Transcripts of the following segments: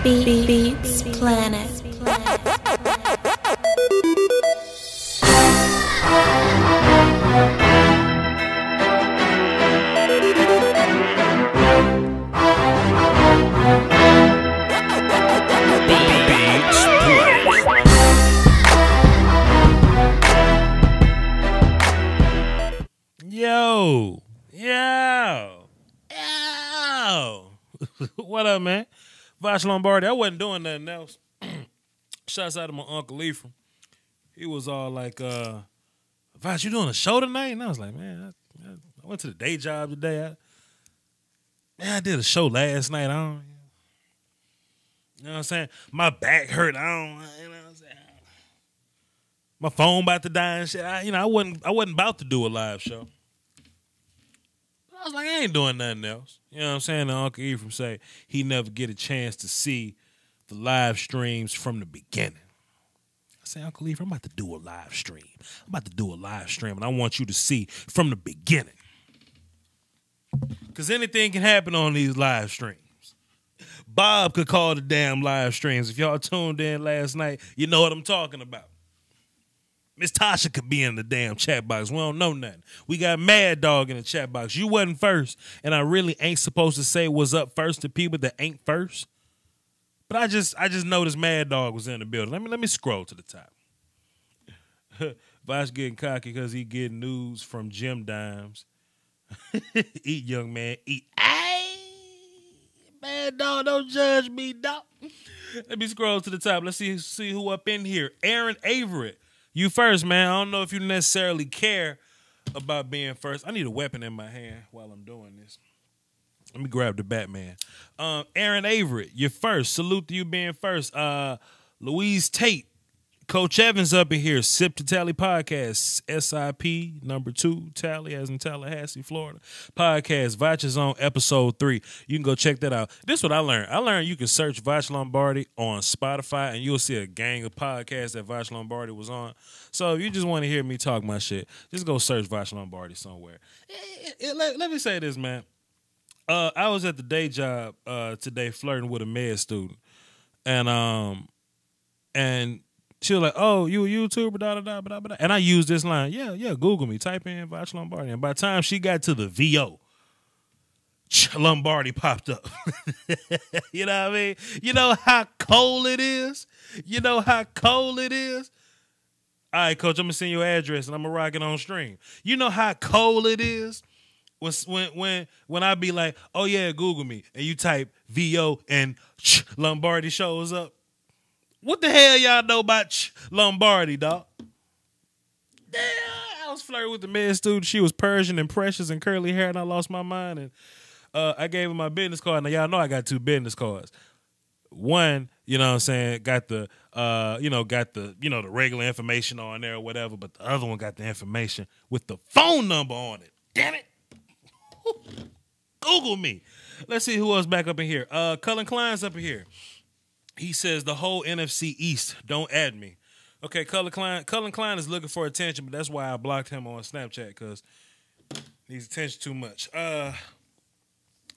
Beats Planet. Yo. What up, man? Vash Lombardi. I wasn't doing nothing else. Shouts out to my Uncle Ephraim. He was all like, Vash, you doing a show tonight? And I was like, man, I went to the day job today. I did a show last night. You know what I'm saying? My back hurt. You know what I'm saying? My phone about to die and shit. I wasn't about to do a live show. I was like, I ain't doing nothing else. You know what I'm saying? And Uncle Ephraim say he never get a chance to see the live streams from the beginning. I say, Uncle Ephraim, I'm about to do a live stream. And I want you to see from the beginning. Because anything can happen on these live streams. Bob could call the damn live streams. If y'all tuned in last night, you know what I'm talking about. Miss Tasha could be in the damn chat box. We don't know nothing. We got Mad Dog in the chat box. You wasn't first, and I really ain't supposed to say what's up first to people that ain't first. But I just noticed Mad Dog was in the building. Let me scroll to the top. Vosh getting cocky because he getting news from Jim Dimes. Eat, young man, eat. Ay, Mad Dog, don't judge me, dog. Let me scroll to the top. Let's see who up in here. Aaron Averett. You first, man. I don't know if you necessarily care about being first. I need a weapon in my hand while I'm doing this. Let me grab the Batman. Aaron Averett, you're first. Salute to you being first. Louise Tate, Coach Evans up in here. Sip to Tally Podcast. SIP number 2, Tally as in Tallahassee, Florida. Podcast. Vach is on episode 3. You can go check that out. This is what I learned. I learned you can search Vach Lombardi on Spotify and you'll see a gang of podcasts that Vach Lombardi was on. So if you just want to hear me talk my shit, just go search Vach Lombardi somewhere. Let me say this, man. I was at the day job today flirting with a med student. And she was like, oh, you a YouTuber, da-da-da-da-da-da. And I used this line, yeah, Google me, type in Vach Lombardi. And by the time she got to the VO, Lombardi popped up. You know what I mean? You know how cold it is? All right, Coach, I'm going to send you your address, and I'm going to rock it on stream. You know how cold it is? When I be like, oh, yeah, Google me, and you type VO and Lombardi shows up. What the hell y'all know about Lombardi, dog? Yeah, I was flirting with the med student. She was Persian and precious and curly hair, and I lost my mind. And I gave her my business card. Now, y'all know I got 2 business cards. One, you know what I'm saying, got the the regular information on there or whatever, but the other one got the information with the phone number on it. Damn it. Google me. Let's see who else back up in here. Cullen Klein's up in here. He says the whole NFC East, don't add me. Okay, Cullen Klein is looking for attention, but that's why I blocked him on Snapchat, because he needs attention too much.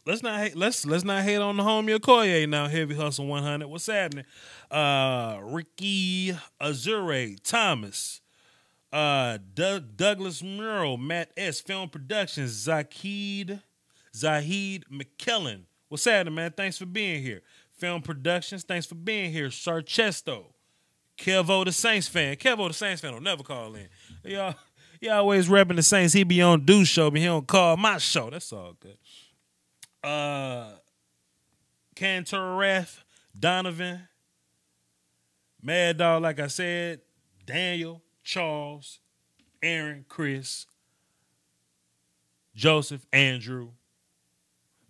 Let's not hate on the homie Okoye now. Heavy Hustle 100. What's happening? Ricky Azure, Thomas, Douglas Murrow, Matt S, Film Productions, Zahid McKellen. What's happening, man? Thanks for being here. Film Productions, thanks for being here. Sarchesto, Kevo the Saints fan. Kevo the Saints fan will never call in. He always repping the Saints. He be on Deuce show, but he don't call my show. That's all good. Cantorrath, Donovan, Mad Dog, like I said, Daniel, Charles, Aaron, Chris, Joseph, Andrew,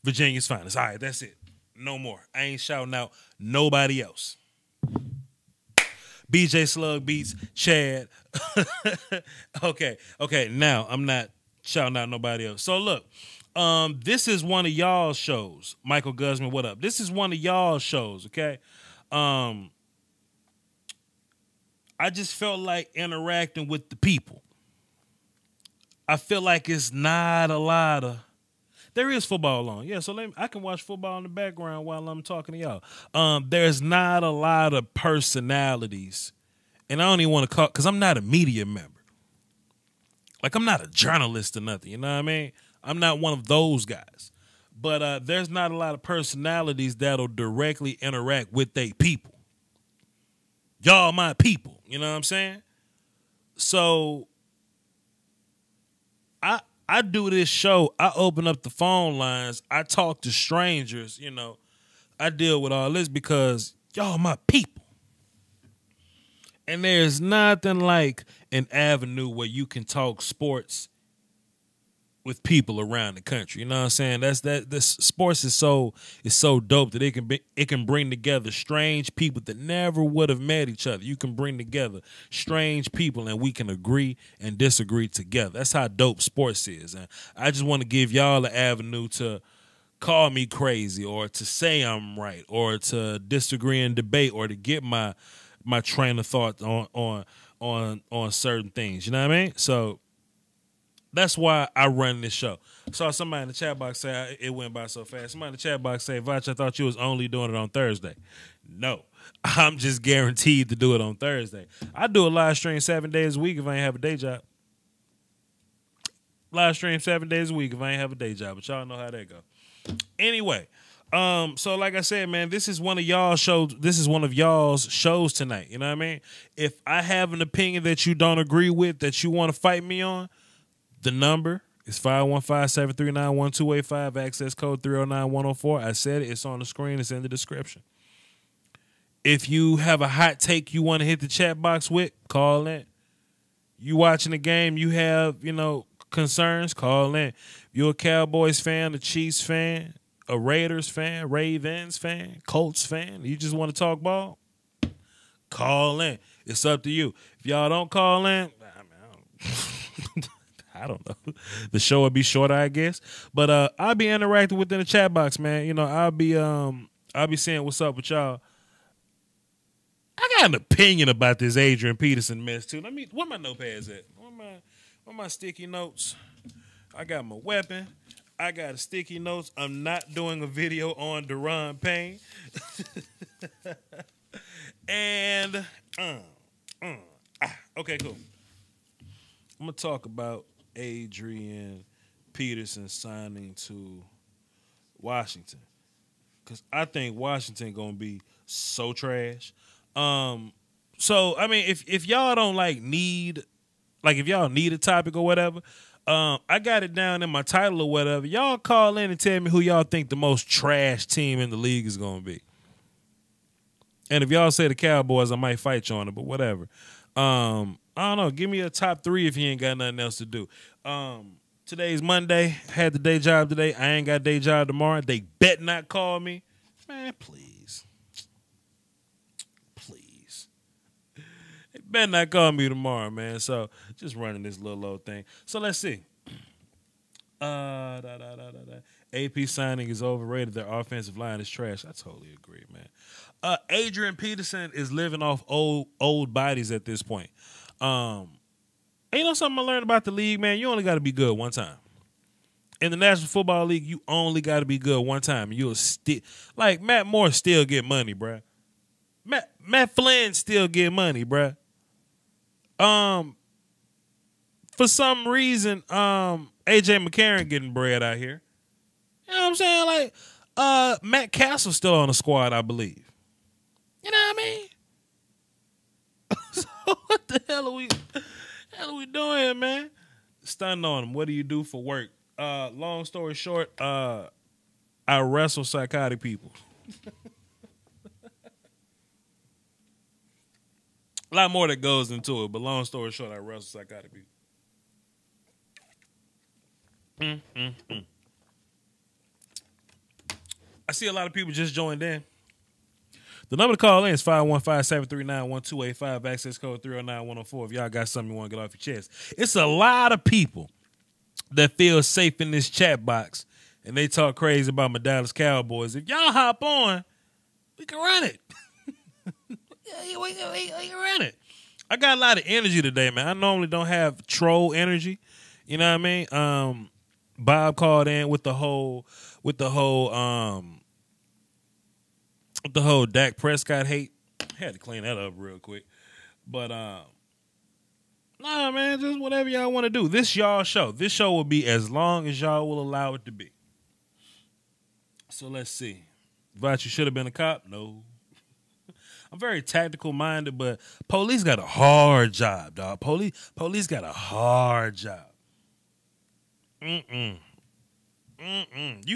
Virginia's finest. All right, that's it. No more. I ain't shouting out nobody else. BJ Slug Beats, Chad. Okay. Now I'm not shouting out nobody else. So look, this is one of y'all's shows. Michael Guzman, what up? This is one of y'all's shows, okay? I just felt like interacting with the people. I feel like it's not a lot of There is football on. Yeah, so I can watch football in the background while I'm talking to y'all. There's not a lot of personalities, and I don't even want to call, because I'm not a media member. Like, I'm not a journalist or nothing, you know what I mean? I'm not one of those guys. But there's not a lot of personalities that'll directly interact with they people. Y'all my people, you know what I'm saying? So I do this show. I open up the phone lines. I talk to strangers, you know. I deal with all this because y'all my people. And there's nothing like an avenue where you can talk sports with people around the country. You know what I'm saying? This sports is so dope that it can bring together strange people that never would have met each other. You can bring together strange people and we can agree and disagree together. That's how dope sports is. And I just want to give y'all an avenue to call me crazy or to say I'm right or to disagree and debate or to get my train of thought on certain things. You know what I mean? So that's why I run this show. Saw somebody in the chat box say it went by so fast. Somebody in the chat box say, Vach, I thought you was only doing it on Thursday. No, I'm just guaranteed to do it on Thursday. I do a live stream 7 days a week if I ain't have a day job. Live stream 7 days a week if I ain't have a day job. But y'all know how that go. Anyway, so like I said, man, this is one of y'all's shows. This is one of y'all's shows tonight. You know what I mean? If I have an opinion that you don't agree with, that you want to fight me on, the number is 515-739-1285, access code 309104. I said it. It's on the screen. It's in the description. If you have a hot take you want to hit the chat box with, call in. You watching the game, you have, concerns, call in. If you're a Cowboys fan, a Chiefs fan, a Raiders fan, Ravens fan, Colts fan, you just want to talk ball, call in. It's up to you. If y'all don't call in, I don't know. The show will be shorter, I guess. But I'll be interacting within the chat box, man. I'll be saying what's up with y'all. I got an opinion about this Adrian Peterson mess too. Where my notepads at? Where my sticky notes? I got my weapon. I got a sticky notes. I'm not doing a video on Deron Payne. And okay, cool. I'm gonna talk about Adrian Peterson signing to Washington, because I think Washington gonna be so trash. So I mean, if y'all don't if y'all need a topic or whatever, I got it down in my title or whatever. Y'all call in and tell me who y'all think the most trash team in the league is gonna be. And if y'all say the Cowboys, I might fight you on it, but whatever. I don't know. Give me a top 3 if you ain't got nothing else to do. Today's Monday. Had the day job today. I ain't got day job tomorrow. They bet not call me. Man, please. Please. They bet not call me tomorrow, man. So just running this little old thing. So let's see. AP signing is overrated. Their offensive line is trash. I totally agree, man. Adrian Peterson is living off old bodies at this point. Something I learned about the league, man? You only got to be good one time. In the National Football League, you only got to be good one time. You'll still, like, Matt Moore still get money, bruh. Matt Flynn still get money, bruh. For some reason, AJ McCarron getting bread out here. You know what I'm saying? Like, Matt Castle's still on the squad, I believe. You know what I mean? So what the hell are we doing here, man? Stunning on him. What do you do for work? Long story short, I wrestle psychotic people. A lot more that goes into it, but long story short, I wrestle psychotic people. I see a lot of people just joined in. The number to call in is 515-739-1285, access code 309104 if y'all got something you want to get off your chest. It's a lot of people that feel safe in this chat box, and they talk crazy about my Dallas Cowboys. If y'all hop on, we can run it. we can run it. I got a lot of energy today, man. I normally don't have troll energy. You know what I mean? Bob called in with the whole Dak Prescott hate. Had to clean that up real quick. But nah, man, just whatever y'all want to do. This y'all show. This show will be as long as y'all will allow it to be. So let's see. Thought you should have been a cop? No. I'm very tactical minded, but police got a hard job, dog. Police got a hard job. You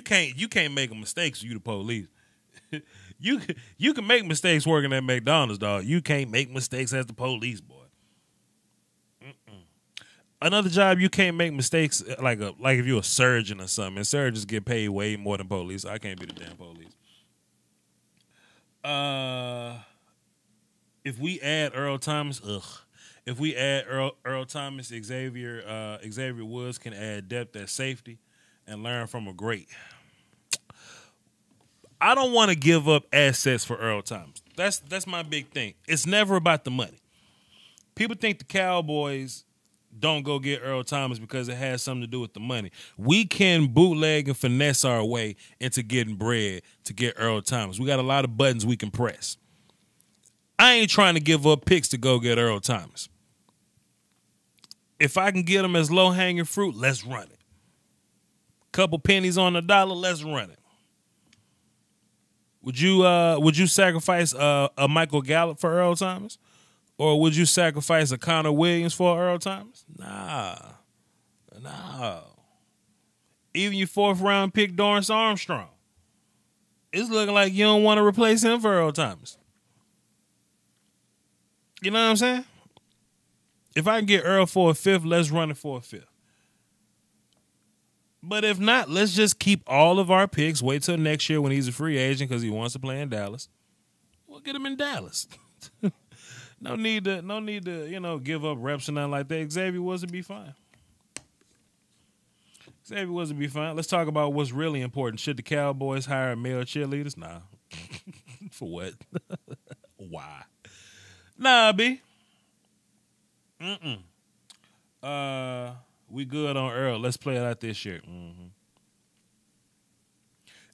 can't make a mistake, so you the police. You can make mistakes working at McDonald's, dog. You can't make mistakes as the police, boy. Another job you can't make mistakes like if you're a surgeon or something. And surgeons get paid way more than police. I can't be the damn police. If we add Earl Thomas, If we add Earl Thomas, Xavier Woods can add depth at safety and learn from a great. I don't want to give up assets for Earl Thomas. That's my big thing. It's never about the money. People think the Cowboys don't go get Earl Thomas because it has something to do with the money. We can bootleg and finesse our way into getting bread to get Earl Thomas. We got a lot of buttons we can press. I ain't trying to give up picks to go get Earl Thomas. If I can get him as low-hanging fruit, let's run it. Couple pennies on the dollar, let's run it. Would you sacrifice a Michael Gallup for Earl Thomas? Or would you sacrifice a Connor Williams for Earl Thomas? Nah. Even your 4th round pick, Dorrance Armstrong. It's looking like you don't want to replace him for Earl Thomas. You know what I'm saying? If I can get Earl for a 5th, let's run it for a 5th. But if not, let's just keep all of our picks. Wait till next year when he's a free agent because he wants to play in Dallas. We'll get him in Dallas. No need to, give up reps and nothing like that. Xavier Woods would be fine. Let's talk about what's really important. Should the Cowboys hire male cheerleaders? Nah. For what? Why? Nah, B. We good on Earl. Let's play it out this year.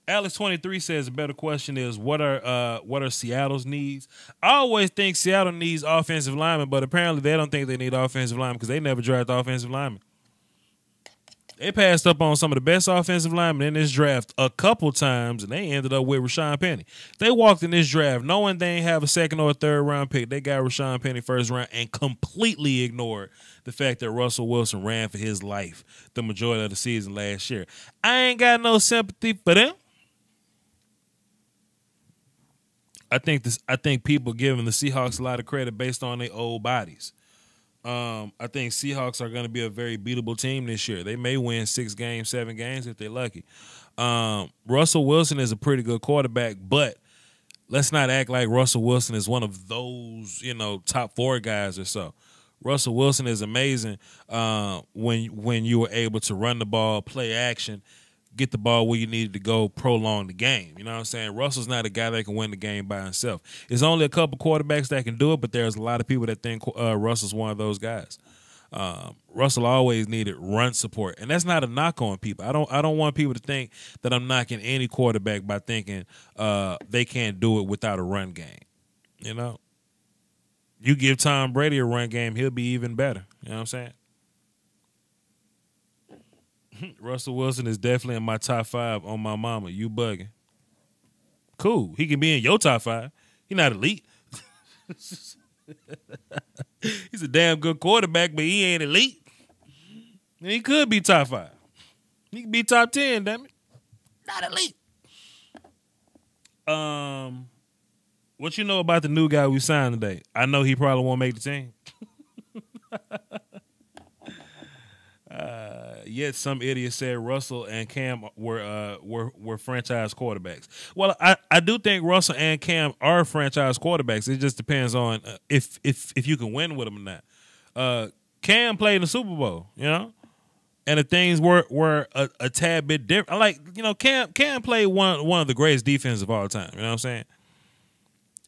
Alex23 says a better question is what are Seattle's needs? I always think Seattle needs offensive linemen, but apparently they don't think they need offensive linemen because they never drafted offensive linemen. They passed up on some of the best offensive linemen in this draft a couple times, and they ended up with Rashawn Penny. They walked in this draft knowing they ain't have a 2nd or a 3rd round pick. They got Rashawn Penny 1st round and completely ignored the fact that Russell Wilson ran for his life the majority of the season last year. I ain't got no sympathy for them. I think people giving the Seahawks a lot of credit based on their old bodies. I think Seahawks are going to be a very beatable team this year. They may win 6 games, 7 games if they're lucky. Russell Wilson is a pretty good quarterback, but let's not act like Russell Wilson is one of those, top 4 guys or so. Russell Wilson is amazing when you were able to run the ball, play action, get the ball where you needed to go, prolong the game. You know what I'm saying? Russell's not a guy that can win the game by himself. There's only a couple quarterbacks that can do it, but there's a lot of people that think Russell's one of those guys. Russell always needed run support, and that's not a knock on people. I don't want people to think that I'm knocking any quarterback by thinking they can't do it without a run game. You give Tom Brady a run game, he'll be even better. You know what I'm saying? Russell Wilson is definitely in my top 5 on my mama. You bugging. Cool. He can be in your top 5. He's not elite. He's a damn good quarterback, but he ain't elite. And he could be top 5. He could be top 10, damn it. Not elite. What you know about the new guy we signed today? I know he probably won't make the team. Yet some idiot said Russell and Cam were franchise quarterbacks. Well, I do think Russell and Cam are franchise quarterbacks. It just depends on if you can win with them or not. Cam played in the Super Bowl, and the things were a tad bit different. Cam played one of the greatest defenses of all time. You know what I'm saying?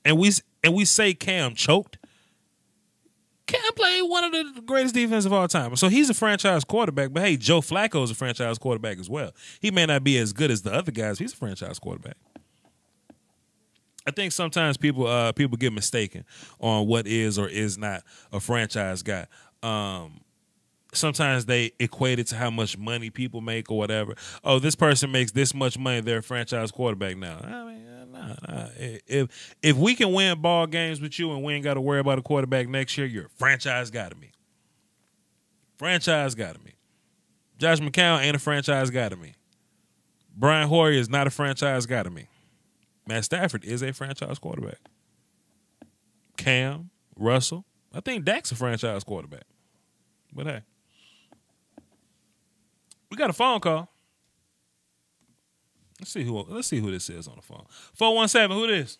And we say Cam choked. Cam played one of the greatest defenses of all time. So he's a franchise quarterback. But hey, Joe Flacco is a franchise quarterback as well. He may not be as good as the other guys. He's a franchise quarterback. I think sometimes people get mistaken on what is or is not a franchise guy. Sometimes they equate it to how much money people make or whatever. Oh, this person makes this much money, they're a franchise quarterback now. I mean, nah. If we can win ball games with you and we ain't got to worry about a quarterback next year, you're a franchise guy to me. Franchise guy to me. Josh McCown ain't a franchise guy to me. Brian Hoyer is not a franchise guy to me. Matt Stafford is a franchise quarterback. Cam, Russell, I think Dak's a franchise quarterback. But hey. We got a phone call. Let's see who this is on the phone. 417, who this?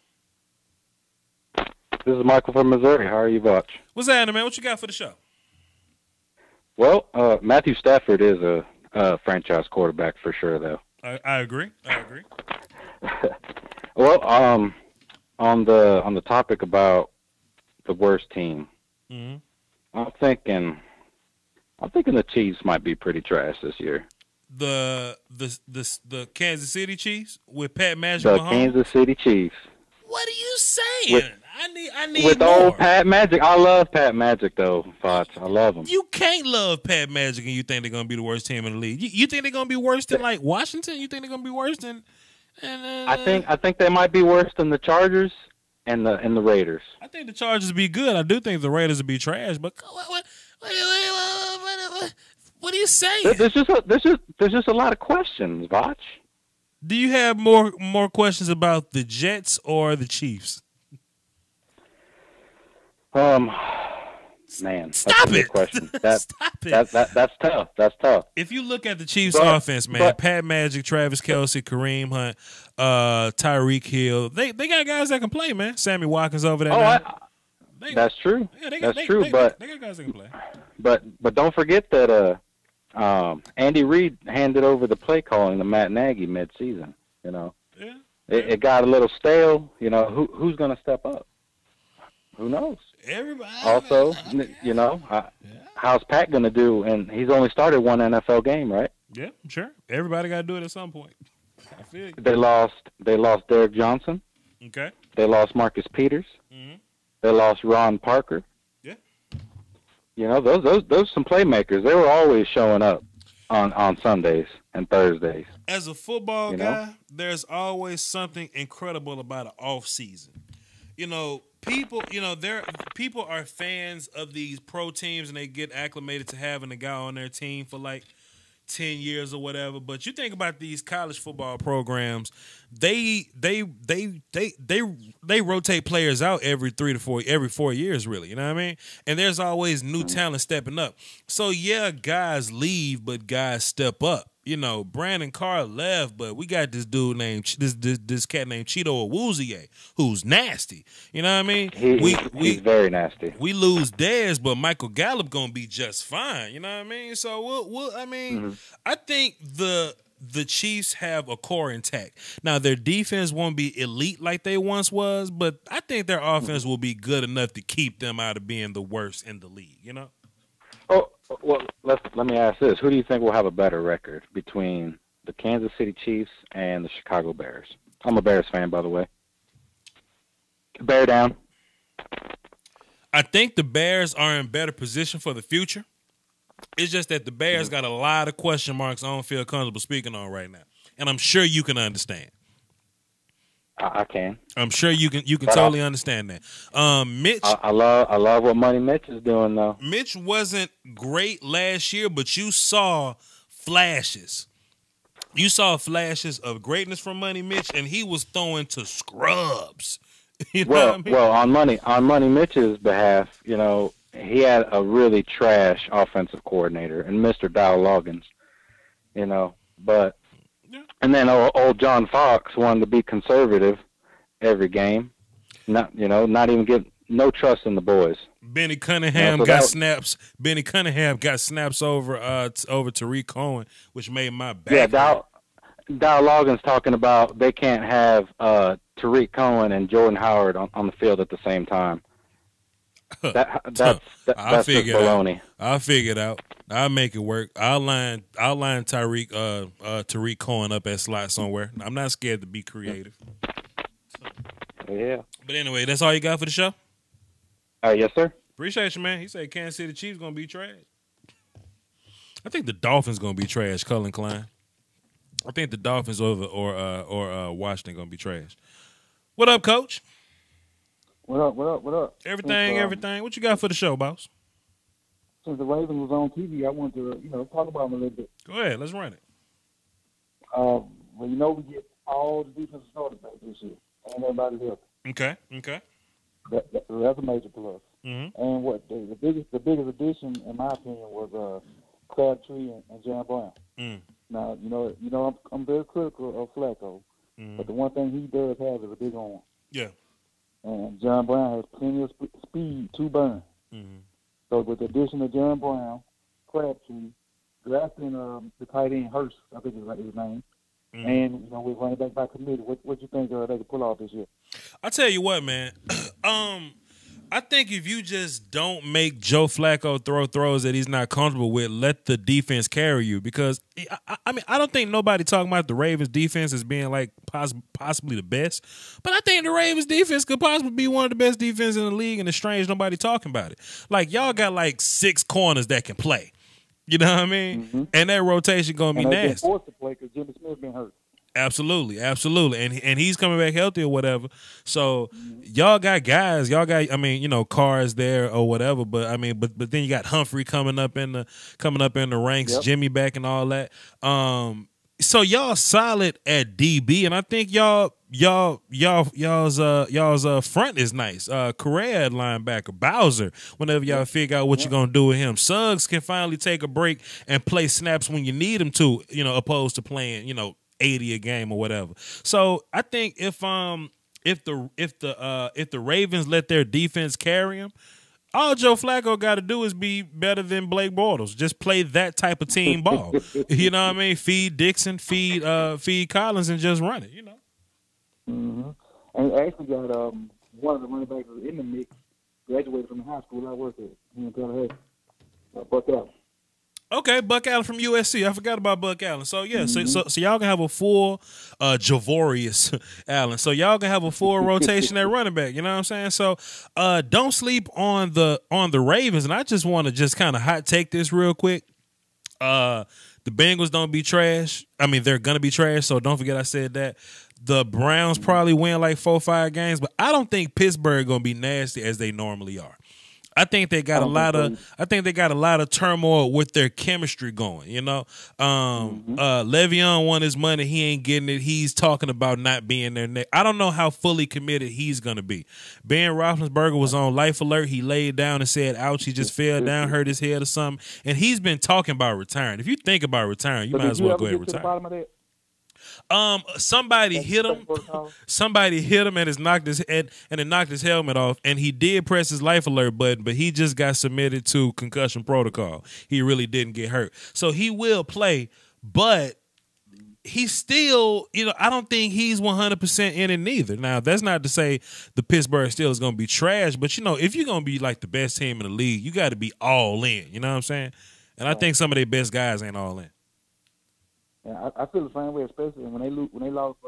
This is Michael from Missouri. How are you, Butch? What's happening, man? What you got for the show? Well, Matthew Stafford is a franchise quarterback for sure, though. I agree. Well, on the topic about the worst team, I'm thinking the Chiefs might be pretty trash this year. The Kansas City Chiefs with Pat Magic The Mahomes? Kansas City Chiefs. What are you saying? I need with more. Old Pat Magic. I love Pat Magic though, Fox. I love him. You can't love Pat Magic and you think they're gonna be the worst team in the league. You think they're gonna be worse than like Washington? You think they're gonna be worse than? I think they might be worse than the Chargers and the Raiders. I think the Chargers will be good. I do think the Raiders will be trash. But what are you saying? There's just a lot of questions, Vach. Do you have more questions about the Jets or the Chiefs? Man, stop that's a it! good question. Stop it! That's tough. That's tough. If you look at the Chiefs' offense, man, Pat Magic, Travis Kelce, Kareem Hunt, Tyreek Hill, they got guys that can play, man. Sammy Watkins over there. That's true. Yeah, that's true. But they got guys that can play. But don't forget that Andy Reid handed over the play calling to Matt Nagy mid-season. You know, it got a little stale. You know, who's going to step up? Who knows? Everybody. Also, you know, how's Pat going to do? And he's only started one NFL game, right? Yeah, sure. Everybody got to do it at some point. I feel you. They lost Derek Johnson. Okay. They lost Marcus Peters. Mm-hmm. They lost Ron Parker. Yeah. You know, those some playmakers. They were always showing up on Sundays and Thursdays. As a football guy, there's always something incredible about an off season. You know, people are fans of these pro teams and they get acclimated to having a guy on their team for like 10 years or whatever. But you think about these college football programs, they rotate players out every 4 years, really. You know what I mean? And there's always new talent stepping up. So yeah, guys leave, but guys step up. You know, Brandon Carr left, but we got this dude named this cat named Cheeto Awuzie, who's nasty. You know what I mean? He's very nasty. We lose Dez, but Michael Gallup gonna be just fine. You know what I mean? So I think the Chiefs have a core intact. Now their defense won't be elite like they once was, but I think their offense will be good enough to keep them out of being the worst in the league. You know? Oh, well, let me ask this. Who do you think will have a better record between the Kansas City Chiefs and the Chicago Bears? I'm a Bears fan, by the way. Bear down. I think the Bears are in better position for the future. It's just that the Bears got a lot of question marks I don't feel comfortable speaking on right now. And I'm sure you can understand. I can. I'm sure you can totally understand that. Mitch, I love what Money Mitch is doing though. Mitch wasn't great last year, but you saw flashes. You saw flashes of greatness from Money Mitch, and he was throwing to scrubs. You know what I mean? Well, on Money Mitch's behalf, you know, he had a really trash offensive coordinator and Mr. Dow Loggins, you know, but. And then old John Fox wanted to be conservative every game, not even give no trust in the boys. Benny Cunningham got snaps. Benny Cunningham got snaps over Tariq Cohen, which made my back. Yeah, Dow Loggins talking about they can't have Tariq Cohen and Jordan Howard on the field at the same time. That's I'll just figure it out. baloney. I'll figure it out. I'll make it work. I'll line Tariq Cohen up at slot somewhere. I'm not scared to be creative. Yeah. But anyway, that's all you got for the show? Yes, sir. Appreciate you, man. He said Kansas City Chiefs gonna be trash. I think the Dolphins gonna be trash. Cullen Klein. I think the Dolphins or Washington gonna be trash. What up, Coach? What up? Everything. What you got for the show, boss? Since the Ravens was on TV, I wanted to, talk about them a little bit. Go ahead, let's run it. Well, we get all the defensive starters back this year, and everybody's healthy. Okay. That's a major plus. Mm-hmm. And what the biggest addition, in my opinion, was Crabtree and Jon Brown. Mm. Now, I'm very critical of Flacco, but the one thing he does have is a big arm. Yeah. And Jon Brown has plenty of speed to burn. Mm-hmm. So with the addition of Jon Brown, Crabtree, drafting the tight end Hurst, I think is his name, and we're running back by committee. What you think they can pull off this year? I tell you what, man. I think if you just don't make Joe Flacco throw throws that he's not comfortable with, let the defense carry you. Because I don't think nobody talking about the Ravens defense as being like possibly the best, but I think the Ravens defense could possibly be one of the best defenses in the league, and it's strange nobody talking about it. Like, y'all got like 6 corners that can play. You know what I mean? Mm-hmm. And that rotation gonna be nasty. They've been forced to play because Jimmy Smith been hurt. Absolutely, and he's coming back healthy or whatever. So y'all got guys, Carr's there or whatever. But but then you got Humphrey coming up in the ranks, yep. Jimmy back and all that. So y'all solid at DB, and I think y'all's front is nice. Correa at linebacker, Bowser. Whenever y'all figure out what you're gonna do with him, Suggs can finally take a break and play snaps when you need him to. Opposed to playing 80 a game or whatever. So I think if the Ravens let their defense carry him, all Joe Flacco got to do is be better than Blake Bortles. Just play that type of team ball. You know what I mean? Feed Dixon, feed Collins, and just run it. Mm-hmm. And I actually got one of the running backs in the mix. Graduated from the high school I worked at. He in Tallahassee. Buck Allen. Okay, Buck Allen from USC. I forgot about Buck Allen. So yeah, so y'all can have a full Javorius Allen. So y'all can have a full rotation at running back. You know what I'm saying? So don't sleep on the Ravens. And I just want to just kind of hot take this real quick. The Bengals don't be trash. I mean, they're gonna be trash. So don't forget I said that. The Browns probably win like 4 or 5 games, but I don't think Pittsburgh gonna be nasty as they normally are. I think they got a lot of turmoil with their chemistry going. Le'Veon won his money. He ain't getting it. He's talking about not being there next. I don't know how fully committed he's going to be. Ben Roethlisberger was on life alert. He laid down and said, ouch, he just fell down, hurt his head or something. And he's been talking about retiring. If you think about retiring, you might as well go ahead and retire. Somebody hit him. Somebody hit him and it knocked his helmet off. And he did press his life alert button, but he just got submitted to concussion protocol. He really didn't get hurt, so he will play. But he's still, I don't think he's 100% in it neither. Now, that's not to say the Pittsburgh Steelers is going to be trash, but if you're going to be like the best team in the league, you got to be all in. You know what I'm saying? And I think some of their best guys ain't all in. Yeah, I feel the same way, especially when they lost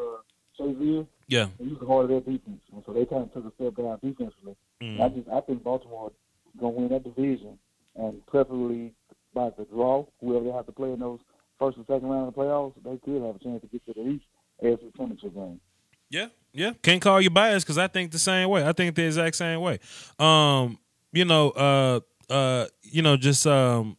Shazier. Yeah, they used to harder their defense, and so they kind of took a step down defensively. Mm-hmm. I think Baltimore gonna win that division, and preferably by the draw. Whoever they have to play in those first and second round of the playoffs, they could have a chance to get to the East AFC Championship game. Yeah. Can't call you biased because I think the same way. I think the exact same way. Just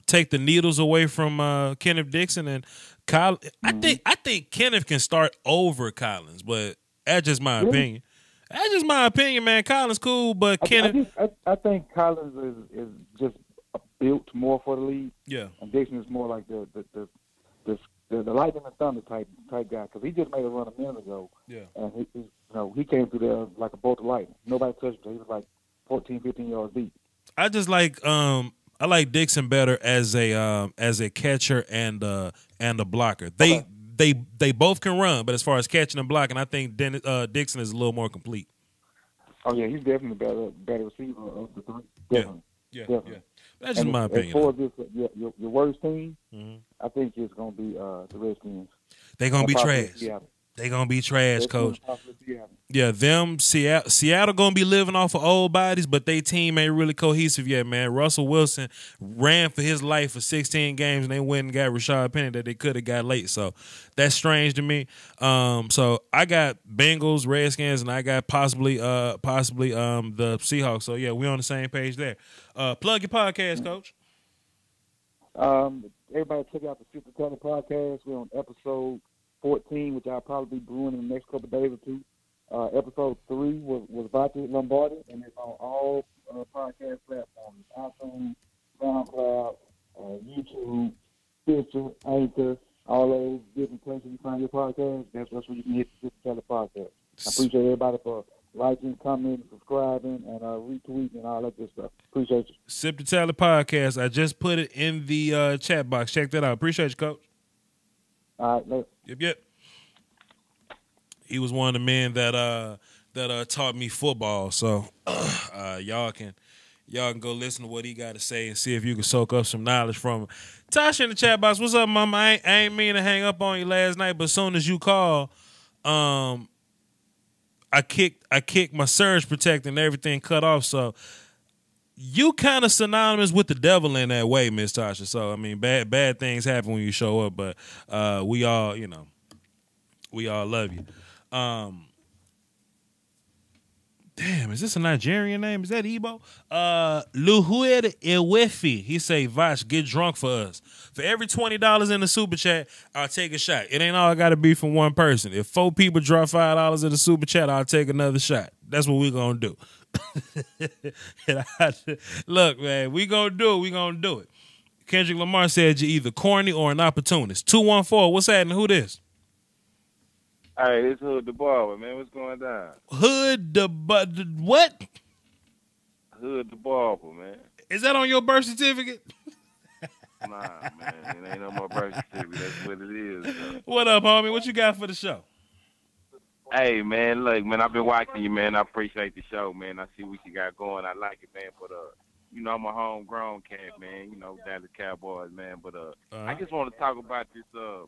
take the needles away from Kenneth Dixon and Kyle. Mm-hmm. I think Kenneth can start over Collins, but that's just my opinion. That's just my opinion, man. Collins cool, but Kenneth. I think Collins is just built more for the league. Yeah, and Dixon is more like the lightning and thunder type guy because he just made a run a minute ago. Yeah, and he came through there like a bolt of lightning. Nobody touched him. He was like 14, 15 yards deep. I just like I like Dixon better as a catcher and a blocker. They both can run, but as far as catching and blocking, I think Dixon is a little more complete. Oh yeah, he's definitely better receiver of the three. Definitely. Yeah. Definitely. That's just my opinion. As far as this, your worst team, I think it's going to be the Redskins. They're going to be trash. They're going to be trash, Coach. Yeah, Seattle going to be living off of old bodies, but they team ain't really cohesive yet, man. Russell Wilson ran for his life for 16 games, and they went and got Rashad Penny that they could have got late. So that's strange to me. So I got Bengals, Redskins, and I got possibly the Seahawks. So, yeah, we're on the same page there. Plug your podcast, Coach. Everybody check out the Sister Tucker podcast. We're on episode 14, which I'll probably be brewing in the next couple of days or two. Episode 3 was Vati Lombardi, and it's on all podcast platforms: iTunes, SoundCloud, YouTube, Stitcher, Anchor, all those different places you find your podcast. That's where you can hit the Sister Tucker podcast. I appreciate everybody for liking, commenting, subscribing, and retweeting and all that good stuff. Appreciate you. Sip the Tally podcast. I just put it in the chat box. Check that out. Appreciate you, Coach. All right, later. Yep. He was one of the men that taught me football. So y'all can go listen to what he got to say and see if you can soak up some knowledge from him. Tasha in the chat box, what's up, Mama? I ain't mean to hang up on you last night, but as soon as you call, I kicked my surge protector and everything cut off. So you kind of synonymous with the devil in that way, Miss Tasha. So I mean, bad things happen when you show up, but we all love you. Damn, is this a Nigerian name? Is that Igbo? Luhued Ewefi. He say, Vash, get drunk for us. For every $20 in the super chat, I'll take a shot. It ain't all got to be from one person. If 4 people drop $5 in the super chat, I'll take another shot. That's what we're going to do. Look, man, we going to do it. We going to do it. Kendrick Lamar said you're either corny or an opportunist. 214, what's happening? Who this? Hey, it's Hood the Barber, man. What's going down? Hood the what? Hood the Barber, man. Is that on your birth certificate? Nah, man. It ain't no more birth certificate. That's what it is. Man. What up, homie? What you got for the show? Hey, man, look, man, I've been watching you, man. I appreciate the show, man. I see what you got going. I like it, man. But, I'm a homegrown cat, man. Dallas Cowboys, man. But I just want to talk about this, the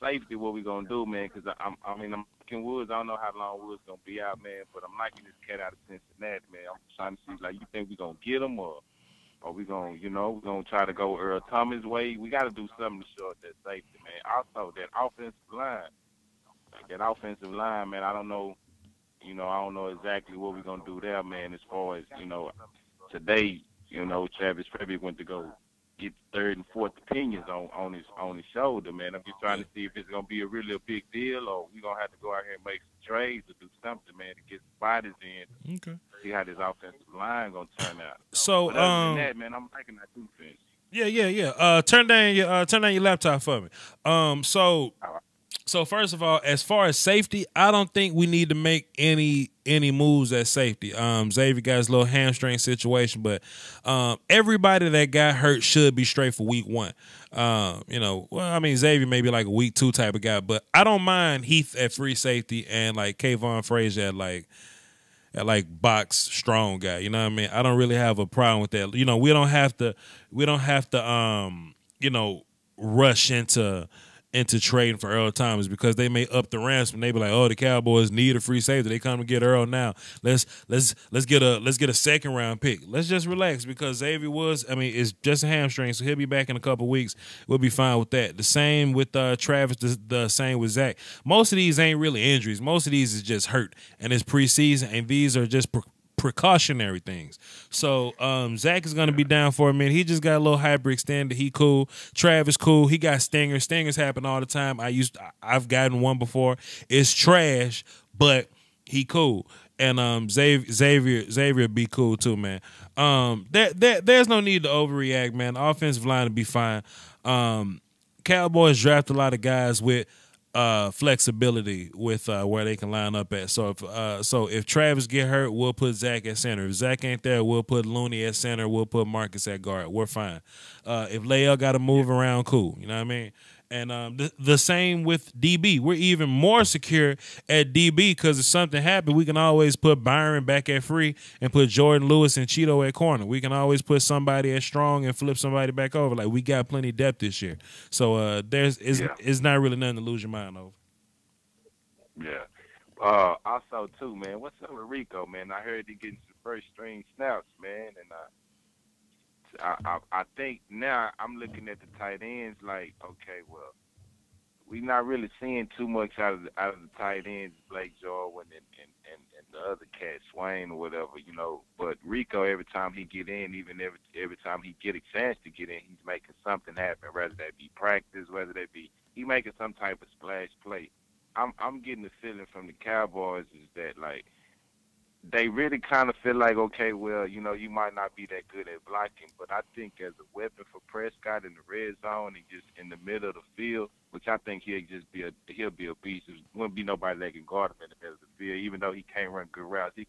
safety, what we gonna do, man? Because I'm liking Woods. I don't know how long Woods gonna be out, man. But I'm liking this cat out of Cincinnati, man. I'm trying to see, you think we gonna get him, or we gonna, we gonna try to go Earl Thomas' way? We got to do something to short that safety, man. Also, that offensive line, man. I don't know, I don't know exactly what we're gonna do there, man. As far as today, Travis Frederick went to go get third and fourth opinions on his shoulder, man. I'm just trying to see if it's gonna be a big deal, or we gonna have to go out here and make some trades or do something, man, to get some bodies in. Okay. See how this offensive line gonna turn out. So but other than that, man, I'm liking that defense. Yeah. Turn down your laptop for me. So first of all, as far as safety, I don't think we need to make any moves at safety. Xavier got his little hamstring situation, but everybody that got hurt should be straight for week 1. Xavier may be like a week 2 type of guy, but I don't mind Heath at free safety and like Kayvon Frazier at box strong guy. You know what I mean? I don't really have a problem with that. We don't have to rush into trading for Earl Thomas, because they may up the ransom. They be like, oh, the Cowboys need a free safety. They come to get Earl now. Let's get a second round pick. Let's just relax, because Xavier Woods, it's just a hamstring, so he'll be back in a couple weeks. We'll be fine with that. The same with Travis, the same with Zach. Most of these ain't really injuries. Most of these is just hurt, and it's preseason, and these are just precautionary things. So Zach is going to be down for a minute. He just got a little hyperextended. He cool. Travis cool. He got stingers. Stingers happen all the time. I've gotten one before. It's trash, but he cool. And Xavier be cool too, man. There's no need to overreact, man. The offensive line will be fine. Cowboys draft a lot of guys with flexibility with where they can line up at. So if Travis get hurt, we'll put Zach at center. If Zach ain't there, we'll put Looney at center. We'll put Marcus at guard. We're fine. If Leal got to move around, cool. You know what I mean? And the same with DB. We're even more secure at DB because if something happened, we can always put Byron back at free and put Jordan Lewis and Cheeto at corner. We can always put somebody at strong and flip somebody back over. Like, we got plenty of depth this year. So it's not really nothing to lose your mind over. Yeah. Also, too, man, what's up with Rico, man? I heard he getting some first-string snaps, man, and I think now I'm looking at the tight ends like, okay, well, we're not really seeing too much out of the tight ends, Blake Jarwin and the other cat, Swain or whatever, you know. But Rico, every time he get in, even every time he get a chance to get in, he's making something happen, whether that be practice, whether that be he making some type of splash play. I'm getting the feeling from the Cowboys is that, like, they really kind of feel like, okay, well, you know, you might not be that good at blocking, but I think as a weapon for Prescott in the red zone and just in the middle of the field, which I think he'll be a beast. There won't be nobody that can guard him in the middle of the field. Even though he can't run good routes, he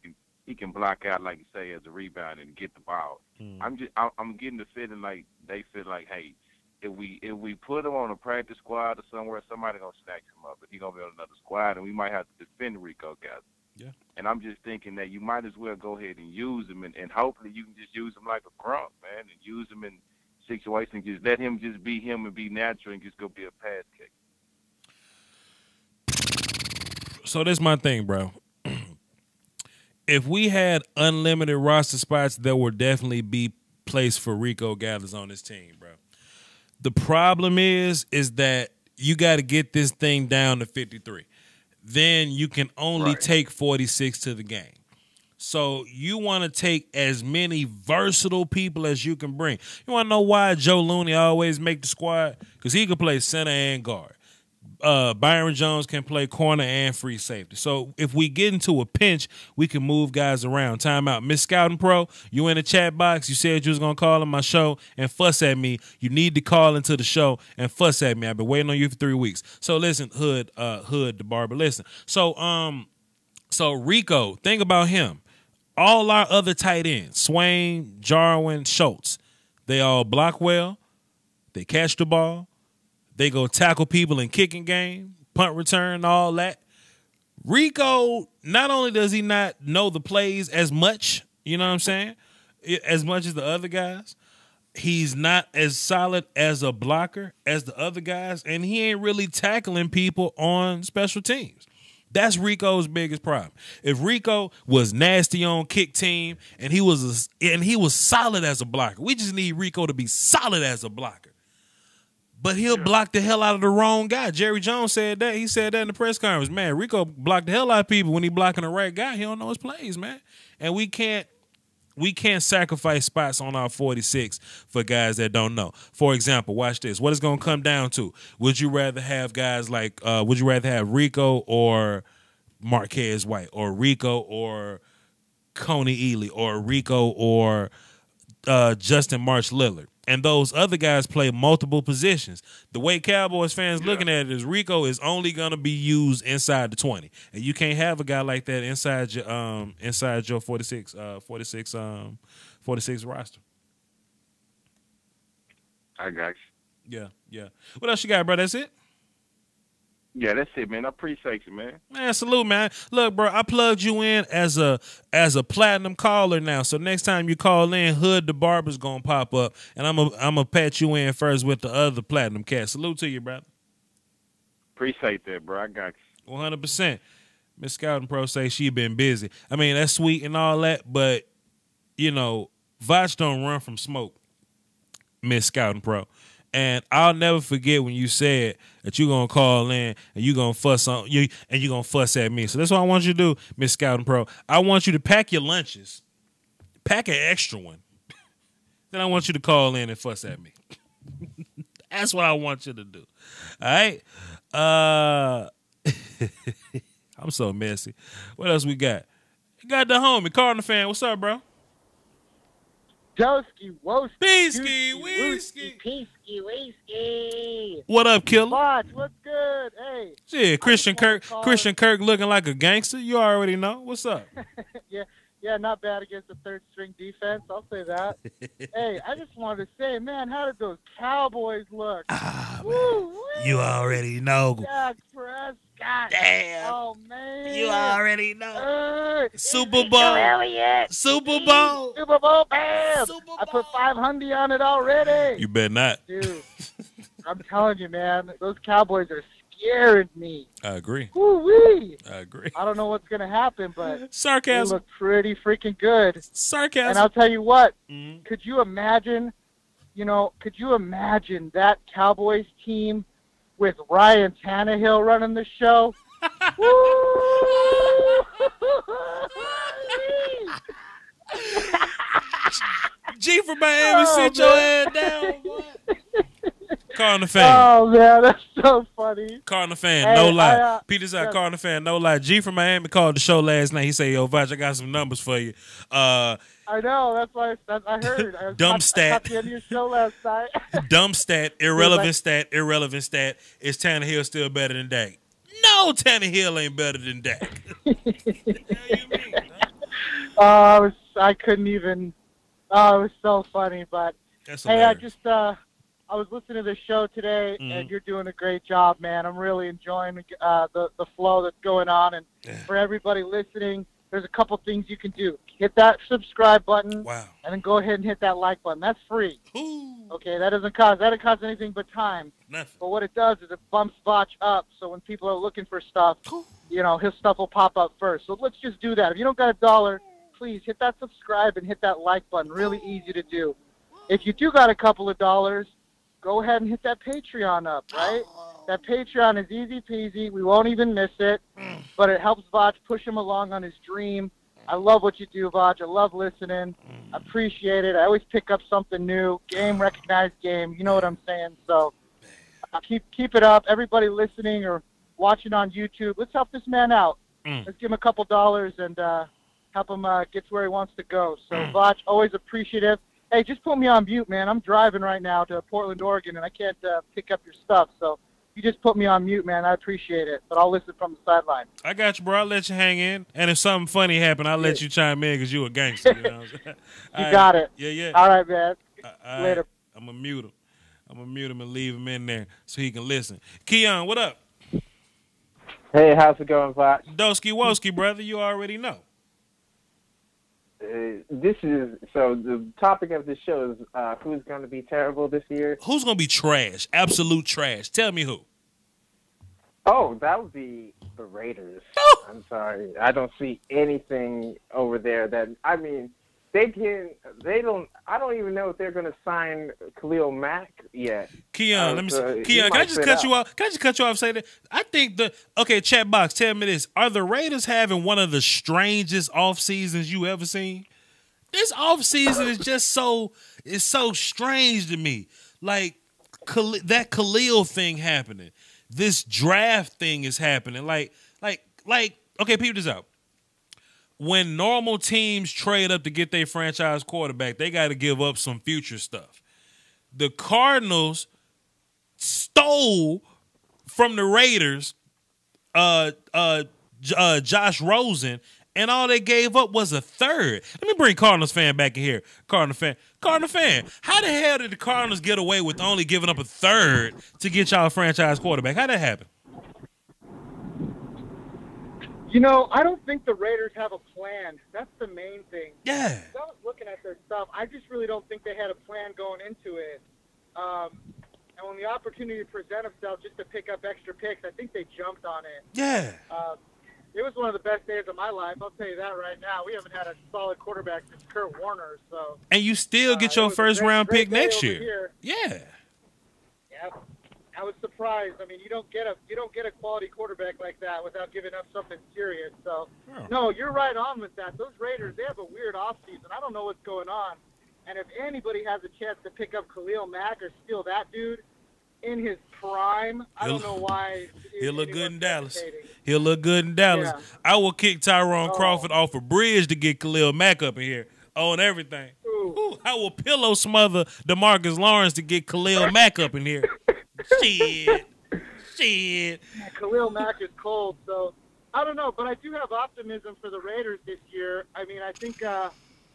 can block out, like you say, as a rebounder and get the ball. I'm getting the feeling like they feel like, hey, if we put him on a practice squad or somewhere, somebody gonna snatch him up, but he gonna be on another squad, and we might have to defend Rico Gathers. Yeah. And I'm just thinking that you might as well go ahead and use him, and hopefully you can just use him like a Gronk, man, and use him in situations. Just let him just be him and be natural and just go be a pass kicker. So that's my thing, bro. If we had unlimited roster spots, there would definitely be place for Rico Gathers on this team, bro. The problem is that you got to get this thing down to 53. Then you can only take 46 to the game. So you want to take as many versatile people as you can bring. You want to know why Joe Looney always make the squad? Because he can play center and guard. Byron Jones can play corner and free safety. So if we get into a pinch, we can move guys around. Timeout. Miss Scouting Pro, you in the chat box. You said you was going to call on my show and fuss at me. You need to call into the show and fuss at me. I've been waiting on you for 3 weeks. So listen, Hood, the barber, listen. So Rico, think about him. All our other tight ends, Swain, Jarwin, Schultz, they all block well. They catch the ball. They go tackle people in kicking game, punt return, all that. Rico, not only does he not know the plays as much, you know what I'm saying, as much as the other guys, he's not as solid as a blocker as the other guys, and he ain't really tackling people on special teams. That's Rico's biggest problem. If Rico was nasty on kick team and he was solid as a blocker, we just need Rico to be solid as a blocker. But he'll block the hell out of the wrong guy. Jerry Jones said that. He said that in the press conference. Man, Rico blocked the hell out of people when he blocking the right guy. He don't know his plays, man. And we can't sacrifice spots on our 46 for guys that don't know. For example, watch this. What it's going to come down to? Would you rather have guys like, would you rather have Rico or Marquez White, or Rico or Coney Ely, or Rico or Justin March Lillard? And those other guys play multiple positions. The way Cowboys fans looking at it is Rico is only going to be used inside the 20. And you can't have a guy like that inside your 46 roster. I got you. Yeah. What else you got, bro? That's it? Yeah, that's it, man. I appreciate you, man. Man, salute, man. Look, bro, I plugged you in as a platinum caller now. So next time you call in, Hood the Barber's gonna pop up, and I'm gonna pat you in first with the other platinum cat. Salute to you, brother. Appreciate that, bro. I got you. 100%. Miss Scouting Pro say she been busy. I mean, that's sweet and all that, but you know, Voch don't run from smoke, Miss Scouting Pro. And I'll never forget when you said that you're gonna call in and you're gonna fuss on you and you're gonna fuss at me. So that's what I want you to do, Miss Scouting Pro. I want you to pack your lunches, pack an extra one. Then I want you to call in and fuss at me. That's what I want you to do. All right. I'm so messy. What else we got? We got the homie Cardinal fan. What's up, bro? Joski, Woski, Peasky, Whiskey. Peasky, Whiskey. What up, killer? Watch, what's good? Hey. Shit, Christian Kirk looking like a gangster. You already know. What's up? yeah, not bad against the third string defense. I'll say that. Hey, I just wanted to say, man, how did those Cowboys look? You already know. Dak Prescott. Damn. Oh, man. You already know. Super Bowl. Super Bowl. Super Bowl, bam. Super Bowl. I put 500 on it already. You better not. Dude, I'm telling you, man, those Cowboys are scaring me. I agree. Woo-wee. I agree. I don't know what's going to happen, but they Sarcasm. look pretty freaking good. Sarcasm. And I'll tell you what, could you imagine that Cowboys team with Ryan Tannehill running the show? G from Miami, sit your head down, boy. Cardinal fan. Oh, man, that's so funny. Cardinal fan, Hey, no lie. Peter's Peter's Cardinal fan, no lie. G from Miami called the show last night. He said, yo, Vaj, I got some numbers for you. I know. That's why I heard. Dumb I stat. caught the end of your show last night. Dumb stat, irrelevant stat. Is Tannehill still better than Dak? No, Tannehill ain't better than Dak. What the hell you mean? I couldn't even. Oh, it was so funny. But That's hey, hilarious. I was listening to the show today, and you're doing a great job, man. I'm really enjoying the flow that's going on. And for everybody listening, there's a couple things you can do. Hit that subscribe button, Wow. and then go ahead and hit that like button. That's free. Ooh, Okay, that doesn't cost anything but time. nothing. But what it does is it bumps Botch up, so when people are looking for stuff, his stuff will pop up first. So let's just do that. If you don't got $1, please hit that subscribe and hit that like button. Really easy to do. If you do got a couple of dollars, go ahead and hit that Patreon up, right? That Patreon is easy peasy. We won't even miss it, but it helps Vaj push him along on his dream. I love what you do, Vaj. I love listening. I appreciate it. I always pick up something new. Game, recognized game. You know what I'm saying? So keep it up. Everybody listening or watching on YouTube, let's help this man out. Let's give him a couple dollars and help him get to where he wants to go. So, Vaj, always appreciative. Hey, just put me on mute, man. I'm driving right now to Portland, Oregon, and I can't pick up your stuff. So you just put me on mute, man. I appreciate it. But I'll listen from the sideline. I got you, bro. I'll let you hang in. And if something funny happen, I'll let you chime in because you a gangster. You know what I'm saying? You got it. Yeah. All right, man. Later. I'm going to mute him. I'm going to mute him and leave him in there so he can listen. Keon, what up? Hey, how's it going, Vaj? Doski Woski, brother. You already know. The topic of this show is who's going to be terrible this year. Who's going to be trash? Absolute trash. Tell me who. Oh, that would be the Raiders. I'm sorry. I don't see anything over there I don't even know if they're going to sign Khalil Mack yet. Keon, let me see. Keon, can I just cut you off? Can I just cut you off and say that? I think chat box, tell me this. Are the Raiders having one of the strangest off seasons you ever seen? This off season is just so strange to me. Like that Khalil thing happening. This draft thing is happening. Like, okay, peep this out. When normal teams trade up to get their franchise quarterback, they got to give up some future stuff. The Cardinals stole from the Raiders Josh Rosen, and all they gave up was a third. Let me bring Cardinals fan back in here. Cardinal fan, how the hell did the Cardinals get away with only giving up a third to get y'all a franchise quarterback? How'd that happen? I don't think the Raiders have a plan. That's the main thing. Yeah. I was looking at their stuff. I just really don't think they had a plan going into it. And when the opportunity presented itself just to pick up extra picks, I think they jumped on it. Yeah. It was one of the best days of my life. I'll tell you that right now. We haven't had a solid quarterback since Kurt Warner. So. And you still get your first-round pick next year. Here. Yeah. Yep. I was surprised. I mean, you don't get a quality quarterback like that without giving up something serious. So, No, you're right on with that. Those Raiders, they have a weird offseason. I don't know what's going on. And if anybody has a chance to pick up Khalil Mack or steal that dude in his prime, I don't know why. He'll look good in Dallas. Yeah. I will kick Tyrone Crawford off a bridge to get Khalil Mack up in here on everything. Ooh, I will pillow smother DeMarcus Lawrence to get Khalil Mack up in here. Shit. Khalil Mack is cold, so I don't know, but I do have optimism for the Raiders this year. I mean, I think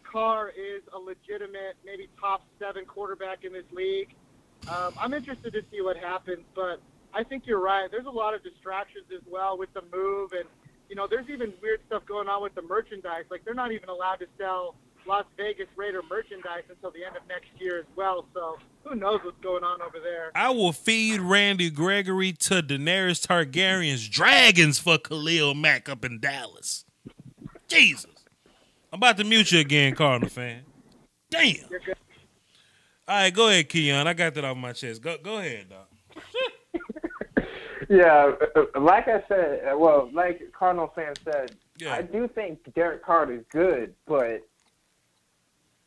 Carr is a legitimate, maybe top 7 quarterback in this league. I'm interested to see what happens, but I think you're right. There's a lot of distractions as well with the move, and there's even weird stuff going on with the merchandise. Like they're not even allowed to sell Las Vegas Raider merchandise until the end of next year as well. So who knows what's going on over there? I will feed Randy Gregory to Daenerys Targaryen's dragons for Khalil Mack up in Dallas. Jesus. I'm about to mute you again, Cardinal fan. Damn. You're good. All right, go ahead, Keon. I got that off my chest. Go ahead, dog. Yeah, like I said, like Cardinal fan said, Yeah. I do think Derek Carr is good, but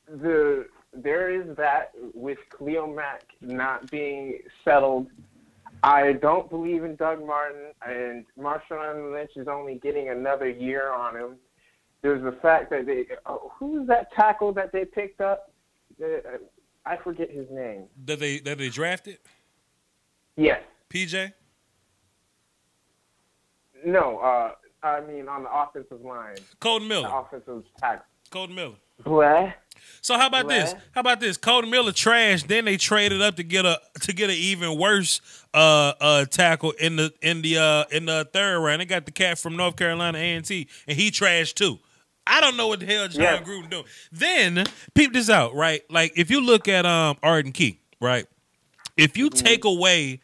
there is that with Khalil Mack not being settled. I don't believe in Doug Martin, and Marshawn Lynch is only getting another year on him. There's the fact that who's that tackle that they picked up? I forget his name. That they drafted? Yes. PJ? No, I mean on the offensive line. Colton The Miller. offensive tackle. Colton Miller. Blah. So how about this? Blah. How about this? Colton Miller trash. Then they traded up to get an even worse tackle in the third round. They got the cat from North Carolina A&T, and he trashed too. I don't know what the hell Jon Gruden doing. Then peep this out, right? Like if you look at Arden Key, right? If you take away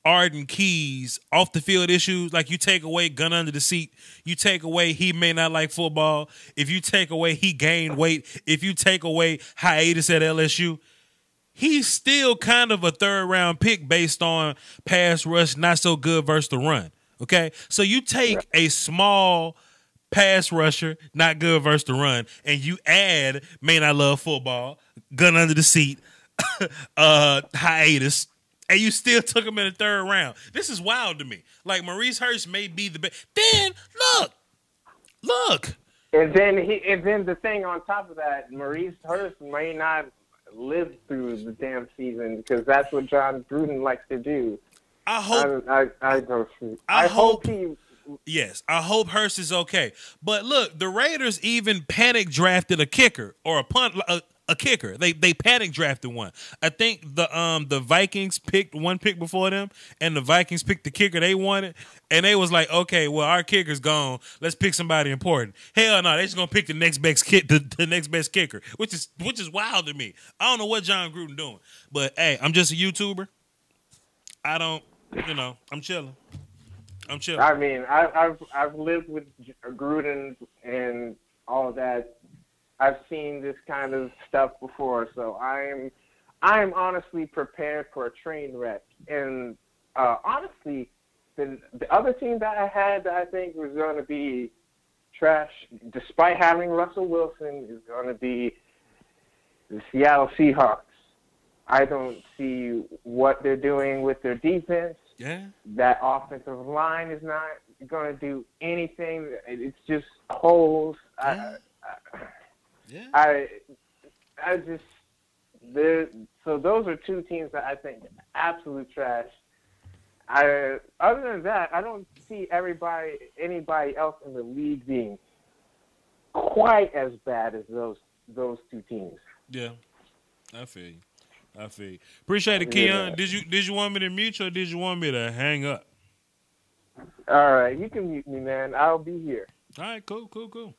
Arden Key's off the field issues, like you take away gun under the seat, you take away he may not like football, if you take away he gained weight, if you take away hiatus at LSU, he's still kind of a third round pick based on pass rush, not so good versus the run. Okay? So you take a small pass rusher, not good versus the run, and you add may not love football, gun under the seat, hiatus, and you still took him in the third round. This is wild to me. Like, Maurice Hurst may be the best. Then, look. And then the thing on top of that, Maurice Hurst may not live through the damn season because that's what Jon Gruden likes to do. I hope. I hope he. Yes, I hope Hurst is okay. But look, the Raiders even panic drafted a kicker or a kicker. They panic drafted one. I think the Vikings picked one pick before them, and the Vikings picked the kicker they wanted, and they was like, okay, well our kicker's gone. Let's pick somebody important. Hell no, they just gonna pick the next best kicker, which is wild to me. I don't know what Jon Gruden doing, but hey, I'm just a YouTuber. I don't, I'm chilling. I mean, I've lived with Gruden and all of that. I've seen this kind of stuff before, so I'm honestly prepared for a train wreck. And honestly, the other team that I had that I think was going to be trash, despite having Russell Wilson, is going to be the Seattle Seahawks. I don't see what they're doing with their defense. Yeah. That offensive line is not going to do anything. It's just holes. Yeah. So those are two teams that I think absolute trash. Other than that, I don't see anybody else in the league being quite as bad as those two teams. Yeah, I feel you. Appreciate it, Keon. Yeah. Did you want me to mute you or did you want me to hang up? All right, you can mute me, man. I'll be here. All right, cool.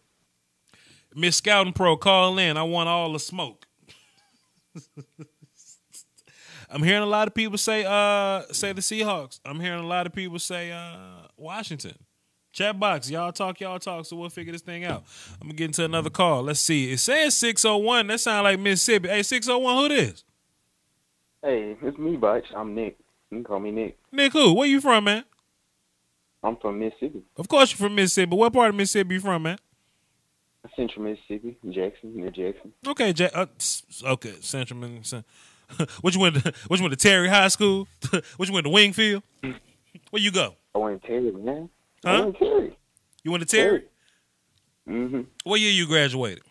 Miss Scouting Pro, call in. I want all the smoke. I'm hearing a lot of people say the Seahawks. I'm hearing a lot of people say Washington. Chat box, y'all talk, so we'll figure this thing out. I'm going to get into another call. Let's see. It says 601. That sounds like Mississippi. Hey, 601, who this? Hey, it's me, Butch. I'm Nick. You can call me Nick. Nick who? Where you from, man? I'm from Mississippi. Of course you're from Mississippi. But what part of Mississippi you from, man? Central Mississippi, Jackson, near Jackson. Okay, okay, Central Mississippi. Which went to Terry High School? Which went to Wingfield? Where you go? I went to Terry, man. Huh? I went to Terry. You went to Terry? Mm-hmm. What year you graduated?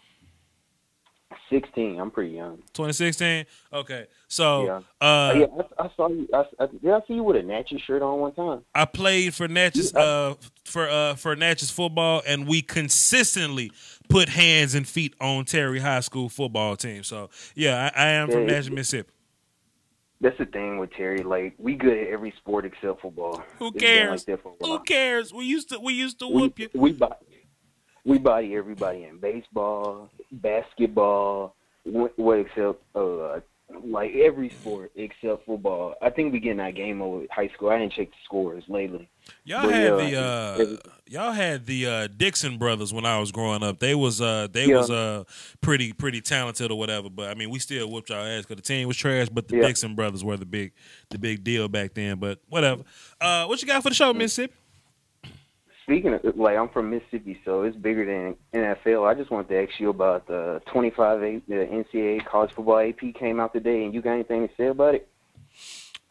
16. I'm pretty young. 2016? Okay. So, yeah. I saw you. I see you with a Natchez shirt on one time. I played for Natchez for Natchez football, and we consistently put hands and feet on Terry High School football team. So, yeah, I am from Natchez, Mississippi. That's the thing with Terry. Like, we good at every sport except football. Who cares? Who cares? We used to whoop you. We body everybody in baseball, basketball, what except like every sport except football. I think we getting that game over high school. I didn't check the scores lately. Y'all had the Dixon brothers when I was growing up. They was pretty talented or whatever. But I mean, we still whooped y'all ass because the team was trash. But the Dixon brothers were the big deal back then. But whatever. What you got for the show, Mississippi? Speaking of, like, I'm from Mississippi, so it's bigger than NFL. I just wanted to ask you about the 25-8, the NCAA college football AP came out today, and you got anything to say about it?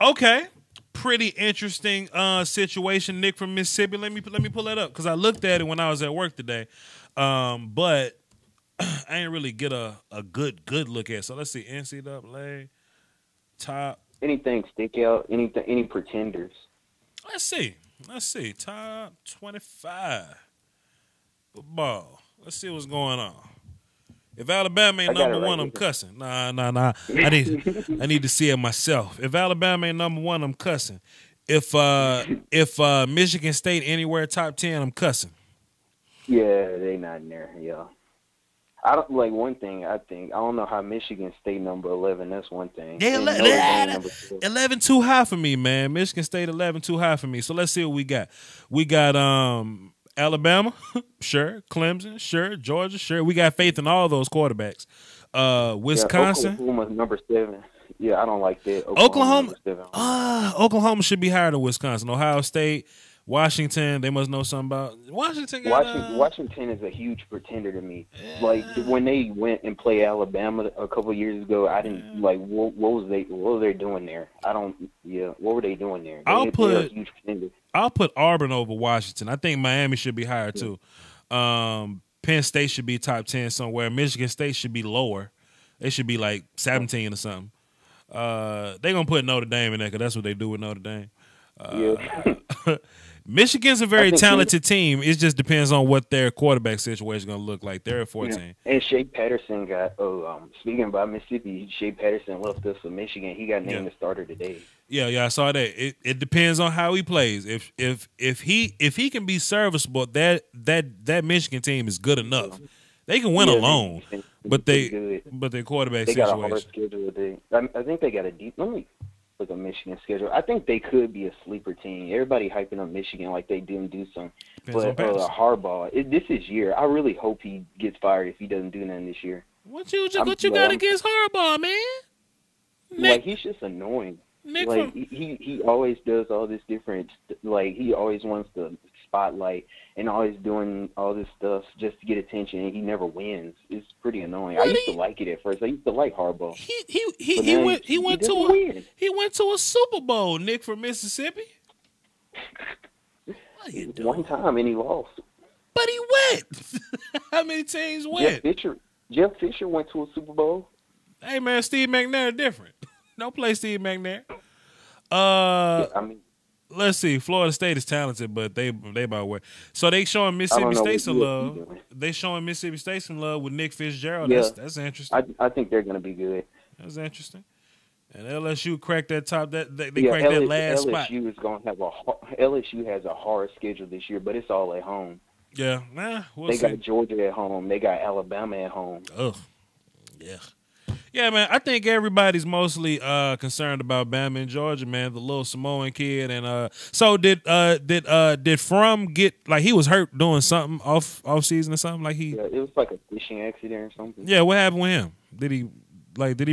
Okay. Pretty interesting situation, Nick from Mississippi. Let me pull that up because I looked at it when I was at work today, but I didn't really get a good look at it. So let's see, NCAA top. Anything stick out? Any pretenders? Let's see. Top 25 football. Let's see what's going on. If Alabama ain't number one, I'm cussing. Nah. I need to see it myself. If Alabama ain't number one, I'm cussing. If Michigan State anywhere top 10, I'm cussing. Yeah, they not in there. Yeah. I don't like one thing. I don't know how Michigan State number 11. That's one thing. Yeah, 11 too high for me, man. Michigan State 11 too high for me. So let's see what we got. We got Alabama, sure. Clemson, sure. Georgia, sure. We got faith in all those quarterbacks. Wisconsin, Oklahoma's number 7. Yeah, I don't like that. Oklahoma should be higher than Wisconsin. Ohio State. Washington, they must know something about Washington is a huge pretender to me. Like when they went and played Alabama a couple of years ago, I didn't like what was they doing there? What were they doing there? They're a huge pretender. I'll put Auburn over Washington. I think Miami should be higher too. Penn State should be top 10 somewhere. Michigan State should be lower. They should be like 17 or something. They're gonna put Notre Dame in there because that's what they do with Notre Dame. Michigan's a very talented team. It just depends on what their quarterback situation is going to look like. They're at 14. Yeah. And Shea Patterson got. Speaking about Mississippi, Shea Patterson left us for Michigan. He got named the starter today. Yeah, I saw that. It depends on how he plays. If he can be serviceable, that Michigan team is good enough. They can win alone, but their quarterback they situation. Got a hard schedule. I think they got a deep. Let me look at Michigan schedule. I think they could be a sleeper team. Everybody hyping up Michigan like they didn't do something. But Harbaugh, this is year. I really hope he gets fired if he doesn't do nothing this year. What you got against Harbaugh, man? Like he's just annoying. Like he always does all this different. Like he always wants the spotlight and always doing all this stuff just to get attention, and he never wins. It's pretty annoying. I used to like it at first. I used to like Harbaugh. He went to a Super Bowl, Nick, from Mississippi. One time and he lost. But he went. How many teams went? Jeff Fisher went to a Super Bowl. Hey man, Steve McNair different. Don't play Steve McNair. Let's see. Florida State is talented, but they about where. So they showing Mississippi State some love. They showing Mississippi State some love with Nick Fitzgerald. Yeah. That's interesting. I think they're going to be good. That's interesting. And LSU cracked that top. They cracked that last spot. LSU has a hard schedule this year, but it's all at home. Yeah, we'll see. They got Georgia at home. They got Alabama at home. Ugh. Yeah. Yeah, man. I think everybody's mostly concerned about Bama and Georgia, man. The little Samoan kid, and so did Fromm get like he was hurt doing something off season or something like he? Yeah, it was like a fishing accident or something. Yeah, what happened with him? Did he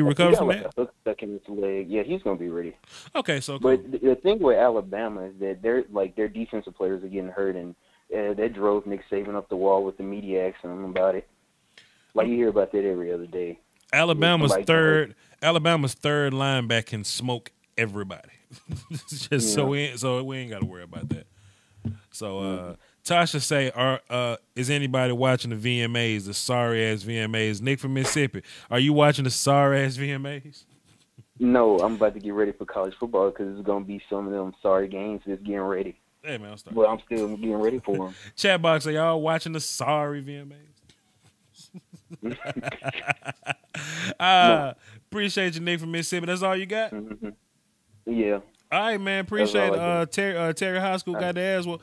recover from that? A hook stuck in his leg. Yeah, he's gonna be ready. Okay, so cool. But the thing with Alabama is that their defensive players are getting hurt, and that drove Nick Saban up the wall with the media asking him about it. Like you hear about that every other day. Alabama's third linebacker can smoke everybody. Just so we ain't got to worry about that. So Tasha say, is anybody watching the VMAs, the sorry ass VMAs? Nick from Mississippi, are you watching the sorry ass VMAs? No, I'm about to get ready for college football because it's gonna be some of them sorry games that's getting ready. Hey man, but I'm still getting ready for them. Chat box, are y'all watching the sorry VMAs? No. Appreciate you, Nick from Mississippi. That's all you got? Mm-hmm. Yeah. All right, man. Appreciate it. Terry High School got the ass. Well,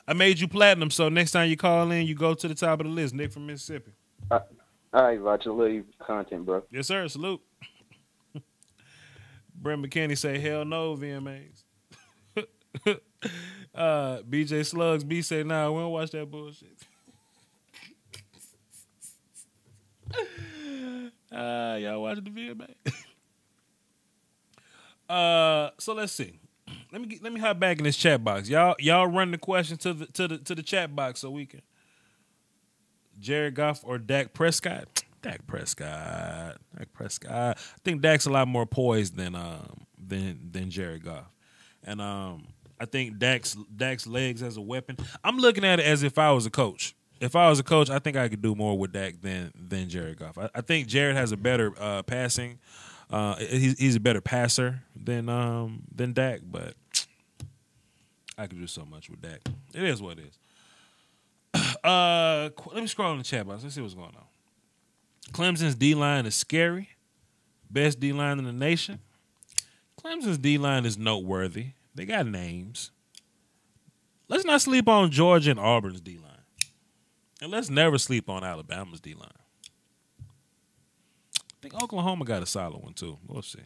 I made you platinum, so next time you call in, you go to the top of the list. Nick from Mississippi. All right, Roger. Love your content, bro. Yes, sir. Salute. Brent McKinney say, hell no, VMAs. BJ Slugs B say, nah, we don't watch that bullshit. Y'all watching the VMA? So let's see. Let me hop back in this chat box. Y'all run the question to the chat box so we can. Jared Goff or Dak Prescott? Dak Prescott. I think Dak's a lot more poised than Jared Goff, and I think Dak's legs as a weapon. I'm looking at it as if I was a coach. If I was a coach, I think I could do more with Dak than Jared Goff. I think Jared has a better passing. He's a better passer than Dak, but I could do so much with Dak. It is what it is. Let me scroll in the chat box. Let's see what's going on. Clemson's D-line is scary. Best D-line in the nation. Clemson's D-line is noteworthy. They got names. Let's not sleep on Georgia and Auburn's D-line. And let's never sleep on Alabama's D-line. I think Oklahoma got a solid one, too. We'll see.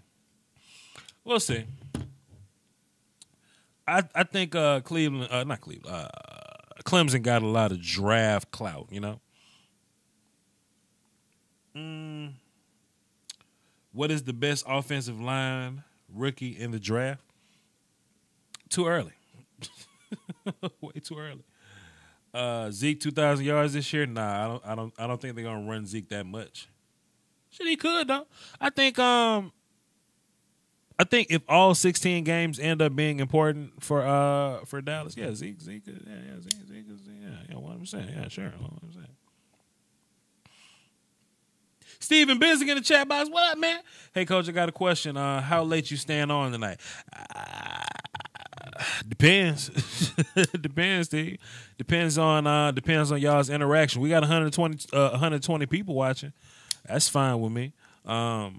I think Clemson got a lot of draft clout, you know? What is the best offensive line rookie in the draft? Too early. Way too early. Zeke 2,000 yards this year? Nah, I don't think they're gonna run Zeke that much. Shit, he could though. I think if all 16 games end up being important for Dallas, yeah, Zeke, yeah, 100%, yeah, sure, 100%. Steven Bissick in the chat box. What up, man? Hey, Coach, I got a question. How late you staying on tonight? Depends. Depends, Steve. Depends on y'all's interaction. We got 120 people watching. That's fine with me. I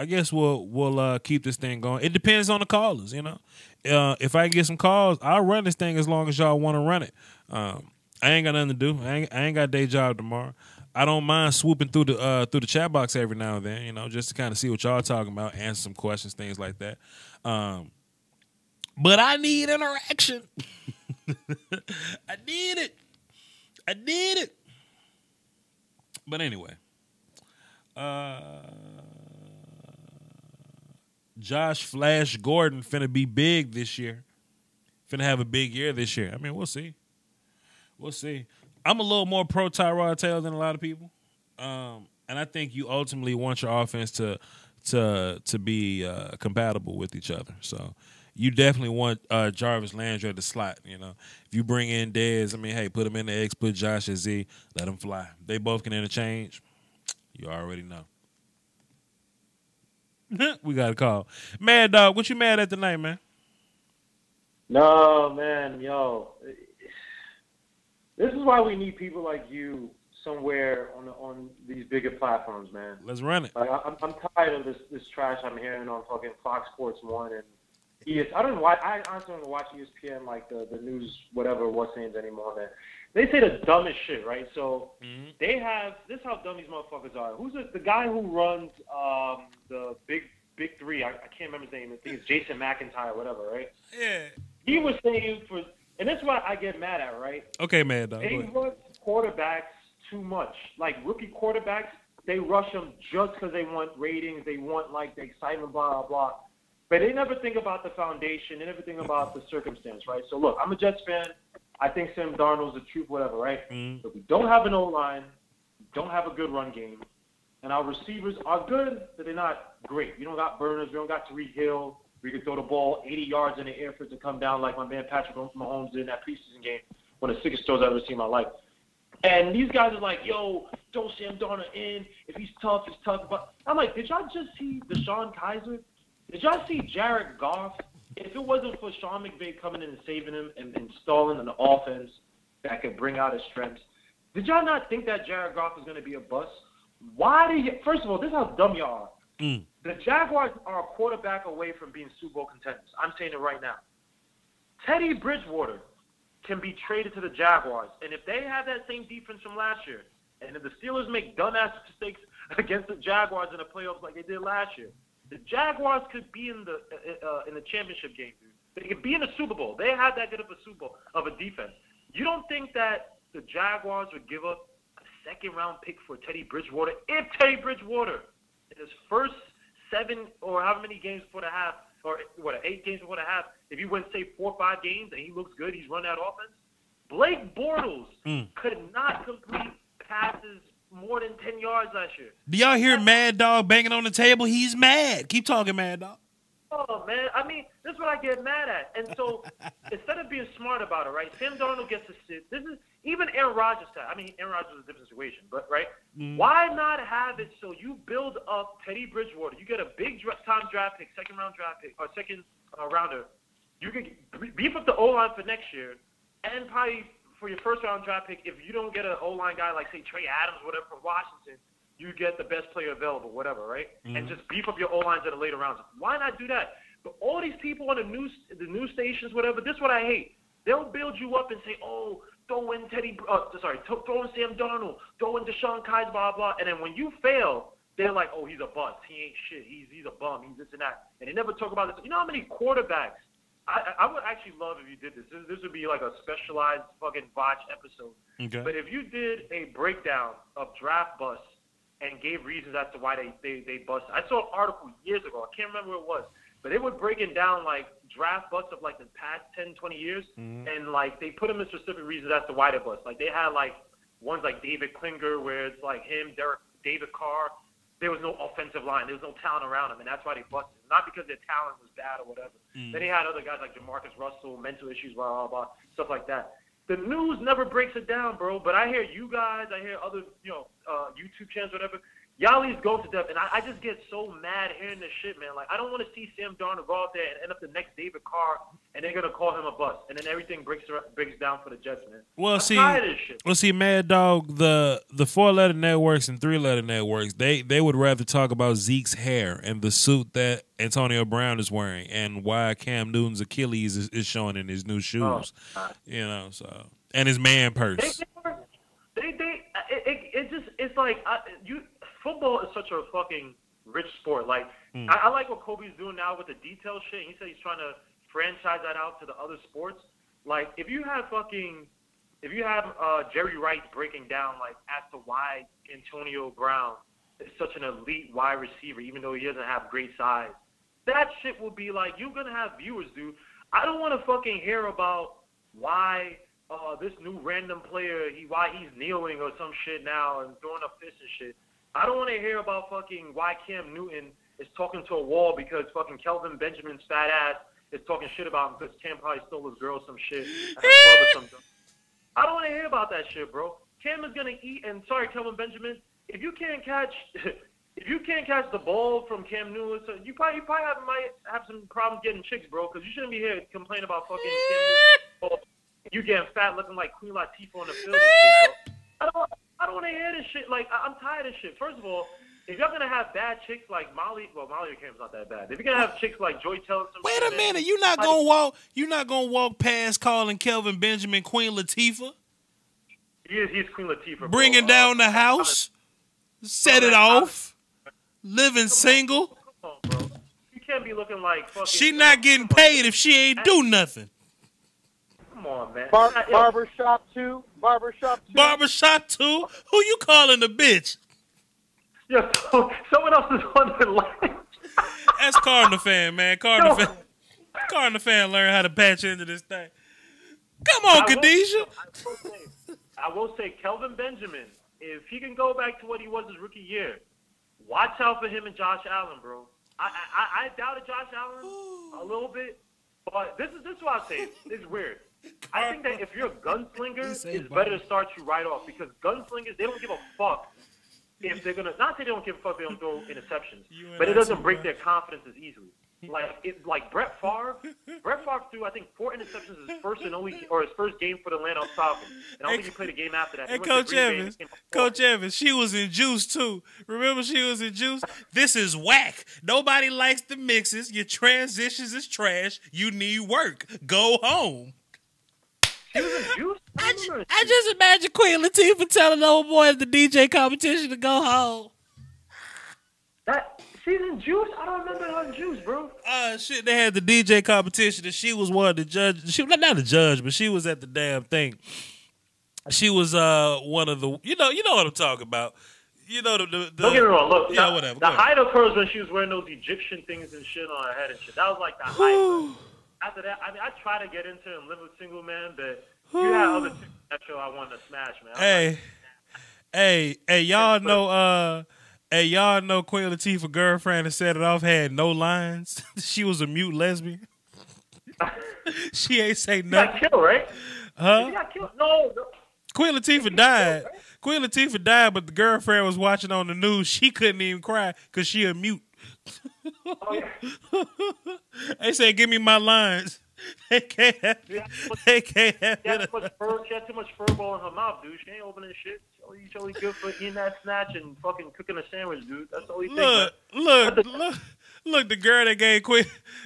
guess we'll keep this thing going. It depends on the callers, you know. If I get some calls, I'll run this thing as long as y'all want to run it. I ain't got nothing to do. I ain't got a day job tomorrow. I don't mind swooping through the chat box every now and then, you know, just to kind of see what y'all talking about, answer some questions, things like that. But I need interaction. I need it. But anyway, Josh Flash Gordon finna be big this year. Finna have a big year this year. I mean, we'll see. I'm a little more pro Tyrod Taylor than a lot of people, and I think you ultimately want your offense to be compatible with each other. So you definitely want Jarvis Landry at the slot. You know, if you bring in Dez, I mean, hey, put him in the X, put Josh at Z, let them fly. They both can interchange. You already know. We got a call. Mad Dog, what you mad at tonight, man? No, man, yo. This is why we need people like you somewhere on these bigger platforms, man. Let's run it. Like, I'm tired of this trash I'm hearing on fucking Fox Sports 1 and ES. I honestly don't watch ESPN like the news, whatever, what's names anymore, man. They say the dumbest shit, right? So they have – this is how dumb these motherfuckers are. Who's the guy who runs the Big Three? I can't remember his name. I think it's Jason McIntyre, whatever, right? Yeah. He was saying for – and that's what I get mad at, right? Okay, man. Dog. They rush quarterbacks too much. Like, rookie quarterbacks, they rush them just because they want ratings. They want, like, the excitement, blah, blah, blah. But they never think about the foundation. They never think about the circumstance, right? So, look, I'm a Jets fan. I think Sam Darnold's the truth, whatever, right? But we don't have an O-line. We don't have a good run game. And our receivers are good, but they're not great. We don't got burners. We don't got Tariq Hill. We could throw the ball 80 yards in the air for it to come down like my man Patrick Mahomes did in that preseason game, one of the sickest throws I've ever seen in my life. And these guys are like, yo, throw Sam Darnold in. If he's tough, he's tough. But I'm like, did y'all just see Deshaun Kaiser? Did y'all see Jared Goff? If it wasn't for Sean McVay coming in and saving him and installing an offense that could bring out his strengths, did y'all not think that Jared Goff was going to be a bust? First of all, this is how dumb y'all are. The Jaguars are a quarterback away from being Super Bowl contenders. I'm saying it right now. Teddy Bridgewater can be traded to the Jaguars, and if they have that same defense from last year, and if the Steelers make dumbass mistakes against the Jaguars in the playoffs like they did last year, the Jaguars could be in the championship game, dude. They could be in the Super Bowl. They have that good of a Super Bowl of a defense. You don't think that the Jaguars would give up a second-round pick for Teddy Bridgewater if Teddy Bridgewater in his first 7 or however many games before the half, or 8 games before the half, if he wins, say, 4 or 5 games and he looks good, he's run that offense? Blake Bortles could not complete passes more than 10 yards last year. Do y'all hear Mad Dog banging on the table? He's mad. Keep talking, Mad Dog. Oh, man. I mean, this is what I get mad at. And so instead of being smart about it, right, Sam Darnold gets to sit. This is even Aaron Rodgers. I mean, Aaron Rodgers is a different situation, but, right, why not have it so you build up Teddy Bridgewater? You get a big-time draft pick, second-round draft pick, or second-rounder. You can beef up the O-line for next year and probably for your first-round draft pick, if you don't get an O-line guy like, say, Trey Adams or whatever from Washington, you get the best player available, whatever, right? And just beef up your O-lines in the later rounds. Why not do that? But all these people on the news stations, whatever, this is what I hate. They'll build you up and say, oh, throw in throw in Sam Darnold, throw in Deshaun Kaiser, blah, blah. And then when you fail, they're like, oh, he's a bust. He ain't shit. He's a bum. He's this and that. And they never talk about this. You know how many quarterbacks? I would actually love if you did this. This would be like a specialized fucking botch episode. Okay. But if you did a breakdown of draft busts and gave reasons as to why they busted. I saw an article years ago. I can't remember what it was. But they were breaking down, like, draft busts of, like, the past 10, 20 years. And, like, they put them in specific reasons as to why they bust. Like, they had, like, ones like David Klinger where it's, like, him, David Carr. There was no offensive line. There was no talent around them, and that's why they busted. Not because their talent was bad or whatever. Then they had other guys like Jamarcus Russell, mental issues, blah, blah, blah, stuff like that. The news never breaks it down, bro. But I hear you guys, I hear other, YouTube channels, whatever. Y'all leave go to depth, and I just get so mad hearing this shit, man. Like, I don't want to see Sam Darnold go out there and end up the next David Carr, and they're gonna call him a bust, and then everything breaks down for the Jets, man. Well, I'm tired of this shit. See, Mad Dog, the 4-letter networks and 3-letter networks, they would rather talk about Zeke's hair and the suit that Antonio Brown is wearing, and why Cam Newton's Achilles is showing in his new shoes, and his man purse. It's like football is such a fucking rich sport. Like, I like what Kobe's doing now with the detail shit. He said he's trying to franchise that out to the other sports. Like, if you have Jerry Rice breaking down, like, as to why Antonio Brown is such an elite wide receiver, even though he doesn't have great size, that shit will be like, you're going to have viewers, dude. I don't want to fucking hear about why this new random player, why he's kneeling or some shit now and throwing up fists and shit. I don't want to hear about fucking why Cam Newton is talking to a wall because fucking Kelvin Benjamin's fat ass is talking shit about him because Cam probably stole his girl some shit at a club or something. I don't want to hear about that shit, bro. Cam is gonna eat, and sorry, Kelvin Benjamin, if you can't catch the ball from Cam Newton, so you probably might have some problems getting chicks, bro, because you shouldn't be here complaining about fucking Cam Newton. You getting fat, looking like Queen Latifah on the field and shit, bro. I don't want to hear this shit. Like, I'm tired of shit. First of all, if you're gonna have bad chicks like Molly Cam's not that bad. If you're gonna have chicks like Joy Taylor, wait a minute, you're not gonna walk past calling Kelvin Benjamin Queen Latifah. He's Queen Latifah. Bringing down the house, set it off, living single. Come on, bro. You can't be looking like fucking. She not getting paid if she ain't do nothing. Come on, man. Barbershop 2. Barbershop 2? Who you calling a bitch? Yeah, someone else is on the line. That's Cardinal fan, man. Cardinal fan learn how to patch into this thing. Come on, Khadijah. I will say, Kelvin Benjamin, if he can go back to what he was his rookie year, watch out for him and Josh Allen, bro. I doubted Josh Allen a little bit, but this is what I say. It's weird. I think that if you're a gunslinger, it's better to start you right off because gunslingers, they don't give a fuck if they're going to – not say they don't give a fuck, they don't throw interceptions, but it doesn't break their confidence as easily. Like Brett Favre threw, I think, 4 interceptions his first game for the Atlanta Falcons. And I don't think he played a game after that. Hey, Coach Evans, she was in Juice too. Remember she was in Juice? This is whack. Nobody likes the mixes. Your transitions is trash. You need work. Go home. She was in Juice? I just imagine Queen Latifah telling the old boy at the DJ competition to go home. She's in Juice? I don't remember her in Juice, bro. Shit, they had the DJ competition and she was one of the judges. She was not a judge, but she was at the damn thing. She was one of the, you know what I'm talking about. You know the don't get me wrong. Look, yeah, whatever. The height of hers when she was wearing those Egyptian things and shit on her head and shit. That was like the height. After that, I mean, I try to get into it and live with single man, but you had other things that show I wanted to smash, man. Hey, y'all know. Hey, y'all know Queen Latifah's girlfriend that set it off had no lines. She was a mute lesbian. She ain't say nothing. She got killed, right? Huh? She got killed? No. Queen Latifah died. Killed, right? Queen Latifah died, but the girlfriend was watching on the news. She couldn't even cry because she a mute. Oh, yeah. They said, give me my lines. They can't have it. They can't have it. She had too much furball in her mouth, dude. She ain't opening shit. She's only good for eating that snatch and fucking cooking a sandwich, dude. That's all he thinks. Look, the girl that gave Queen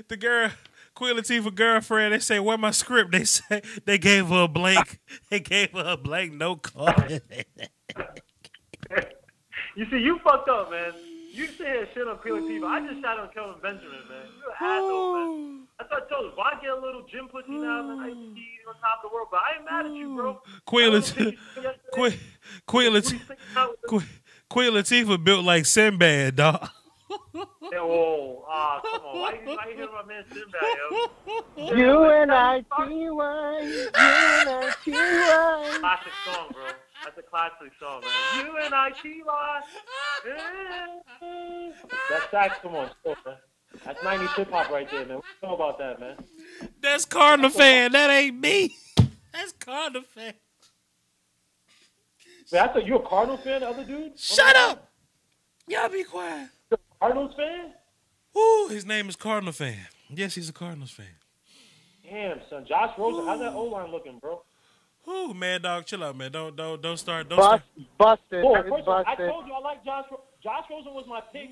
Latifah girlfriend, they say, where my script? They say they gave her a blank. They gave her a blank note card. You see, you fucked up, man. You said shit on Queen Latifah. I just shot on Kelvin Benjamin, man. You an asshole, man. That's what I told you. If I get a little gym pussy now, man, I used to be on top of the world. But I ain't mad at you, bro. Queen Latifah built like Sinbad, dog. Come on. Why you hitting my man Sinbad, yo? UNITY. Classic song, bro. That's a classic song, man. UNITY. That's saxophone, man. That's 90s hip hop right there, man. What you know about that, man? That's Cardinal fan. That ain't me. That's Cardinal fan. Man, I thought you a Cardinal fan, the other dude? Shut up! Y'all be quiet. You're a Cardinals fan? Ooh, his name is Cardinal fan. Yes, he's a Cardinals fan. Damn, son. Josh Rosen, how's that O-line looking, bro? Ooh, man, dog, chill out, man. Don't start. Busted. Oh, first of all, I told you I like Josh Rosen was my pick.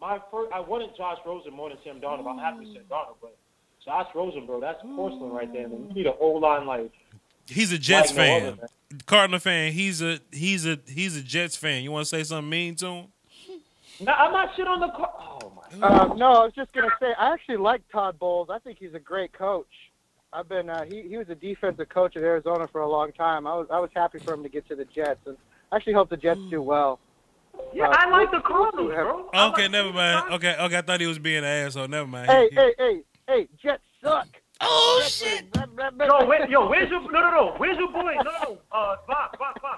I wanted Josh Rosen more than Sam Darnold. I'm happy with Sam Darnold, but Josh Rosen, bro, that's porcelain right there. Man. You need an O-line like. He's a Jets fan. Cardinal fan. He's a Jets fan. You want to say something mean to him? No, I'm not shit on the. Oh my. No, I was just gonna say I actually like Todd Bowles. I think he's a great coach. I've been he was a defensive coach at Arizona for a long time. I was happy for him to get to the Jets, and I actually hope the Jets do well. Yeah, I like the Cardinals, bro. Okay, never mind. Okay, I thought he was being an asshole. Never mind. Hey, Jets suck. Oh shit! Where's your Where's your boy? Bob.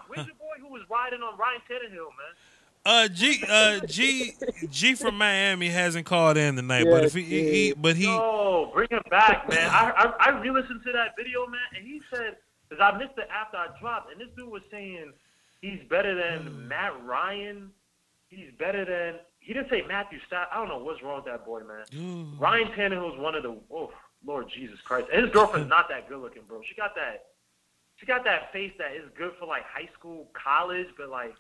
Where's your boy who was riding on Ryan Tannehill, man? G from Miami hasn't called in tonight, but if he no, bring him back, man. I re-listened to that video, man, and he said, because I missed it after I dropped, and this dude was saying he's better than Matt Ryan. He's better than, he didn't say Matthew Stafford. I don't know what's wrong with that boy, man. Ryan Tannehill's one of the, Lord Jesus Christ. And his girlfriend's not that good looking, bro. She got that face that is good for like high school, college, but like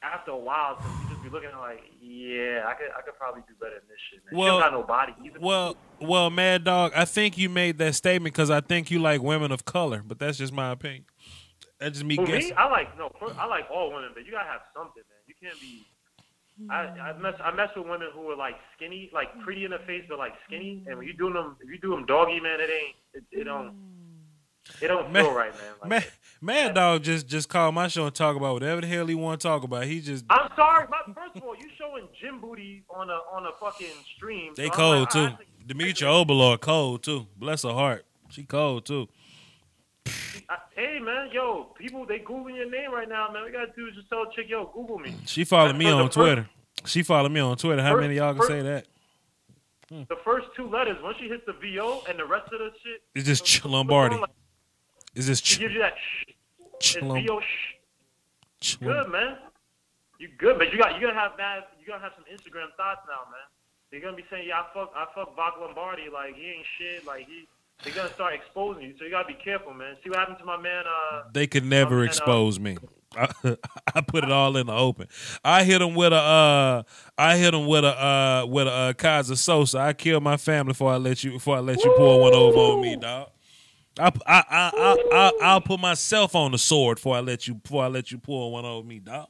after a while, you just be looking at like, yeah, I could probably do better than this shit, man. She don't got no body either. Well, Mad Dog, I think you made that statement because I think you like women of color, but that's just my opinion. That's just me guessing. Me? I like all women, but you gotta have something, man. You can't be. I mess with women who are like skinny, like pretty in the face, but like skinny. And when if you do them doggy, man, it don't feel right, man. Mad Dog just called my show and talk about whatever the hell he want to talk about. I'm sorry, first of all, you showing gym booty on a fucking stream. They cold too. Demetria Oberlord cold too. Bless her heart, she cold too. Hey man, yo, people they googling your name right now, man. We gotta do is just tell a chick, yo, Google me. She followed me on Twitter. How many of y'all can say that? The first two letters, once she hits the VO and the rest of the shit, it's just Lombardi. Is this? She gives you that. It's VO. Good, man. You good, but you gotta have some Instagram thoughts now, man. they're gonna be saying, yeah, I fuck Bach Lombardi, like he ain't shit, like they're gonna start exposing you. So you gotta be careful, man. See what happened to my man. They could never expose me. I put it all in the open. I hit him with a Kaiser Sosa. I killed my family before I let you pour one over on me, dog. I'll put myself on the sword before I let you pour one over me, dog.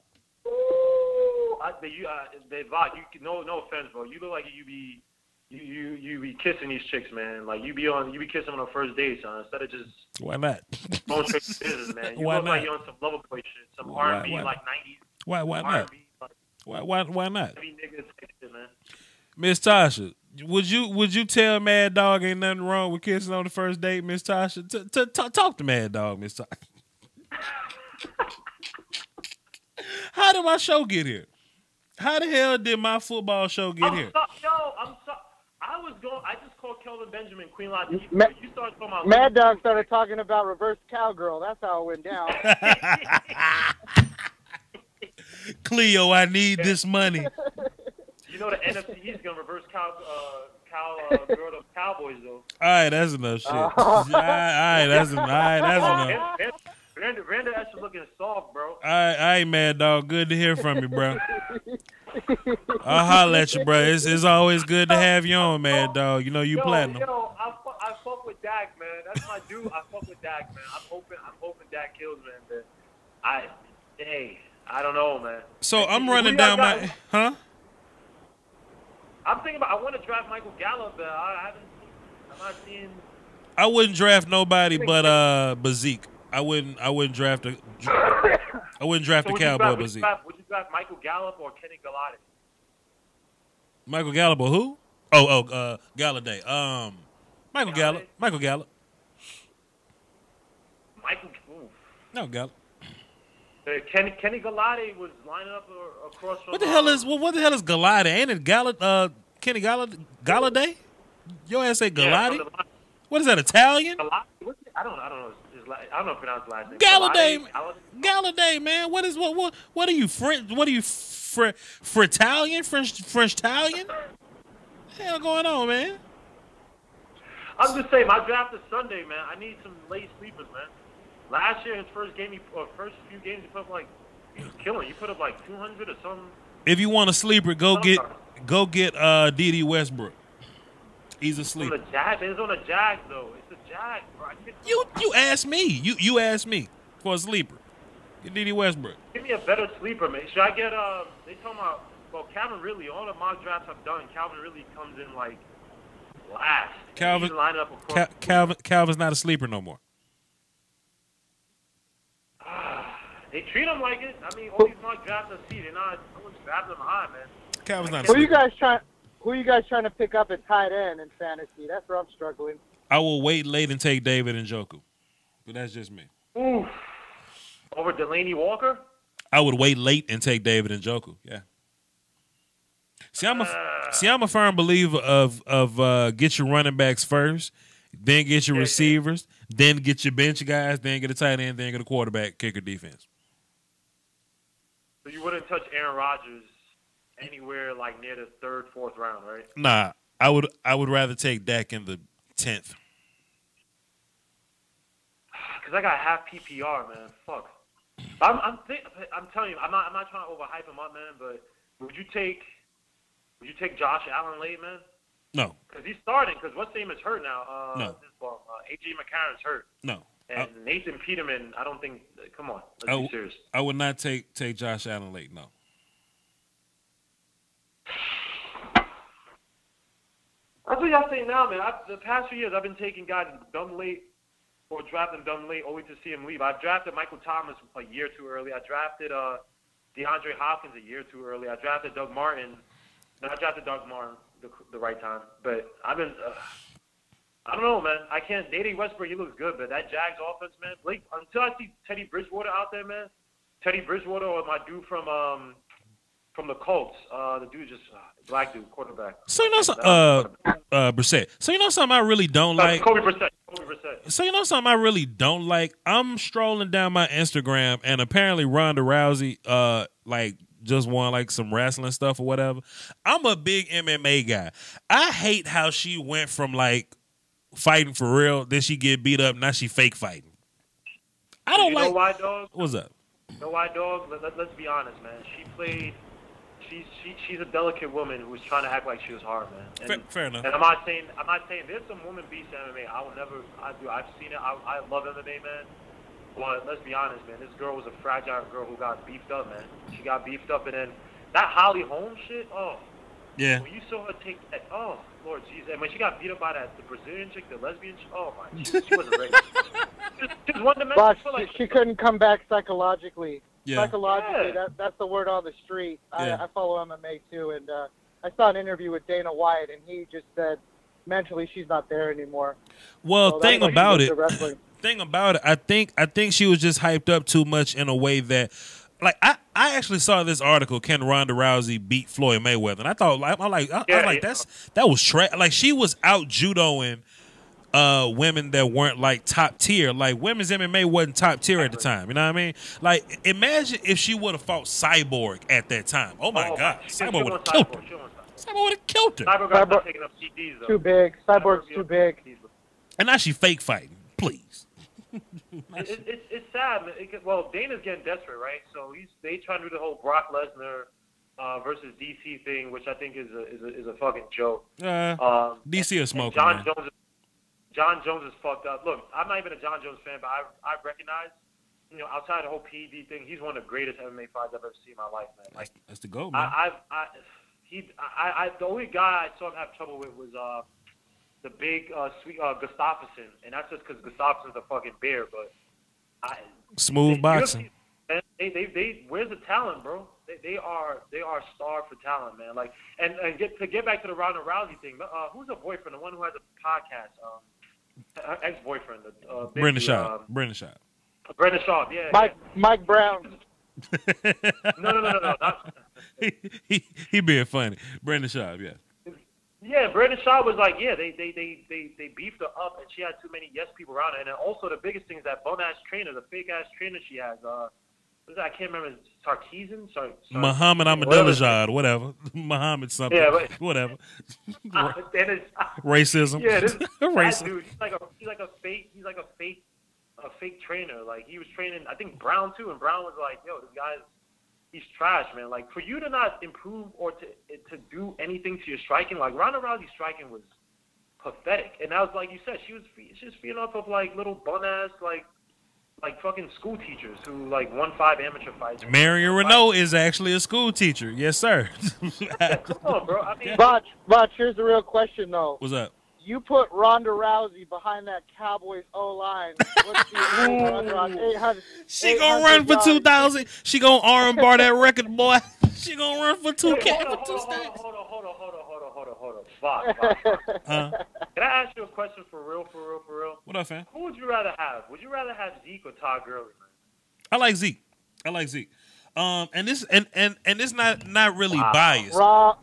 No offense, bro. You look like you be kissing these chicks, man. Like you be kissing them on the first date, son. Instead of just why not? Going straight to business, man. You why look not? like you're on some lover boy shit, some R&B like 90s. Why not? Why not? Heavy niggas, shit, man. Miss Tasha, would you tell Mad Dog ain't nothing wrong with kissing on the first date, Miss Tasha? Talk to Mad Dog, Miss Tasha. How did my show get here? How the hell did my football show get here? I'm sorry. I just called Kelvin Benjamin Queen Latifah. You started talking about Mad Dog started talking about reverse cowgirl. That's how it went down. Cleo, I need this money. You know the NFC is gonna reverse girl to Cowboys though. All right, that's enough shit. All right, that's enough. Randa Escher looking soft, bro. All right, Mad Dog. Good to hear from you, bro. I'll holler at you, bro. It's always good to have you on, Mad Dog. You know you platinum. I fuck with Dak, man. That's my dude. I fuck with Dak, man. I'm hoping Dak kills, man. But I don't know, man. So I'm running down my huh? I'm thinking about. I want to draft Michael Gallup, but I'm not seeing. I wouldn't draft nobody but Zeke. I wouldn't draft a Cowboy but Zeke. Would you draft Michael Gallup or Kenny Galladay? Michael Gallup or who? Galladay. Michael Gallup. Michael Gallup. No, Gallup. Kenny Galladay was lining up across from. What the hell is Galladay? Ain't it Kenny Galladay? Your ass say Galladay? What is that, Italian? I don't know. I don't know pronounce his last name. Galladay, man. What are you French? What are you Fritalian? French-Italian? What the hell going on, man? I'm just saying, my draft is Sunday, man. I need some late sleepers, man. Last year, his first few games, he put up like, he was killing. He put up like 200 or something. If you want a sleeper, go get D.D. Westbrook. He's a sleeper. It's on the Jags, though. It's the Jags, bro. You asked me. You asked me for a sleeper. Get D.D. Westbrook. Give me a better sleeper, man. Should I get they talking about Calvin Ridley. All the mock drafts I've done, Calvin Ridley comes in like last. Calvin's not a sleeper no more. They treat him like it. I mean, all these mock drafts I see, no one's drafting him high, man. Calvin's not a sleeper. Who are you guys trying to pick up at tight end in fantasy? That's where I'm struggling. I will wait late and take David Njoku. But that's just me. Oof. Over Delaney Walker? I would wait late and take David Njoku. Yeah. See, I'm a firm believer of get your running backs first, then get your receivers, then get your bench guys, then get a tight end, then get a quarterback, kicker, defense. So you wouldn't touch Aaron Rodgers anywhere like near the 3rd, 4th round, right? Nah, I would rather take Dak in the 10th. Because I got half PPR, man. Fuck. I'm telling you, I'm not trying to overhype him up, man. But would you take Josh Allen late, man? No. Because he's starting. Because what's name is hurt now? No. A.J. McCarron's hurt. No. And Nathan Peterman, I don't think. Come on, let's be serious. I would not take Josh Allen late. No. That's what y'all say now, man. The past few years, I've been taking guys dumb late or drafting dumb late only to see him leave. I've drafted Michael Thomas a year too early. I drafted DeAndre Hopkins a year too early. I drafted Doug Martin. And I drafted Doug Martin the right time. But I've been I don't know, man. I can't. D.D. Westbrook, he looks good, but that Jags offense, man. Until I see Teddy Bridgewater out there, man. Teddy Bridgewater or my dude from the Colts, the dude just black dude, quarterback. So you know Brissett. So you know something I really don't like. Kobe Brissett. So you know something I really don't like. I'm strolling down my Instagram and apparently Ronda Rousey just won like some wrestling stuff or whatever. I'm a big MMA guy. I hate how she went from like fighting for real, then she get beat up, now she fake fighting. I don't like. Know why, dog? What's up? You know why, dog? Let's be honest, man. She's a delicate woman who was trying to act like she was hard, man. And, fair enough. And I'm not saying there's some woman beasts in MMA. I've seen it. I love MMA, man. But let's be honest, man. This girl was a fragile girl who got beefed up, man. She got beefed up, and then that Holly Holmes shit. Oh, yeah. When you saw her take that, oh Lord Jesus, and when she got beat up by the Brazilian chick, the lesbian chick. Oh my, she wasn't ready. Just one dimensional. But she couldn't come back psychologically. Yeah. Psychologically, that's the word on the street. Yeah. I follow MMA too, and I saw an interview with Dana White, and he just said mentally she's not there anymore. Well, so thing about it, I think she was just hyped up too much in a way that, like, I actually saw this article, can Ronda Rousey beat Floyd Mayweather? And I thought, that was trash. Like, she was out judoing women that weren't like top tier. Like, women's MMA wasn't top tier at the time. You know what I mean? Like, imagine if she would have fought Cyborg at that time. Oh my God, Cyborg would have killed her. Cyborg would have killed her. Cyborg's not taking up TDs though. Too big. Cyborg's too big. And now she fake fighting. Please. It's sad. Well, Dana's getting desperate, right? So they trying to do the whole Brock Lesnar versus DC thing, which I think is a fucking joke. DC is smoking. Jon Jones is fucked up. Look, I'm not even a Jon Jones fan, but I recognize, outside the whole PED thing, he's one of the greatest MMA fights I've ever seen in my life, man. Like, that's the goal, man. The only guy I saw him have trouble with was the big sweet Gustafsson, and that's just because Gustafsson's a fucking bear. But smooth boxing. They where's the talent, bro? They are starved for talent, man. Like, and to get back to the Ronda Rousey thing, who's her boyfriend? The one who has a podcast. Her ex-boyfriend, Brendan Schaub. Brendan Schaub, yeah. Mike Brown. No. He being funny. Brendan Schaub, yeah. Yeah, Brendan Schaub was like, yeah, they beefed her up, and she had too many yes people around her. And then also the biggest thing is that bum ass trainer, the fake ass trainer she has. I can't remember. Sarkeesian? Sorry. Muhammad Ahmadinejad, whatever. Muhammad something. Yeah, but, whatever. Racism. Yeah, racism. Dude, he's like a fake trainer. Like, he was training, I think, Brown too, and Brown was like, yo, this guy's he's trash, man. Like, for you to not improve or to do anything to your striking, like Ronda Rousey's striking was pathetic. And that was like you said, she was feeding off of like little bun ass like fucking school teachers who like won 5 amateur fights. Marion Renault is actually a school teacher. Yes, sir. Come on, bro. I mean, Botch, here's the real question though. What's up? You put Ronda Rousey behind that Cowboys O-line. What's the over-under 800? She gonna run for 2,000. She gonna armbar that record, boy. She gonna run for 2K. Hold on. Fuck. Can I ask you a question for real? What up, fam? Who would you rather have? Would you rather have Zeke or Todd Gurley, man? I like Zeke. And this not really biased. Wrong.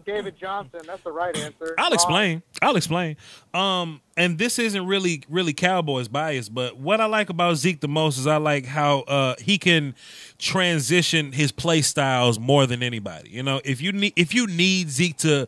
David Johnson. That's the right answer. I'll explain. And this isn't really Cowboys bias, but what I like about Zeke the most is I like how he can transition his play styles more than anybody. You know, if you need Zeke to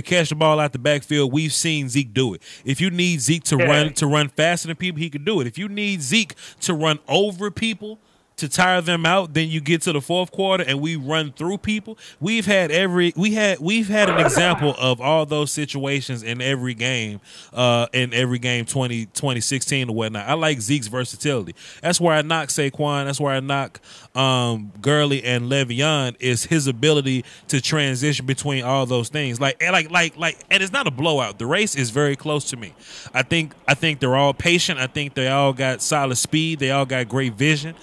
catch the ball out the backfield, we've seen Zeke do it. If you need Zeke to run faster than people, he can do it. If you need Zeke to run over people, to tire them out, then you get to the fourth quarter and we run through people. We've had an example of all those situations in every game 2016 or whatnot. I like Zeke's versatility. That's where I knock Saquon. That's where I knock Gurley and Le'Veon, is his ability to transition between all those things. And it's not a blowout. The race is very close to me. I think they're all patient. I think they all got solid speed. They all got great vision.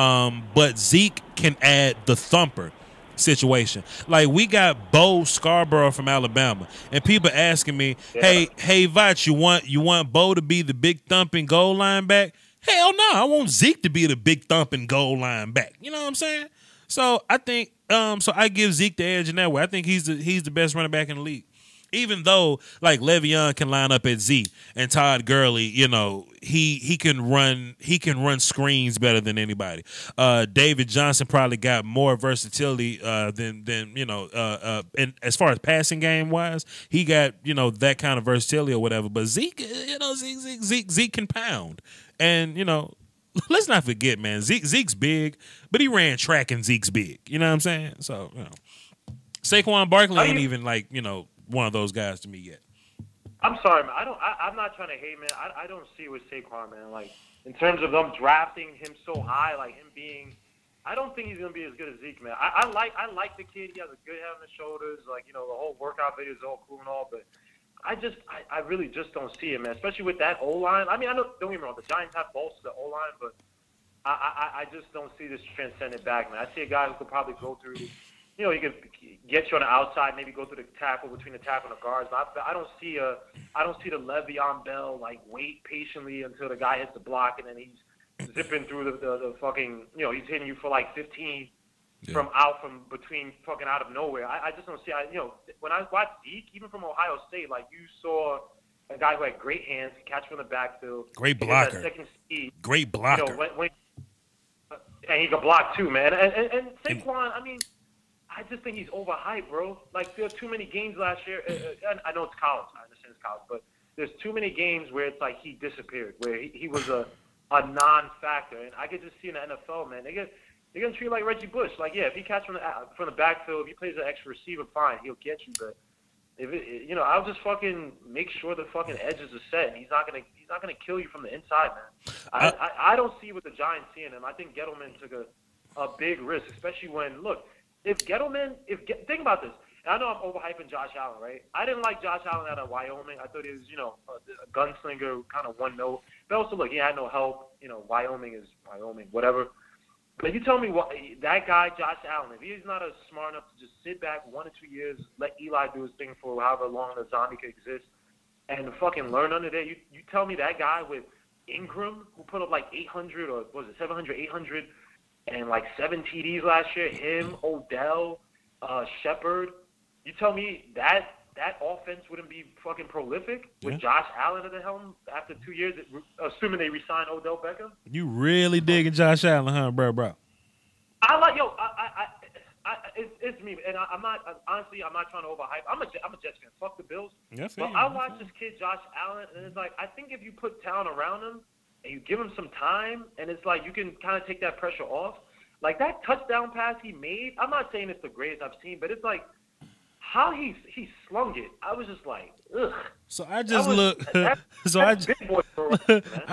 But Zeke can add the thumper situation. Like, we got Bo Scarborough from Alabama, and people asking me, hey, Vach, you want Bo to be the big thumping goal line back? Hell no, I want Zeke to be the big thumping goal line back. You know what I'm saying? So I think, I give Zeke the edge in that way. I think he's the best running back in the league. even though like Le'Veon can line up at Z and Todd Gurley, you know, he can run screens better than anybody. David Johnson probably got more versatility than you know, and as far as passing game wise, he got, you know, that kind of versatility or whatever. But Zeke, you know, Zeke can pound, and you know, let's not forget, man, Zeke's big, but he ran track and Zeke's big. You know what I'm saying? So, you know, Saquon Barkley ain't even like, you know, one of those guys to me yet. I'm sorry, man. I'm not trying to hate, man. I don't see it with Saquon, man. Like, in terms of them drafting him so high, like him being, I don't think he's gonna be as good as Zeke, man. I like the kid. He has a good head on his shoulders. Like, you know, the whole workout video is all cool and all, but I really just don't see it, man. Especially with that O-line. I mean, don't get me wrong. The Giants have bolts to the O-line, but I just don't see this transcendent back, man. I see a guy who could probably go through. You know, he could get you on the outside, maybe go through the tackle, between the tackle and the guards. But I don't see the Le'Veon Bell like wait patiently until the guy hits the block and then he's zipping through the fucking, you know, he's hitting you for like 15 from between fucking out of nowhere. I just don't see. You know, when I watched Zeke, even from Ohio State, like you saw a guy who had great hands, catch from the backfield, great blocker, second speed, great blocker. You know, and he could block too, man. And Saquon, I mean. I just think he's overhyped, bro. Like, there are too many games last year. I know it's college. I understand it's college. But there's too many games where it's like he disappeared, where he was a non-factor. And I could just see in the NFL, man, they're going to treat him like Reggie Bush. Like, yeah, if he catches from the backfield, if he plays an extra receiver, fine, he'll get you. But, you know, I'll just fucking make sure the fucking edges are set. And he's not gonna kill you from the inside, man. I don't see what the Giants see in him. I think Gettleman took a big risk, especially when, look, think about this. And I know I'm overhyping Josh Allen, right? I didn't like Josh Allen out of Wyoming. I thought he was, you know, a gunslinger, kind of one note. But also, look, he had no help. You know, Wyoming is Wyoming, whatever. But you tell me what that guy, Josh Allen, if he's not smart enough to just sit back 1 or 2 years, let Eli do his thing for however long the zombie could exist, and fucking learn under there. You tell me that guy with Ingram, who put up like 800 or was it 700, 800, and like 7 TDs last year, him, Odell, Shepard. You tell me that offense wouldn't be fucking prolific with Josh Allen at the helm after 2 years, assuming they re-sign Odell Beckham? You really digging Josh Allen, huh, bro? I like, it's me, and I'm not trying to overhype. I'm a Jets fan. Fuck the Bills. But I watch this kid, Josh Allen, and it's like, I think if you put talent around him, and you give him some time, and it's like you can kind of take that pressure off. Like that touchdown pass he made, I'm not saying it's the greatest I've seen, but it's like how he slung it. I was just like, ugh. So I just looked. I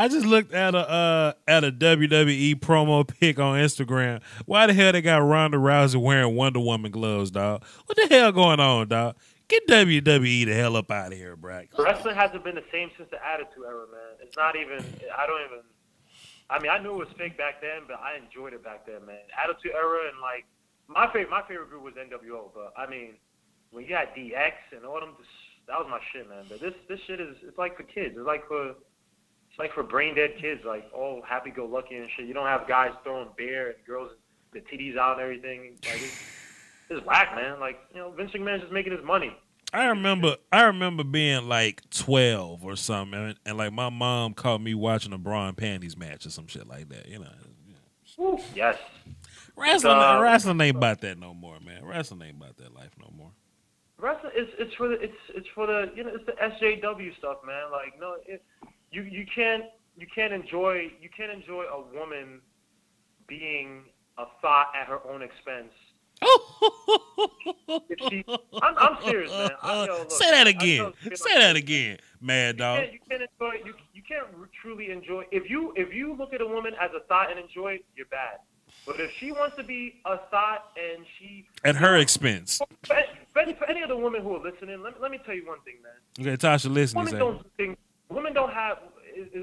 just looked at a WWE promo pic on Instagram. Why the hell they got Ronda Rousey wearing Wonder Woman gloves, dog? What the hell going on, dog? Get WWE the hell up out of here, bro. Wrestling hasn't been the same since the Attitude Era, man. It's not even. I mean, I knew it was fake back then, but I enjoyed it back then, man. Attitude Era and like my favorite group was NWO, but I mean, when you had DX and all them, that was my shit, man. But this shit it's like for kids. It's like for brain dead kids, like all happy go lucky and shit. You don't have guys throwing beer and girls the titties out and everything. Like it's whack, man. Like, you know, Vince McMahon's just making his money. I remember being like 12 or something, and like my mom caught me watching a bra and panties match or some shit like that. You know. Ooh, yes. Wrestling ain't about that no more, man. Wrestling ain't about that life no more. Wrestling it's for the you know, it's the SJW stuff, man. Like, no, you can't enjoy a woman being a thought at her own expense. I'm serious, man. Say that again. Say that again, mad dog. You can't truly enjoy. If you look at a woman as a thought and enjoy it, you're bad. But if she wants to be a thought and she at her expense. For any of the women who are listening, let me tell you one thing, man. Okay, Tasha, listen. Women don't have.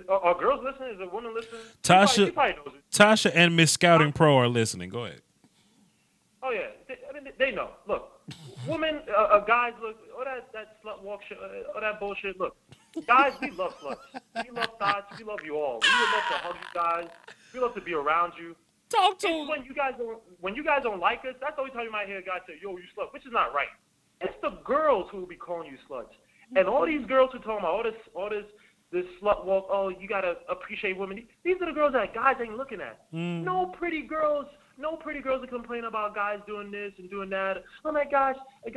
Are girls listening? Is a woman listening? Tasha, she probably knows it. Tasha and Miss Scouting Pro are listening. Go ahead. Oh yeah, they know. Look, women, guys, look, all that slut walk shit, all that bullshit. Look, guys, we love sluts. We love thoughts. We love you all. We would love to hug you guys. We love to be around you. Talk to them. When you guys don't like us, that's the only time you might hear a guy say, "Yo, you slut," which is not right. It's the girls who will be calling you sluts. And all these girls who talking about all this slut walk, oh, you gotta appreciate women. These are the girls that guys ain't looking at. No pretty girls are complaining about guys doing this and doing that. Oh my gosh, it's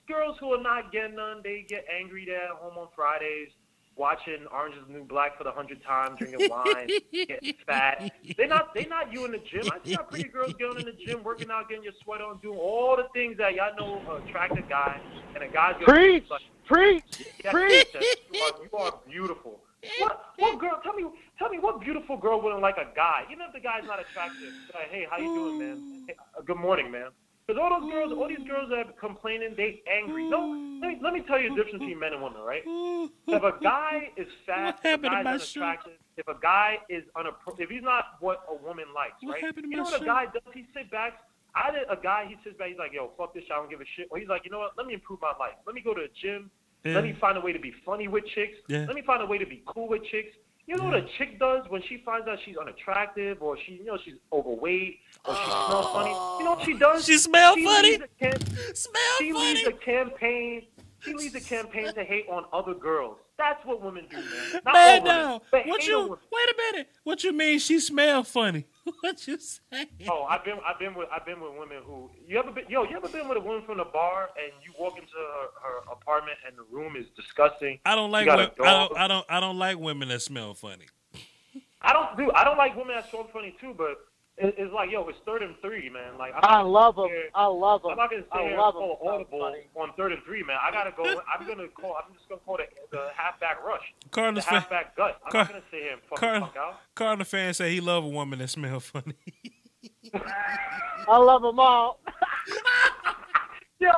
girls who are not getting none. They get angry. They're at home on Fridays, watching Orange is the New Black for the 100th time, drinking wine, getting fat. They not you in the gym. I see how pretty girls going in the gym, working out, getting your sweat on, doing all the things that y'all know attract a guy, and a guy's gonna preach. You are beautiful. What girl? Tell me what beautiful girl wouldn't like a guy, even if the guy's not attractive. Like, hey, how you doing, man? Hey, good morning, man. Because all these girls that are complaining, they angry. No, let me tell you the difference between men and women, right? If a guy is fat, if a guy's unattractive, if a guy is if he's not what a woman likes, right? You know what a guy does? He sits back. He sits back. He's like, yo, fuck this shit. I don't give a shit. Or he's like, you know what? Let me improve my life. Let me go to the gym. Yeah. Let me find a way to be funny with chicks. Yeah. Let me find a way to be cool with chicks. You know what a chick does when she finds out she's unattractive or she's overweight or she smells funny? You know what she does? She smells funny? She leads a campaign. She leads a campaign to hate on other girls. That's what women do, man. Man, no. Wait a minute. What you mean she smell funny? What you saying? Oh, I've been with women who you ever been with a woman from the bar and you walk into her apartment and the room is disgusting. I don't like women that smell funny. I don't like women that smell funny too, but it's like, yo, it's 3rd and 3, man. Like I love them. I'm not gonna sit here and call audible on 3rd and 3, man. I gotta go. I'm just gonna call the halfback rush. Cardinals the halfback gut. I'm not gonna sit here and fuck out. Cardinal fan say he love a woman that smell funny. I love them all. Yo,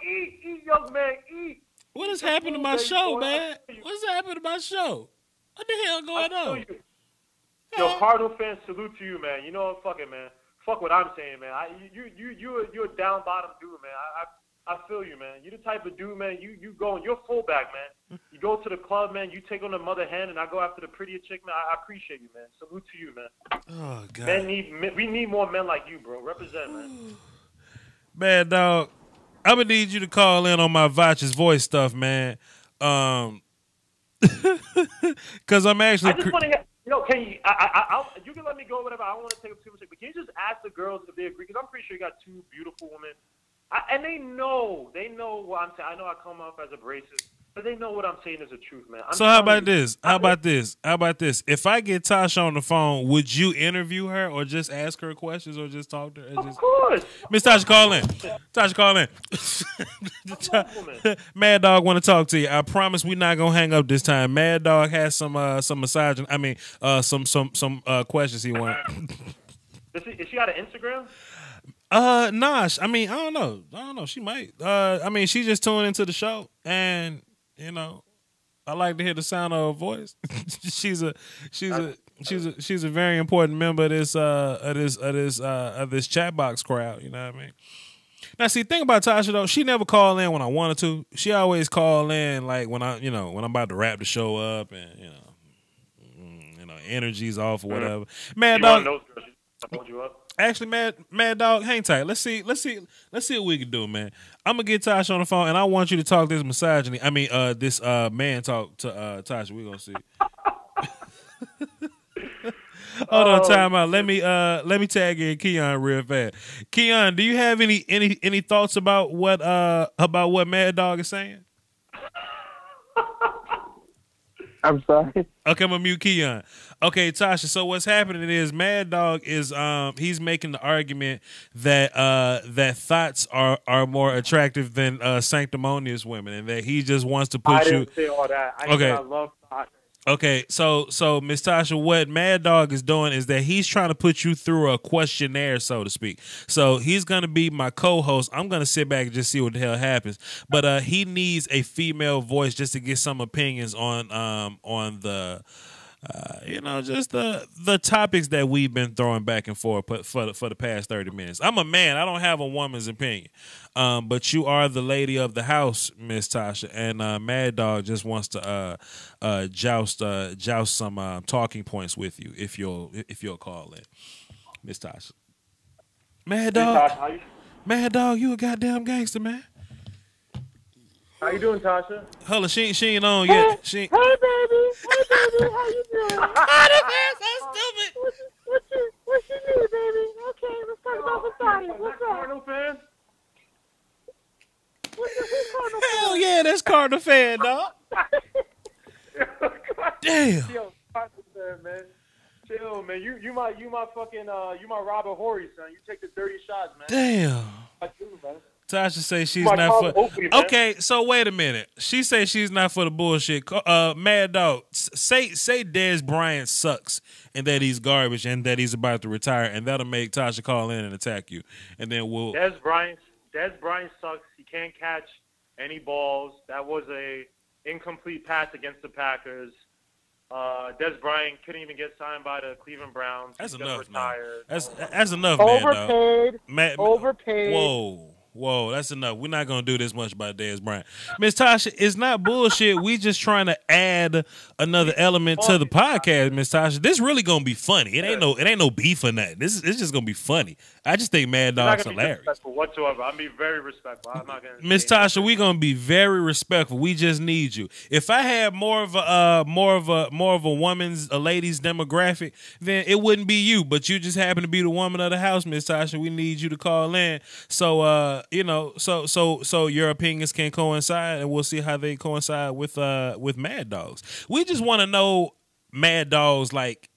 eat, young man, eat. What has happened to my show, man? What's happened to my show? What the hell going on? Yo, Cardinal fans, salute to you, man. You know what? Fuck it, man. Fuck what I'm saying, man. You're a down bottom dude, man. I feel you, man. You're the type of dude, man. You go and you're fullback, man. You go to the club, man. You take on the mother hen, and I go after the prettier chick, man. I appreciate you, man. Salute to you, man. Oh God. We need more men like you, bro. Represent, man. Man, dog. I'm gonna need you to call in on my Vach's voice stuff, man. Because I'm actually. I just want to. Can you? You can let me go, whatever. I don't want to take up too much, but can you just ask the girls if they agree? Because I'm pretty sure you got 2 beautiful women, and they know what I'm saying. I know I come off as abrasive, but they know what I'm saying is the truth, man. So how about this? How about this? If I get Tasha on the phone, would you interview her or just ask her questions or just talk to her? Of course. Miss Tasha, call in. Tasha, call in. Mad Dog want to talk to you. I promise we're not gonna hang up this time. Mad Dog has some massaging. I mean, some questions he want. Is she got an Instagram? Nah. I mean, I don't know. She might. I mean, she just tuned into the show and. You know, I like to hear the sound of her voice. she's a very important member of this chat box crowd. You know what I mean? Now, see, thing about Tasha though, she never called in when I wanted to. She always called in like when I'm about to wrap the show up and energy's off or whatever. Man, dog. Actually, Mad Dog, hang tight. Let's see what we can do, man. I'm gonna get Tasha on the phone, and I want you to talk this misogyny. I mean, this man talk to Tasha. We're gonna see. Hold on, time out. Let me tag in Keon real fast. Keon, do you have any thoughts about what Mad Dog is saying? I'm sorry. Okay, I'm gonna mute Keon. Okay, Tasha. So what's happening is Mad Dog is he's making the argument that that thoughts are more attractive than sanctimonious women, and that he just wants to put you. I didn't say all that. I love thoughts. Okay, so Miss Tasha, what Mad Dog is doing is that he's trying to put you through a questionnaire, so to speak. So he's gonna be my co-host. I'm gonna sit back and just see what the hell happens. But he needs a female voice just to get some opinions on the just the topics that we've been throwing back and forth for the past 30 minutes. I'm a man. I don't have a woman's opinion. But you are the lady of the house, Miss Tasha, and Mad Dog just wants to joust some talking points with you if you'll call in, Miss Tasha. Mad Dog. Mad Dog, you a goddamn gangster, man. How you doing, Tasha? Hold on, she ain't on yet. She ain't... Hey, baby. Hey, baby. How you doing? Oh, this man's so stupid. What you need, baby? Okay, let's talk about the starting. What's up? Cardinal fan? Who's Cardinal fan? Hell yeah, that's Cardinal fan, dog. Damn. Yo, man. Chill, man. You my fucking you my Robert Horry, son. You take the dirty shots, man. Damn. I do, man. Tasha say she's not for. Okay, so wait a minute. She say she's not for the bullshit. Mad Dog, say Dez Bryant sucks and that he's garbage and that he's about to retire, and that'll make Tasha call in and attack you, and then we'll. Dez Bryant sucks. He can't catch any balls. That was a incomplete pass against the Packers. Dez Bryant couldn't even get signed by the Cleveland Browns. That's He's enough, man. That's enough, man. Overpaid. Overpaid. Whoa, that's enough. We're not gonna do this much about Dez Bryant. Miss Tasha, it's not bullshit. We just trying to add another element to the podcast, Miss Tasha. This really gonna be funny. It ain't no beef or nothing. It's just gonna be funny. I just think Mad Dog's hilarious. Whatsoever. I'm being very respectful. I'm not gonna. Miss Tasha, we gonna be very respectful. We just need you. If I had more of a lady's demographic, then it wouldn't be you. But you just happen to be the woman of the house, Miss Tasha. We need you to call in. So so your opinions can coincide, and we'll see how they coincide with Mad Dog's. We just want to know Mad Dog's, like,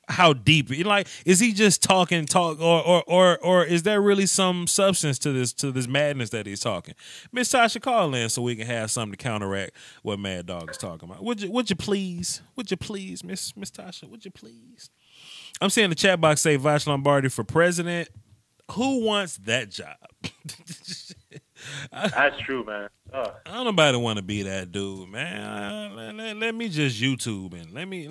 how deep, like, is he just talk, or is there really some substance to this madness that he's talking? Miss Tasha, call in so we can have something to counteract what Mad Dog is talking about. Would you please, Miss Tasha? Would you please? I'm seeing the chat box say Vash Lombardi for president. Who wants that job? That's true, man. I don't nobody want to be that dude, man. Let me just YouTube and let me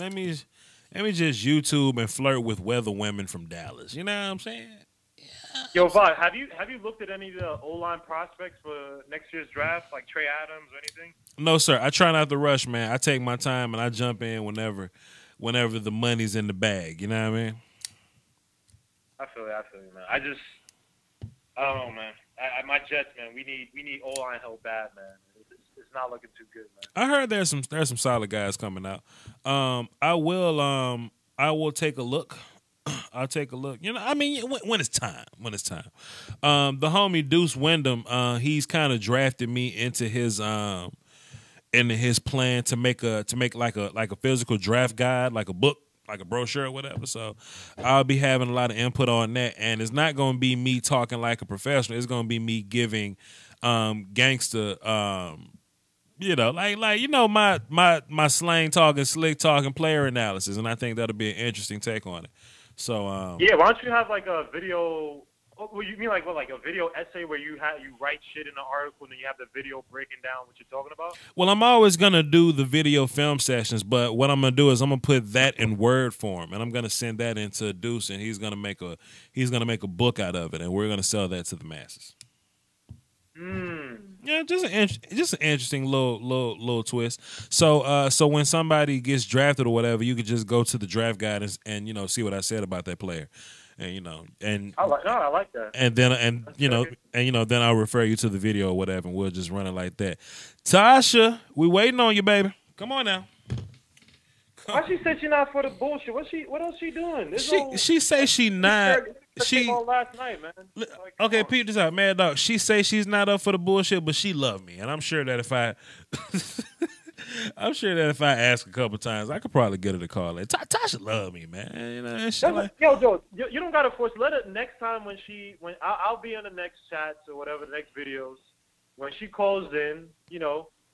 just YouTube and flirt with weather women from Dallas. You know what I'm saying? Yeah. Yo, Vash, have you looked at any of the O-line prospects for next year's draft, like Trey Adams or anything? No, sir. I try not to rush, man. I take my time and I jump in whenever the money's in the bag. You know what I mean? I feel you, man. I don't know, man. My Jets, man. We need O-line help bad, man. It's not looking too good, man. I heard there's some solid guys coming out. I will take a look. I'll take a look. I mean, when it's time. The homie Deuce Wyndham, he's kind of drafted me into his plan to make like a physical draft guide, like a book, like a brochure or whatever. So I'll be having a lot of input on that, and it's not going to be me talking like a professional. It's going to be me giving gangster, my slang talking, slick talking, player analysis, and I think that'll be an interesting take on it. So yeah, why don't you have like a video? Well, you mean like a video essay where you write shit in the article and then you have the video breaking down what you're talking about? Well, I'm always gonna do the video film sessions, but what I'm gonna do is I'm gonna put that in word form and I'm gonna send that into Deuce, and he's gonna make a book out of it, and we're gonna sell that to the masses. Yeah, just an interesting little twist. So when somebody gets drafted or whatever, you could just go to the draft guide and see what I said about that player. And I like that. And then then I'll refer you to the video or whatever, and we'll just run it like that. Tasha, we waiting on you, baby. Come on now. Why she said she not for the bullshit? What else she doing? She say she not. She last night, man. Okay, peep this out, Mad Dog. She say she's not up for the bullshit, but she love me, and I'm sure that if I ask a couple times, I could probably get her to call. Like, Tasha love me, man. Joe, you don't gotta force. Let it next time when I'll be in the next chats or whatever, the next videos. When she calls in,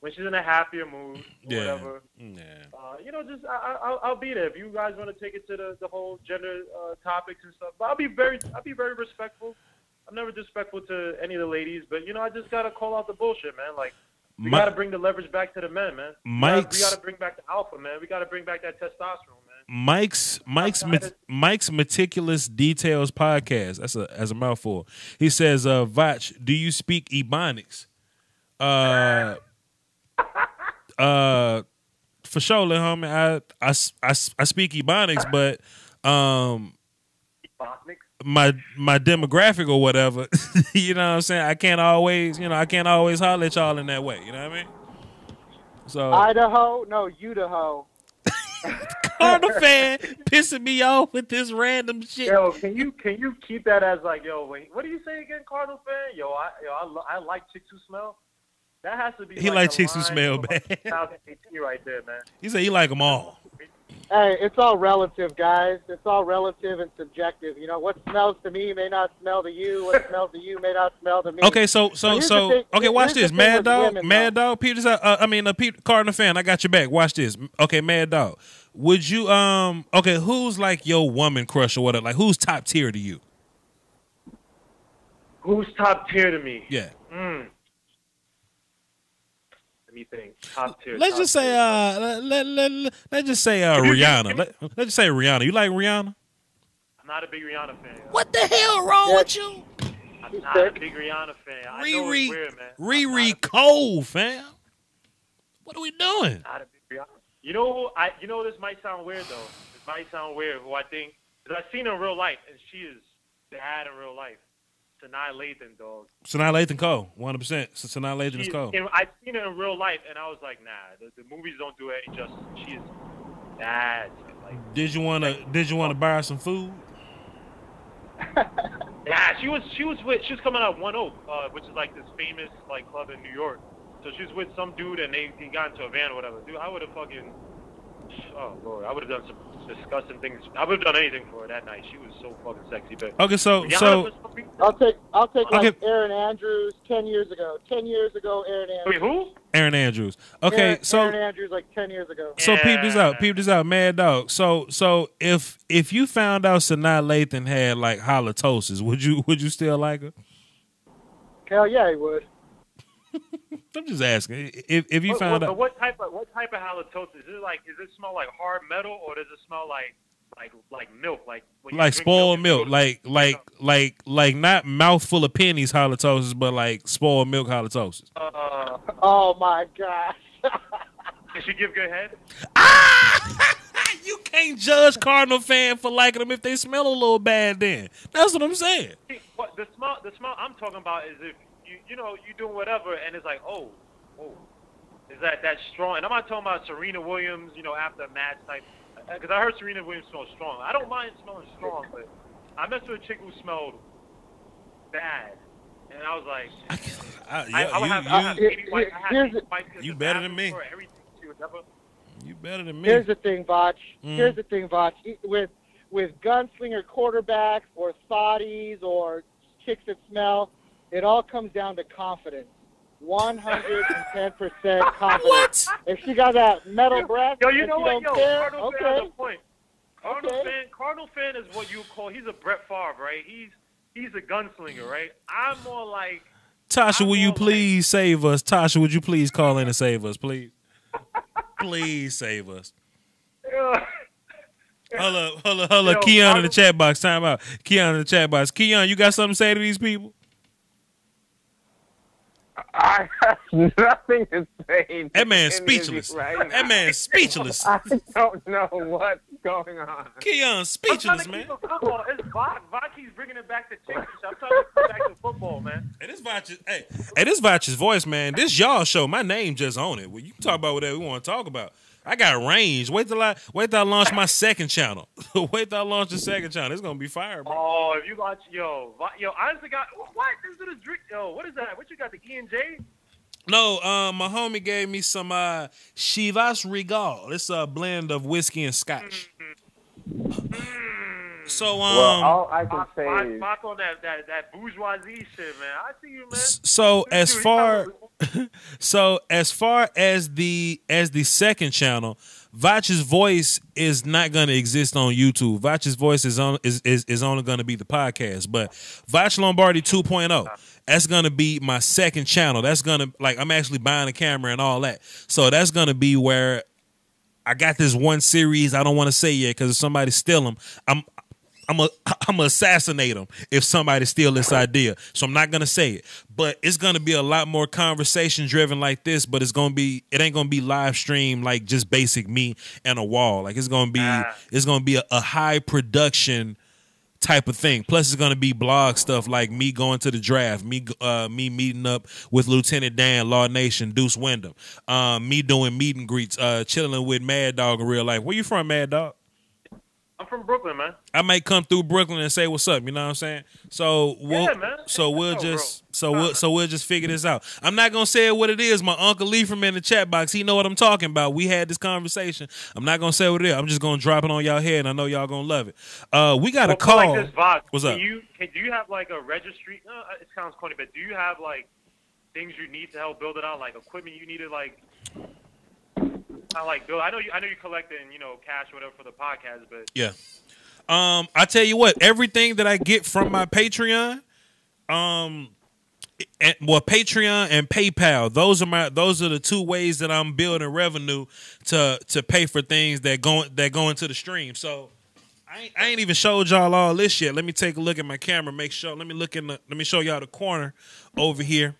when she's in a happier mood, or whatever. Yeah. I'll be there if you guys want to take it to the whole gender topics and stuff. But I'll be very respectful. I'm never disrespectful to any of the ladies, but I just gotta call out the bullshit, man. Like, we gotta bring the leverage back to the men, man. We gotta bring back the alpha, man. We gotta bring back that testosterone, man. Mike's Meticulous Details podcast. That's a mouthful. He says, Vach, do you speak Ebonics? For sure, homie. I speak Ebonics, but Ebonics? demographic or whatever. You know what I'm saying? I can't always holler at y'all in that way. You know what I mean? So Idaho, no, Idaho. Cardinal fan pissing me off with this random shit. Yo, can you keep that as like, yo, wait, what do you say again, Cardinal fan? I like chicks who smell. That has to be. He like chicks who smell bad. 2018 right there, man. He said he like them all. Hey, it's all relative, guys. It's all relative and subjective. You know, what smells to me may not smell to you. What smells to you may not smell to me. Okay, so okay, watch this. Mad Dog, Cardinal fan, I got your back. Watch this. Okay, Mad Dog. Would you okay, who's like your woman crush or whatever? Like who's top tier to you? Who's top tier to me? Yeah. Let me think. Top tier. Let's just say let's just say Rihanna. Let's just say Rihanna. You like Rihanna? I'm not a big Rihanna fan. What the hell wrong with you? I'm not a big Rihanna fan. I know it's weird, man. Riri Cole, fam. What are we doing? Not a big Rihanna. You know, this might sound weird though. This might sound weird. Who I think, because I've seen her in real life, and she is bad in real life. Sanaa Lathan, dog. Sanaa Lathan Cole, 100%. Sanaa Lathan is Cole. I've seen her in real life, and I was like, nah, the movies don't do her any justice. She is bad. Like, did you wanna buy her some food? Yeah, she was coming out of One Oak, which is like this famous like club in New York. So she was with some dude, and he got into a van or whatever. Dude, I would have fucking, oh Lord, I would have done some disgusting things. I would have done anything for her that night. She was so fucking sexy. But okay, so I'll take like Aaron Andrews 10 years ago. 10 years ago, Aaron Andrews. Wait, who? Aaron Andrews. Okay, Aaron Andrews like 10 years ago. So peep this out, Mad Dog. So if you found out Sanaa Lathan had like halitosis, would you still like her? Hell yeah, he would. I'm just asking. If you found out, what type of halitosis? Does it smell like hard metal, or does it smell like milk, like spoiled milk, like not mouthful of pennies halitosis, but like spoiled milk halitosis. Oh my gosh! Can she give good head? You can't judge Cardinal fan for liking them if they smell a little bad. Then that's what I'm saying. What the smell I'm talking about is if you doing whatever and it's like oh, is that strong? And I'm not talking about Serena Williams, after a match type. Because I heard Serena Williams smells strong. I don't mind smelling strong, but I messed with a chick who smelled bad, and I was like, you better than me. You better than me. Here's the thing, Vach. Here's the thing, Vach. With gunslinger quarterbacks or thotties or chicks that smell, it all comes down to confidence. 110% confidence. What? If she got that metal breath, you know what? Cardinal fan has a point. Cardinal fan is what you call. He's a Brett Favre, right? He's a gunslinger, right? I'm more like. Tasha, will you please save us? Tasha, would you please call in and save us, please? Please save us. Hold up. Keon in the chat box. Time out. Keon in the chat box. Keon, you got something to say to these people? I have nothing to say. That man's speechless. Right that man's speechless. I don't know what's going on. Keon's speechless, man. It's Vachi's bringing it back to chicken. I'm trying to get back to football, man. Hey, this Vachi's voice, man. This y'all show. My name just on it. Well, you can talk about whatever we want to talk about. I got range. Wait till I launch my second channel. Wait till I launch the second channel. It's gonna be fire, bro. Oh, if you launch, honestly, what is it? A drink? Yo, what is that? What you got? The E&J? No, my homie gave me some Chivas Regal. It's a blend of whiskey and scotch. So all I can say is back on that bourgeoisie shit, man. I see you, man. So as far as the second channel, Vach's voice is not going to exist on YouTube. Vach's voice is only going to be the podcast. But Vach Lombardi 2.0, that's going to be my second channel. That's going to I'm actually buying a camera and all that. So that's going to be where I got this one series. I don't want to say yet because if somebody steal them, I'm gonna assassinate them if somebody steal this idea. So I'm not gonna say it, but it's gonna be a lot more conversation driven like this. But it ain't gonna be live stream like just basic me and a wall. Like it's gonna be a high production type of thing. Plus, it's gonna be blog stuff like me going to the draft, me meeting up with Lieutenant Dan, Law Nation, Deuce Wyndham, me doing meet and greets, chilling with Mad Dog in real life. Where you from, Mad Dog? I'm from Brooklyn, man. I might come through Brooklyn and say what's up. You know what I'm saying? So we'll just figure this out. I'm not gonna say what it is. My Uncle Lee from in the chat box, he know what I'm talking about. We had this conversation. I'm not gonna say what it is. I'm just gonna drop it on y'all head, and I know y'all gonna love it. We got a call. Like this, Vox, what's up? Do you have like a registry? It sounds corny, but do you have like things you need to help build it out, like equipment you need to like? Like Bill, I know you collecting, cash or whatever for the podcast, but yeah. I tell you what, everything that I get from my Patreon, Patreon and PayPal, those are the two ways that I'm building revenue to pay for things that go into the stream. So I ain't even showed y'all all this yet. Let me take a look at my camera, make sure. Let me show y'all the corner over here.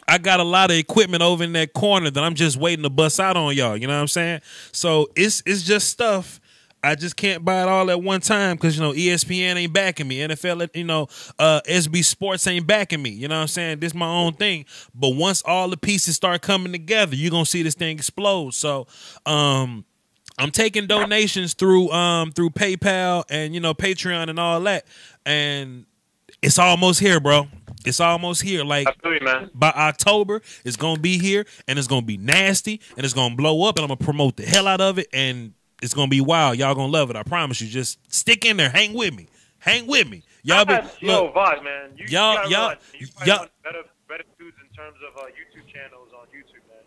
I got a lot of equipment over in that corner that I'm just waiting to bust out on y'all. You know what I'm saying? So it's just stuff. I just can't buy it all at one time because, ESPN ain't backing me. NFL, SB Sports ain't backing me. You know what I'm saying? This is my own thing. But once all the pieces start coming together, you're going to see this thing explode. So I'm taking donations through PayPal and, Patreon and all that. And it's almost here, bro. It's almost here. Like, by October, it's going to be here, and it's going to be nasty, and it's going to blow up, and I'm going to promote the hell out of it, and it's going to be wild. Y'all going to love it. I promise you. Just stick in there. Hang with me. Y'all be, look. Vox, man. Y'all one of the better dudes in terms of YouTube channels on YouTube, man.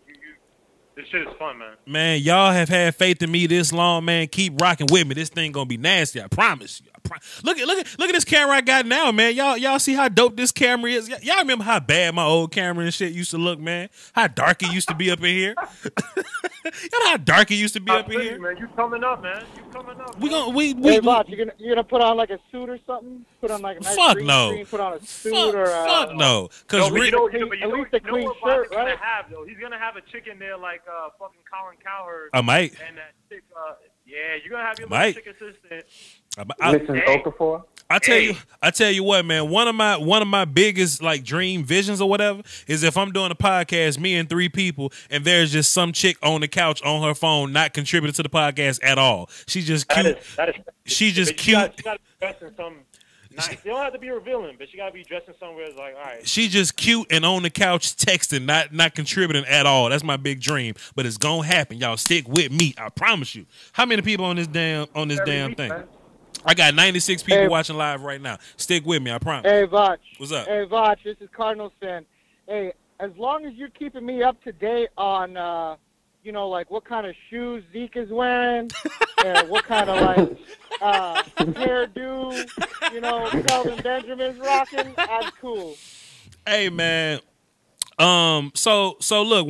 This shit is fun, man. Man, y'all have had faith in me this long, man. Keep rocking with me. This thing going to be nasty. I promise you. Look at this camera I got now, man. Y'all see how dope this camera is? Y'all remember how bad my old camera and shit used to look, man? How dark it used to be up in here? Y'all know how dark it used to be up in here? Man, you coming up, man. Hey, Bob, you gonna put on like a suit or something? Put on like a nice green screen, put on a suit fuck no. Because at least a clean shirt, right? He's gonna have a chick in there like fucking Colin Cowherd. I might. And that chick, yeah, you're gonna have your little chick assistant. I tell you what, man. One of my biggest like dream visions or whatever is if I'm doing a podcast, me and 3 people, and there's just some chick on the couch on her phone, not contributing to the podcast at all. She's just cute. She's just cute. She got to be dressed in some nice. She don't have to be revealing, but she got to be dressed in somewhere that's like, all right. She's just cute and on the couch texting, not contributing at all. That's my big dream, but it's gonna happen. Y'all stick with me. I promise you. How many people on this damn thing? Man. I got 96 people watching live right now. Stick with me, I promise. Hey, Voch. What's up? Hey, Voch, this is Cardinals fan. Hey, as long as you're keeping me up to date on, like what kind of shoes Zeke is wearing, and what kind of, hairdo, Kelvin Benjamin's rocking, I'm cool. Hey, man. So look,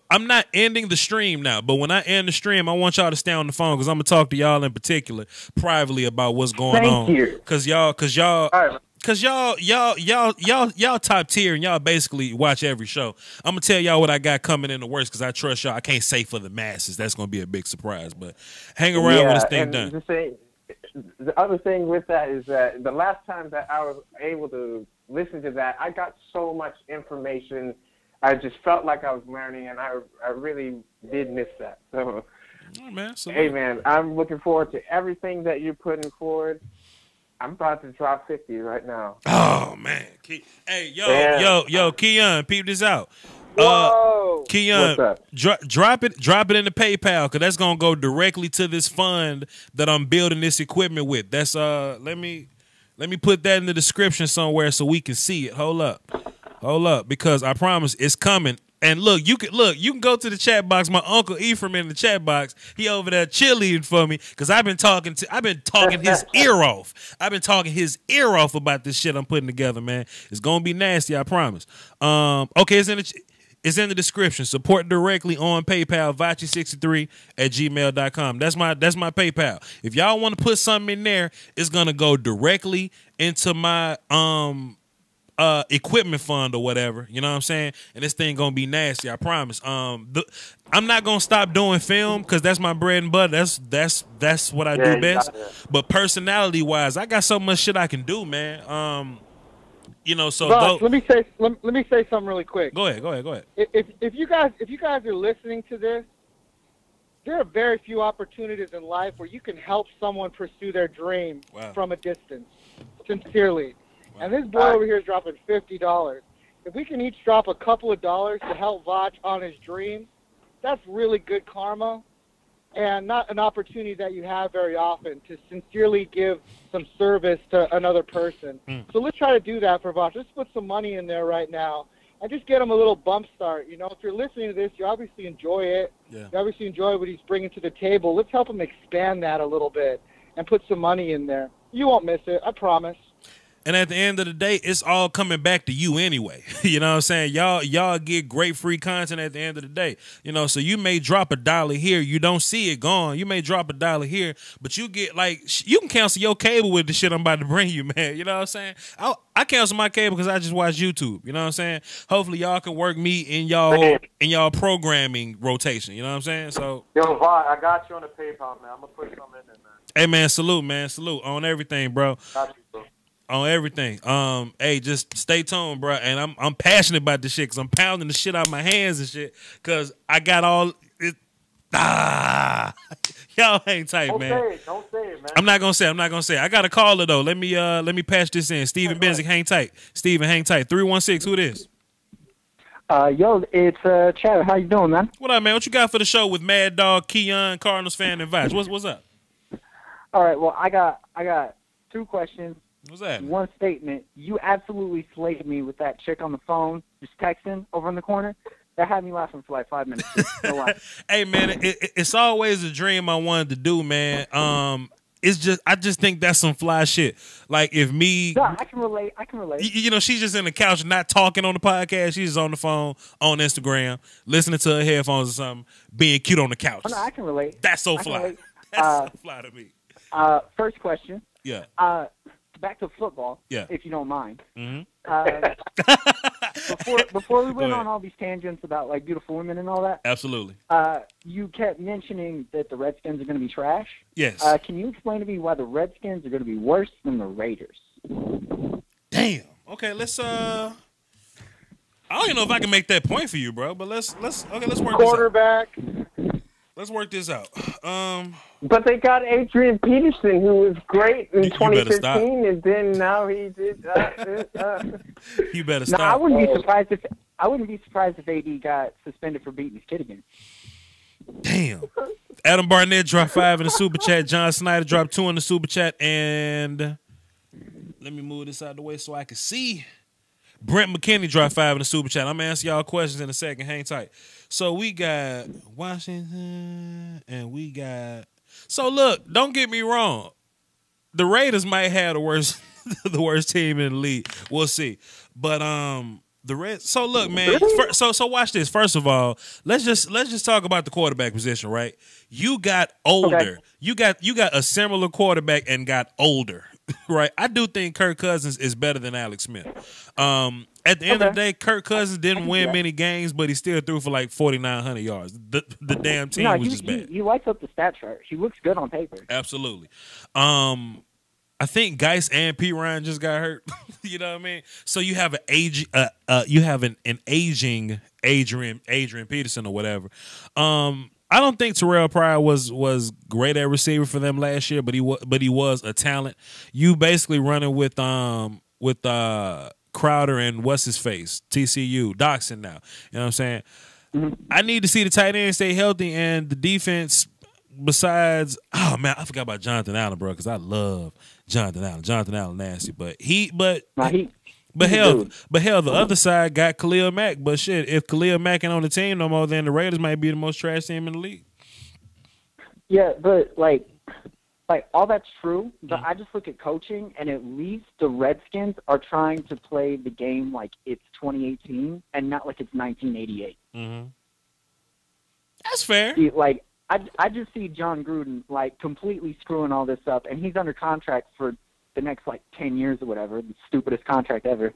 I'm not ending the stream now, but when I end the stream, I want y'all to stay on the phone because I'm gonna talk to y'all in particular privately about what's going on. Thank you. Cause y'all top tier and y'all basically watch every show. I'm gonna tell y'all what I got coming in the works because I trust y'all. I can't say for the masses. That's gonna be a big surprise, but hang around when this thing done. The other thing with that is that the last time that I was able to listen to that, I got so much information. I just felt like I was learning, and I really did miss that. So, hey, man, I'm looking forward to everything that you're putting forward. I'm about to drop 50 right now. Oh, man. Hey, yo, Keon, peep this out. Whoa. Keon, drop it in the PayPal because that's gonna go directly to this fund that I'm building this equipment with. That's let me put that in the description somewhere so we can see it. Hold up, because I promise it's coming. And look, you can go to the chat box. My uncle Ephraim in the chat box. He over there cheerleading for me because I've been talking his ear off. I've been talking his ear off about this shit I'm putting together, man. It's gonna be nasty, I promise. Okay, it's in the description. Support directly on PayPal, vachi63@gmail.com. That's my PayPal. If y'all want to put something in there, it's gonna go directly into my equipment fund or whatever. You know what I'm saying? And this thing gonna be nasty. I promise. I'm not gonna stop doing film because that's my bread and butter. That's what I do best. But personality wise, I got so much shit I can do, man. You know, so Boss, let me say something really quick. Go ahead. If you guys are listening to this, there are very few opportunities in life where you can help someone pursue their dream from a distance, sincerely. Wow. And this boy over here is dropping $50. If we can each drop a couple of dollars to help Vach on his dream, that's really good karma and not an opportunity that you have very often to sincerely give some service to another person. So let's try to do that for Vach. Let's put some money in there right now and just get him a little bump start. You know, if you're listening to this, you obviously enjoy it. Yeah. You obviously enjoy what he's bringing to the table. Let's help him expand that a little bit and put some money in there. You won't miss it, I promise. And at the end of the day, it's all coming back to you anyway. You know what I'm saying? Y'all get great free content at the end of the day. You know, so you may drop $1 here. You don't see it gone. You may drop $1 here, but you get you can cancel your cable with the shit I'm about to bring you, man. You know what I'm saying? I cancel my cable because I just watch YouTube. You know what I'm saying? Hopefully y'all can work me in y'all programming rotation. You know what I'm saying? So yo, Vi, I got you on the PayPal, man. I'm gonna put something in there, man. Hey man, salute, man. Salute on everything, bro. Got you, bro. On everything. Hey, just stay tuned, bro. And I'm passionate about this shit because I'm pounding the shit out of my hands and shit because I got all it. Y'all hang tight, man. Don't say it, man. I'm not gonna say. I got a caller though. Let me patch this in. Steven Benzick, hang tight. Steven, hang tight. 316. Who this? Yo, it's Chad. How you doing, man? What up, man? What you got for the show with Mad Dog, Keon, Cardinals fan, and Vach? What's up? All right. Well, I got 2 questions. What's that? One statement. You absolutely slayed me with that chick on the phone, just texting over in the corner. That had me laughing for like 5 minutes. No lie. Hey, man, it's always a dream I wanted to do, man. I just think that's some fly shit. Like if me, no, I can relate. You know, she's just in the couch, not talking on the podcast. She's just on the phone, on Instagram, listening to her headphones or something, being cute on the couch. Oh, no, I can relate. That's so fly. That's so fly to me. First question. Yeah. Back to football, if you don't mind. Mm-hmm. Before we went on all these tangents about like beautiful women and all that. Absolutely. You kept mentioning that the Redskins are going to be trash. Yes. Can you explain to me why the Redskins are going to be worse than the Raiders? Damn. Okay, let's. I don't even know if I can make that point for you, bro. But let's work quarterback. Let's work this out. But they got Adrian Peterson, who was great in 2015, and then now he did. You better stop. No, I wouldn't be surprised if AD got suspended for beating his kid again. Damn. Adam Barnett dropped 5 in the super chat. John Snyder dropped 2 in the super chat, and let me move this out of the way so I can see. Brent McKinney dropped 5 in the super chat. I'm gonna answer y'all questions in a second. Hang tight. So we got Washington, and we got. So look, don't get me wrong. The Raiders might have the worst team in the league. We'll see, but the Reds. So look, man. So watch this. First of all, let's just talk about the quarterback position, right? You got older. Okay. You got a similar quarterback and got older. Right, I do think Kirk Cousins is better than Alex Smith. At the end of the day, Kirk Cousins didn't win many games, but he still threw for like 4,900 yards. The damn team was just bad. He lights up the stat chart. He looks good on paper. Absolutely. I think Geis and P. Ryan just got hurt. You know what I mean? So you have an aging Adrian Peterson or whatever. I don't think Terrell Pryor was great at receiver for them last year, but he was a talent. You basically running with Crowder and what's his face, TCU, Doxson now. You know what I'm saying? Mm-hmm. I need to see the tight end stay healthy and the defense. Besides, oh man, I forgot about Jonathan Allen, bro, because I love Jonathan Allen. Jonathan Allen nasty, but hell, the other side got Khalil Mack. But shit, if Khalil Mack ain't on the team no more, then the Raiders might be the most trash team in the league. Yeah, but like all that's true. But I just look at coaching, and at least the Redskins are trying to play the game like it's 2018 and not like it's 1988. Mm-hmm. That's fair. Like I just see Jon Gruden like completely screwing all this up, and he's under contract for the next like 10 years or whatever, the stupidest contract ever.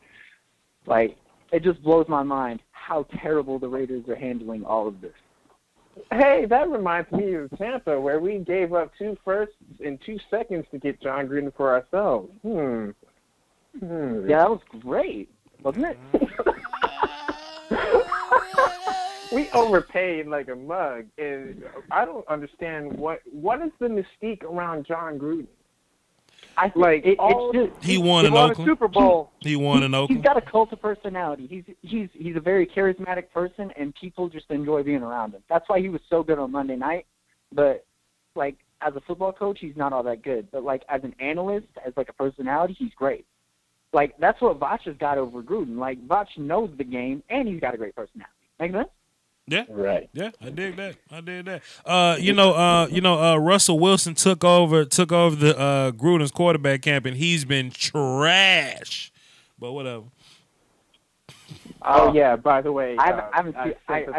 Like, it just blows my mind how terrible the Raiders are handling all of this. Hey, that reminds me of Tampa, where we gave up 2 firsts in 2 seconds to get Jon Gruden for ourselves. Yeah, that was great, wasn't it? We overpaid like a mug, and I don't understand what is the mystique around Jon Gruden. He won in Oakland. A Super Bowl. He won in Oakland. He's got a cult of personality. He's a very charismatic person, and people just enjoy being around him. That's why he was so good on Monday night. But like as a football coach, he's not all that good. But like as an analyst, as like a personality, he's great. Like that's what Vach has got over Gruden. Like Vach knows the game, and he's got a great personality. Make sense? Yeah, right. Yeah, I dig that. Russell Wilson took over the Gruden's quarterback camp, and he's been trash. But whatever. Oh yeah. By the way, I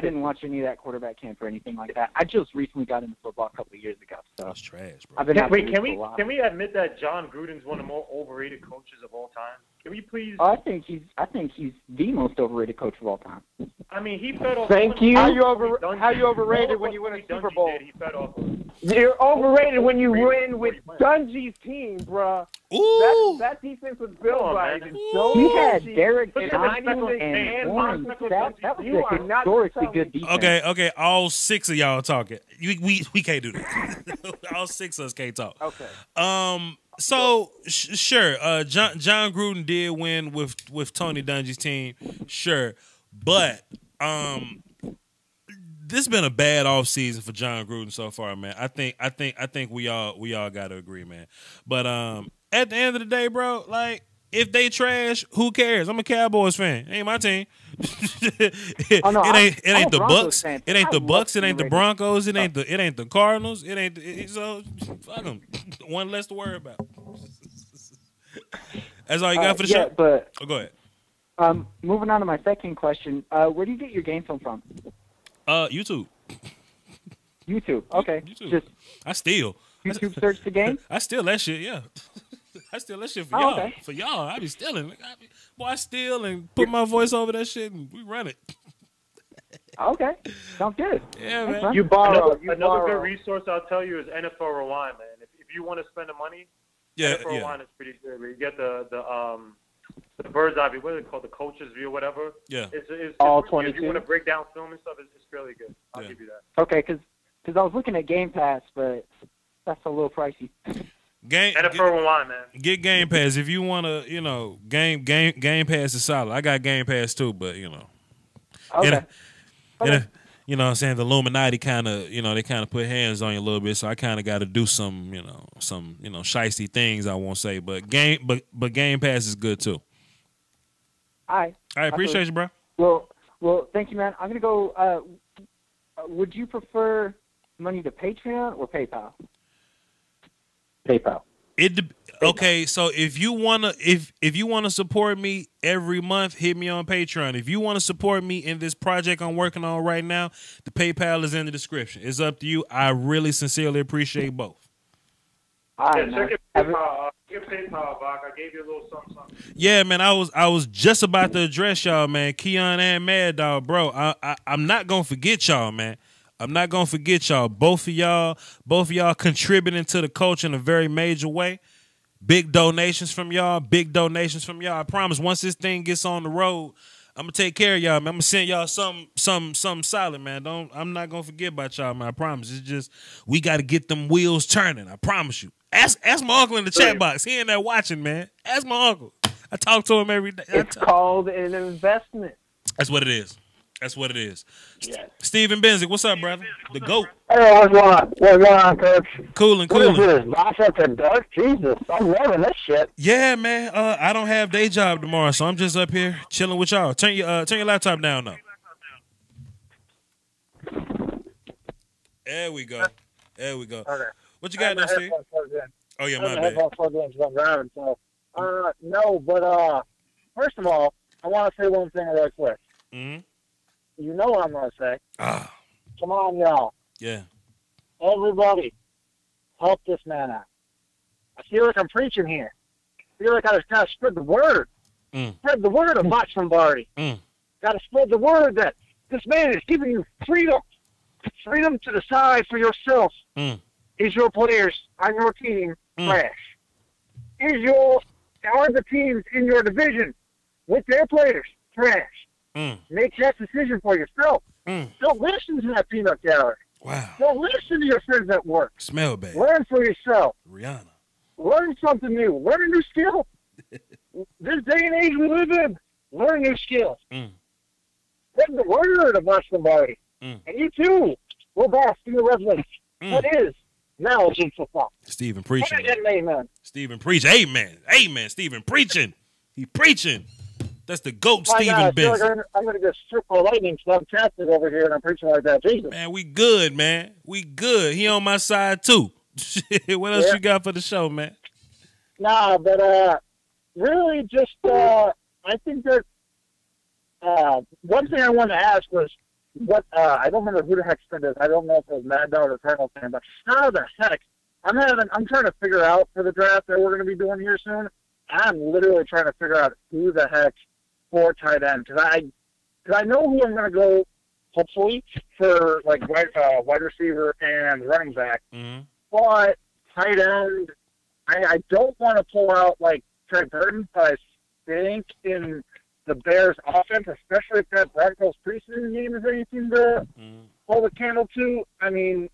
didn't watch any of that quarterback camp or anything like that. I just recently got into football a couple of years ago. So that's trash, bro. I've been can we admit that Jon Gruden's one of the more overrated coaches of all time? Can we please? I think he's the most overrated coach of all time. I mean, he fed off. Thank you. How you overrated when you win a Super Bowl? He fed off. You're overrated when you win with Dungy's team, bruh. Ooh. That defense was built by. He had Derek Look at Johnson the and Warren Michael Sapp. That was you a are not historically telling good defense. Okay. All 6 of y'all talking. We can't do that. All 6 of us can't talk. Okay. So sure, Jon Gruden did win with Tony Dungy's team, sure, but this has been a bad offseason for Jon Gruden so far, man. I think we all got to agree, man. But at the end of the day, bro, like if they trash, who cares? I'm a Cowboys fan. It ain't my team. It ain't the Bucks. It ain't the Bucks. It ain't the Broncos. It ain't the Cardinals. It ain't so fuck them. One less to worry about. That's all you got for the show. But go ahead. Moving on to my second question. Where do you get your game film from? YouTube. YouTube. Okay. YouTube. Just I steal. YouTube search the game. I steal that shit. Yeah. I steal that shit for y'all. Okay. For y'all, I be stealing. I steal and put my voice over that shit, and we run it. Okay, sounds good. Yeah, man. You borrow. Another good resource I'll tell you is NFL Rewind, man. If you want to spend the money, NFL Rewind is pretty good. You get the bird's eye view. What is it called? The coach's view, whatever. Yeah. It's all 22. If you 22. want to break down film and stuff, it's fairly good. I'll give you that. Okay, because I was looking at Game Pass, but that's a little pricey. NFL Rewind, man. Get Game Pass if you want to. Game Pass is solid. I got Game Pass too, but Okay. You know what I'm saying? The Illuminati kind of, they kind of put hands on you a little bit, so I kind of got to do some shicey things, I won't say, but Game Pass is good too. All right. Appreciate you, bro. Well, thank you, man. I'm going to go, would you prefer money to Patreon or PayPal? PayPal. Okay, so if you wanna support me every month, hit me on Patreon. If you want to support me in this project I'm working on right now, the PayPal is in the description. It's up to you. I really sincerely appreciate both. Check it PayPal. PayPal, Bach. I gave you a little something. Yeah, man. I was just about to address y'all, man. QnA and Mad Dog, bro. I'm not gonna forget y'all, man. I'm not gonna forget y'all. Both of y'all contributing to the culture in a very major way. Big donations from y'all. I promise. Once this thing gets on the road, I'm gonna take care of y'all, man. I'm gonna send y'all something solid, man. I'm not gonna forget about y'all, man. I promise. It's just we got to get them wheels turning. I promise you. Ask my uncle in the chat box. He ain't there watching, man. Ask my uncle. I talk to him every day. It's called an investment. That's what it is. Yes. Steven Benzik, what's up, brother? The GOAT. Hey, what's going on, Coach? Coolin'. What is this? Boss after dark? Jesus, I'm loving this shit. Yeah, man. I don't have day job tomorrow, so I'm just up here chilling with y'all. Turn your laptop down, though. There we go. Okay. What you got there, Steve? Oh yeah, my bad. Headphones plugged in because I'm driving. So, no, but first of all, I want to say one thing real quick. Mm-hmm. You know what I'm going to say. Come on, y'all. Yeah. Everybody, help this man out. I feel like I'm preaching here. I feel like I just kind of spread the word. Spread the word about somebody. Got to spread the word that this man is giving you freedom. Freedom to decide for yourself. Is your players on your team trash? Are the teams in your division with their players trash? Make that decision for yourself. Don't listen to that peanut gallery. Wow. Don't listen to your friends at work. Smell bad. Learn for yourself. Rihanna. Learn something new. Learn a new skill. This day and age we live in, learn new skills. Spread the word about somebody. And you too will bask in the revelation. What is knowledge in football? Stephen preaching. Amen. Stephen preaching. Amen. Amen. Stephen preaching. He preaching. That's the GOAT, Stephen Benson. Like I'm going to get stripped for lightning because I'm casted over here and I'm preaching like that. Jesus. Man, we good, man. We good. He on my side, too. What else you got for the show, man? Nah, but really just I think that one thing I wanted to ask was what I don't remember who the heck said this. I don't know if it was Mad Dog or Colonel fan, but how the heck I'm trying to figure out for the draft that we're going to be doing here soon. I'm literally trying to figure out who the heck for tight end because I know who I'm going to go hopefully for like wide receiver and running back. But tight end, I don't want to pull out like Trey Burton, but I think in the Bears' offense, especially if that Broncos preseason game is anything to hold a candle to. I mean,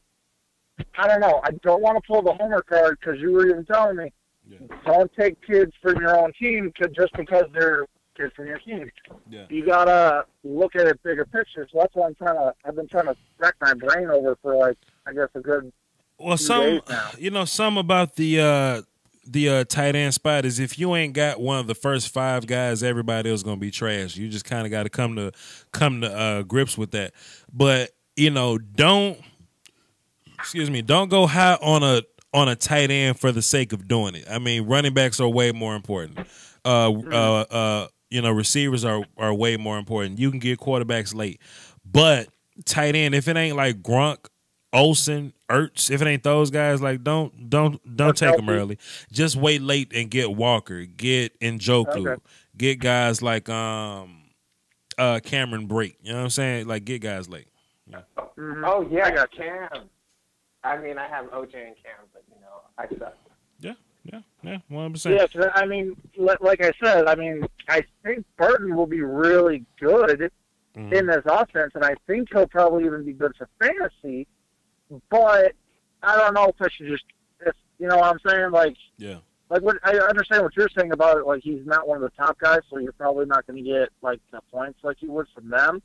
I don't know. I don't want to pull the homer card because you were even telling me don't take kids from your own team just because they're kids from your team. You gotta look at it bigger picture. So that's what I've been trying to rack my brain over for like I guess a good. Well, some about the tight end spot is if you ain't got one of the first 5 guys, everybody else gonna be trash. You just kind of got to come to grips with that. But don't go high on a tight end for the sake of doing it. I mean, running backs are way more important. Receivers are way more important. You can get quarterbacks late, but tight end, if it ain't like Gronk, Olsen, Ertz, if it ain't those guys, like don't take them early. Just wait late and get Walker, get Njoku, get guys like Cameron Brake. You know what I'm saying? Like get guys late. Yeah. Oh yeah, I got Cam. I mean, I have OJ and Cam, but I suck. Yeah, 100%. Yeah, I mean, like I said, I mean, I think Burton will be really good in this offense, and I think he'll probably even be good for fantasy. But I don't know if I should you know what I'm saying? Like, like what I understand what you're saying about it. Like, he's not one of the top guys, so you're probably not going to get like the points like you would from them.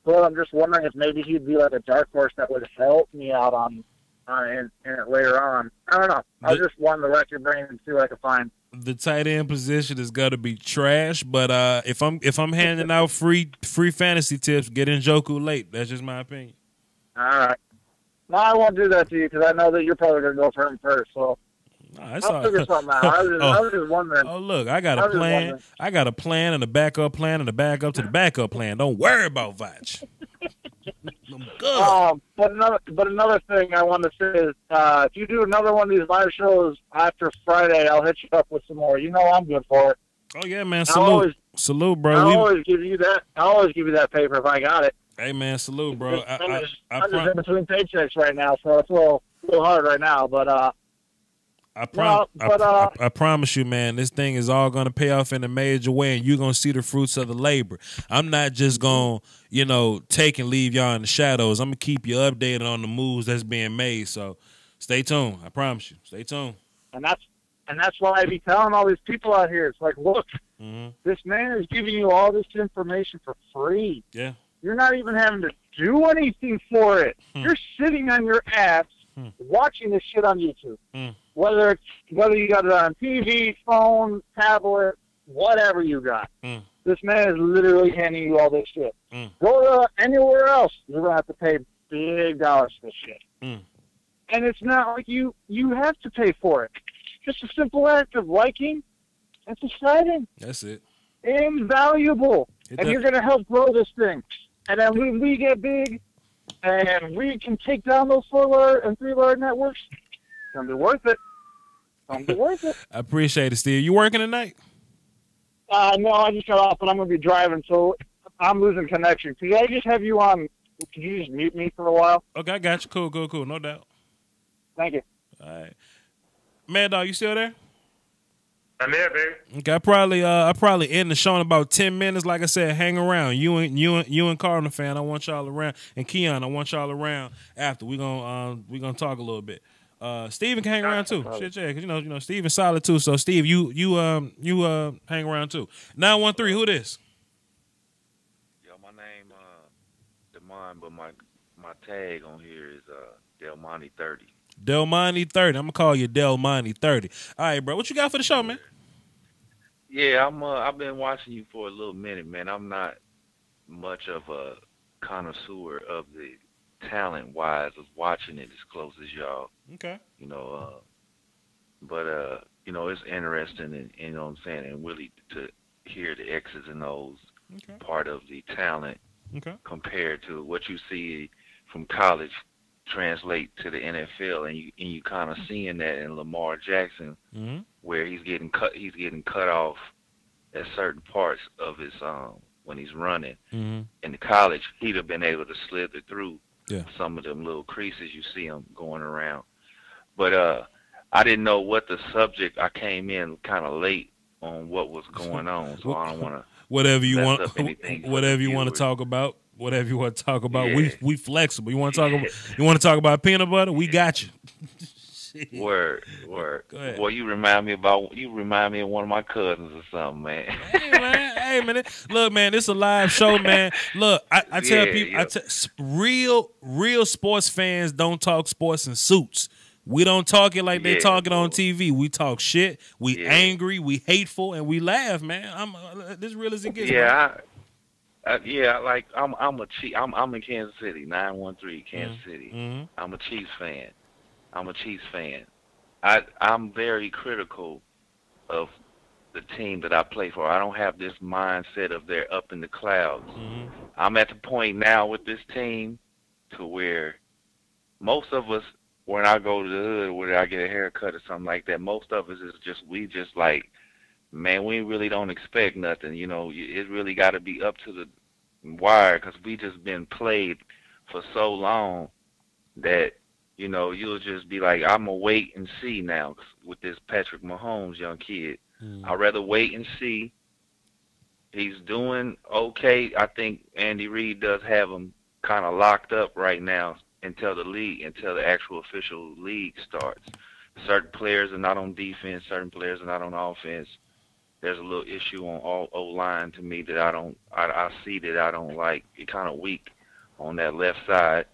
But I'm just wondering if maybe he'd be like a dark horse that would help me out on it later on. I don't know. I just wanted to rack your brain and see what I could find. The tight end position is going to be trash, but if I'm handing out free fantasy tips, get Njoku late. That's just my opinion. All right. No, I won't do that to you because I know that you're probably going to go for him first. So I'll figure something out. I was just wondering. Oh, look, I got a plan. I got a plan and a backup plan and a backup to the backup plan. Don't worry about Vach. I'm good. But another thing I want to say is if you do another one of these live shows after Friday, I'll hit you up with some more. You know I'm good for it. Oh, yeah, man. Salute, bro. I'll always give you that paper if I got it. Hey, man, salute, bro. I'm just in between paychecks right now, so it's a little hard right now. But I promise you, man, this thing is all going to pay off in a major way, and you're going to see the fruits of the labor. I'm not just going to, take and leave y'all in the shadows. I'm going to keep you updated on the moves that's being made. So stay tuned. I promise you. Stay tuned. And that's why I be telling all these people out here. It's like, look, this man is giving you all this information for free. Yeah. You're not even having to do anything for it. You're sitting on your ass watching this shit on YouTube. Whether you got it on TV, phone, tablet, whatever you got. This man is literally handing you all this shit. Go to anywhere else, you're going to have to pay big dollars for this shit. And it's not like you have to pay for it. Just a simple act of liking and subscribing. That's it. Invaluable. And you're going to help grow this thing. And then when we get big and we can take down those 4-letter and 3-letter networks, it's going to be worth it. I appreciate it, Steve. You working tonight? No, I just got off, but I'm going to be driving, so I'm losing connection. Could I just have you on? Could you just mute me for a while? Okay, I got you. Cool. No doubt. Thank you. All right. Mad Dog, you still there? I'm there, baby. Okay, I probably end the show in about 10 minutes. Like I said, hang around. You and Cardinal fan, I want y'all around, and Keon, I want y'all around after. We gonna talk a little bit. Steven can hang around too. Shit, yeah, cause you know Steven's solid too. So Steve, you hang around too. 913, who this? Yo, my name Demond, but my tag on here is Delmonte 30. Delmonte 30. I'm gonna call you Delmonte 30. All right, bro. What you got for the show, man? Yeah, I've been watching you for a little minute, man. I'm not much of a connoisseur of the talent-wise of watching it as close as y'all. Okay. But it's interesting, and you know what I'm saying, and really to hear the X's and O's part of the talent compared to what you see from college translate to the NFL, and you kind of seeing that in Lamar Jackson, where he's getting cut off at certain parts of his when he's running. In the college, he'd have been able to slither through some of them little creases you see him going around. But I didn't know what the subject. I came in kind of late on what was going on, so I don't want to whatever you want to talk about. Whatever you want to talk about, we flexible. You want to talk about peanut butter? We got you. Word. Go ahead. Boy, you remind me of one of my cousins or something, man. Hey man, look, man, this is a live show, man. Look, I tell people, real sports fans don't talk sports in suits. We don't talk it like they talk it on TV. We talk shit. We angry. We hateful, and we laugh, man. I'm this real as it gets. Yeah. Like I'm in Kansas City, 913 Kansas City. I'm a Chiefs fan. I'm very critical of the team that I play for. I don't have this mindset of they're up in the clouds. I'm at the point now with this team to where most of us, when I go to the hood, where I get a haircut or something like that, most of us we just like, man, we really don't expect nothing. It really got to be up to the wire because we just been played for so long that, you'll just be like, I'm going to wait and see now with this Patrick Mahomes young kid. I'd rather wait and see. He's doing okay. I think Andy Reid does have him kind of locked up right now until the actual official league starts. Certain players are not on defense. Certain players are not on offense. There's a little issue on O-line to me that I see that I don't like. It's kind of weak on that left side.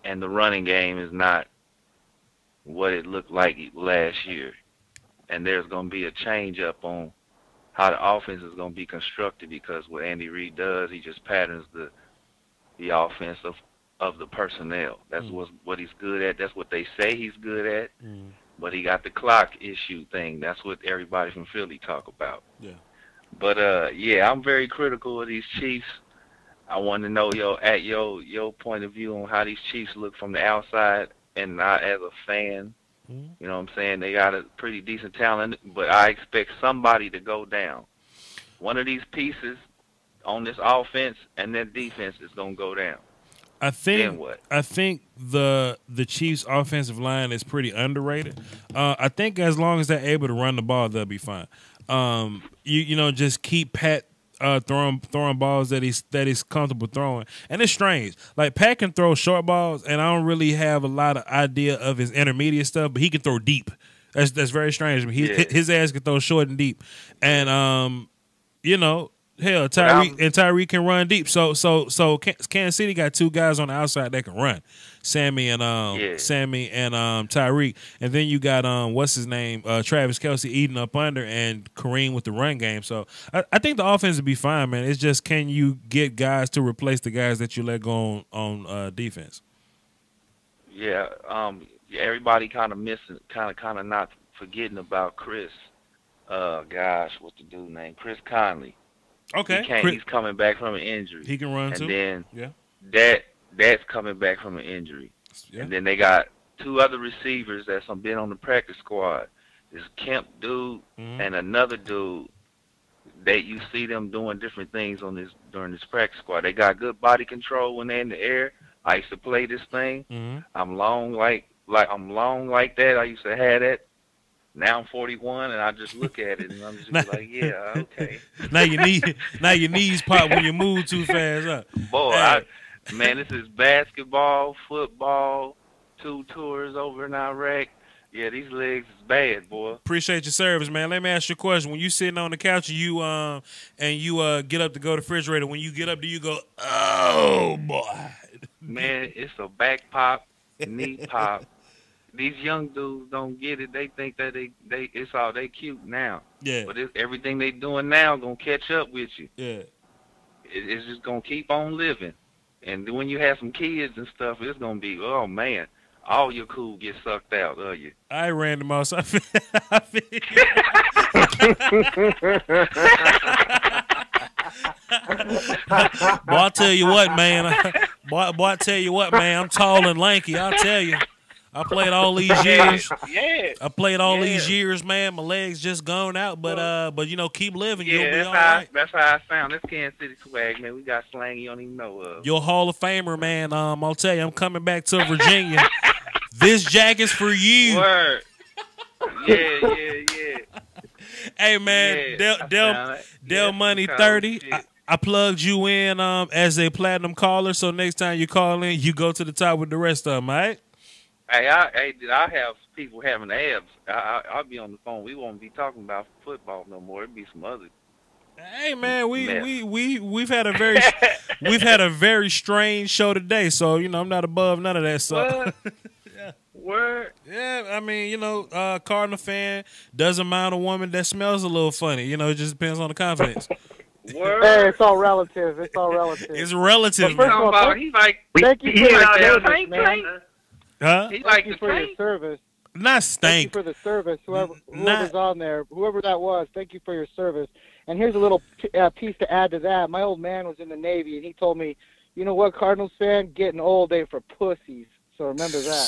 And the running game is not what it looked like last year. And there's going to be a change up on how the offense is going to be constructed because what Andy Reid does, he just patterns the offense of the personnel. That's what he's good at. That's what they say he's good at. But he got the clock issue thing. That's what everybody from Philly talk about. Yeah. But I'm very critical of these Chiefs. I want to know your point of view on how these Chiefs look from the outside, and not as a fan. You know what I'm saying? They got a pretty decent talent, but I expect somebody to go down. One of these pieces on this offense and that defense is gonna go down. I think the Chiefs' offensive line is pretty underrated. I think as long as they're able to run the ball, they'll be fine. Just keep Pat throwing balls that he's comfortable throwing, and it's strange. Like Pat can throw short balls, and I don't really have a lot of idea of his intermediate stuff, but he can throw deep. That's very strange. His ass can throw short and deep, and hell, Tyreek can run deep. So Kansas City got two guys on the outside that can run, Sammy and Tyreek, and then you got what's his name, Travis Kelce eating up under, and Kareem with the run game. So I think the offense will be fine, man. It's just, can you get guys to replace the guys that you let go on defense? Yeah, everybody kind of missing, kind of not forgetting about Chris. What's the dude name? Chris Conley. Okay. He's coming back from an injury. He can run too. And then that's coming back from an injury. Yeah. And then they got two other receivers that's been on the practice squad. This Kemp dude and another dude you see them doing different things during this practice squad. They got good body control when they're in the air. I used to play this thing. Mm-hmm. I'm long like that. I used to have that. Now I'm 41, and I just look at it, and I'm just like, yeah, okay. Now your knees pop when you move too fast, huh? Boy, man, this is basketball, football, 2 tours over in Iraq. Yeah, these legs is bad, boy. Appreciate your service, man. Let me ask you a question. When you sitting on the couch and you get up to go to the refrigerator, when you get up, do you go, oh boy? Man, it's a back pop, knee pop. These young dudes don't get it. They think that they cute now. Yeah. But everything they doing now gonna catch up with you. Yeah. It's just gonna keep on living. And when you have some kids and stuff, it's gonna be, oh man, all your cool get sucked out of you. I ran them out. So boy, I tell you what, man. I tell you what, man. I'm tall and lanky. I'll tell you. I played all these years. Yeah. I played all these years, man. My legs just gone out, but you know, keep living. You'll be all right. That's how I sound. That's Kansas City swag, man. We got slang you don't even know of. You're a Hall of Famer, man. I'll tell you, I'm coming back to Virginia. This jacket's for you. Word. Yeah. Hey, man, Del Money 30. I plugged you in as a platinum caller, so next time you call in, you go to the top with the rest of them, all right? Hey, I have people having abs. I'll be on the phone. We won't be talking about football no more. It'll be some other. Hey man, we've had a very strange show today. So you know, I'm not above none of that stuff. Yeah. Word. Yeah, I mean, you know, Cardinal fan doesn't mind a woman that smells a little funny. You know, it just depends on the confidence. Word. Hey, it's all relative. It's relative. Man. All, he's like, thank you for your service, man. Huh? He's like you for your service. Not stank. Thank you for the service. Whoever's on there, whoever that was, thank you for your service. And here's a little piece to add to that. My old man was in the Navy, and he told me, you know what, Cardinals fan, getting old ain't for pussies. So remember that.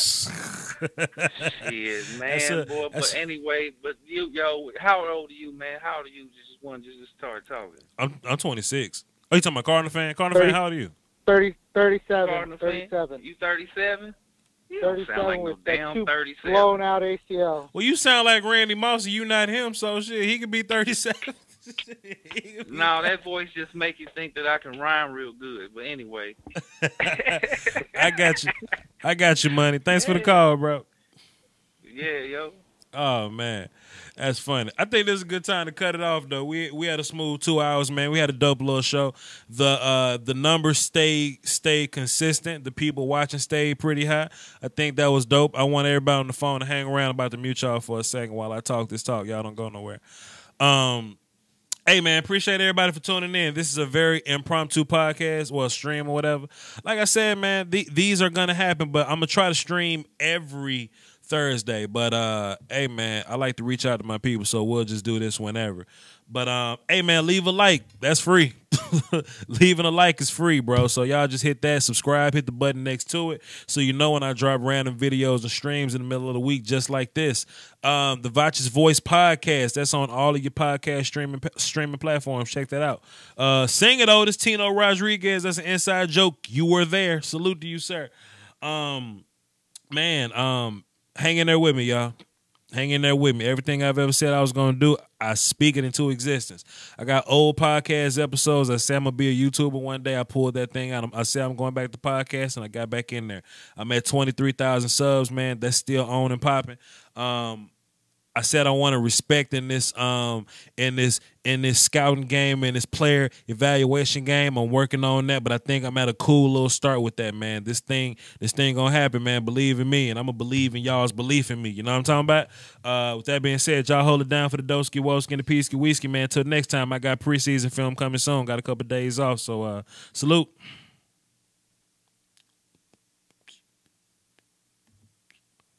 Shit, man, boy. But anyway, how old are you, man? How old are you? Just start talking. I'm 26. Oh, you talking about Cardinal fan? Cardinal fan, how old are you? 37. Cardinal 37. Fan? You 37? You don't 37 sound like with no damn two 37. blown out ACL. Well, you sound like Randy Moss, and you not him, so shit, he could be 37. No, that voice just make you think that I can rhyme real good. But anyway. I got you, money. Thanks for the call, bro. Yeah, yo. Oh, man. That's funny. I think this is a good time to cut it off, though. We had a smooth 2 hours, man. We had a dope little show. The numbers stayed consistent. The people watching stayed pretty high. I think that was dope. I want everybody on the phone to hang around. I'm about to mute y'all for a second while I talk this talk. Y'all don't go nowhere. Hey, man, appreciate everybody for tuning in. This is a very impromptu podcast, well, stream or whatever. Like I said, man, these are going to happen, but I'm going to try to stream every Thursday. But, hey, man, I like to reach out to my people, so we'll just do this whenever. But, hey, man, leave a like. That's free. Leaving a like is free, bro. So y'all just hit that, subscribe, hit the button next to it so you know when I drop random videos and streams in the middle of the week just like this. The Vaches Voice Podcast, that's on all of your podcast streaming platforms. Check that out. Sing It Otis, Tino Rodriguez, that's an inside joke. You were there. Salute to you, sir. Man, hang in there with me, y'all. Hang in there with me. Everything I've ever said I was going to do, I speak it into existence. I got old podcast episodes. I said I'm going to be a YouTuber one day. I pulled that thing out. I said I'm going back to podcast, and I got back in there. I'm at 23,000 subs, man. That's still on and popping. I said I want to respect in this scouting game and this player evaluation game. I'm working on that, but I think I'm at a cool little start with that, man. This thing gonna happen, man. Believe in me, and I'm gonna believe in y'all's belief in me. You know what I'm talking about? With that being said, y'all hold it down for the Doski Woski and the Peasky Whiskey, man. Till next time, I got preseason film coming soon. Got a couple days off, so salute.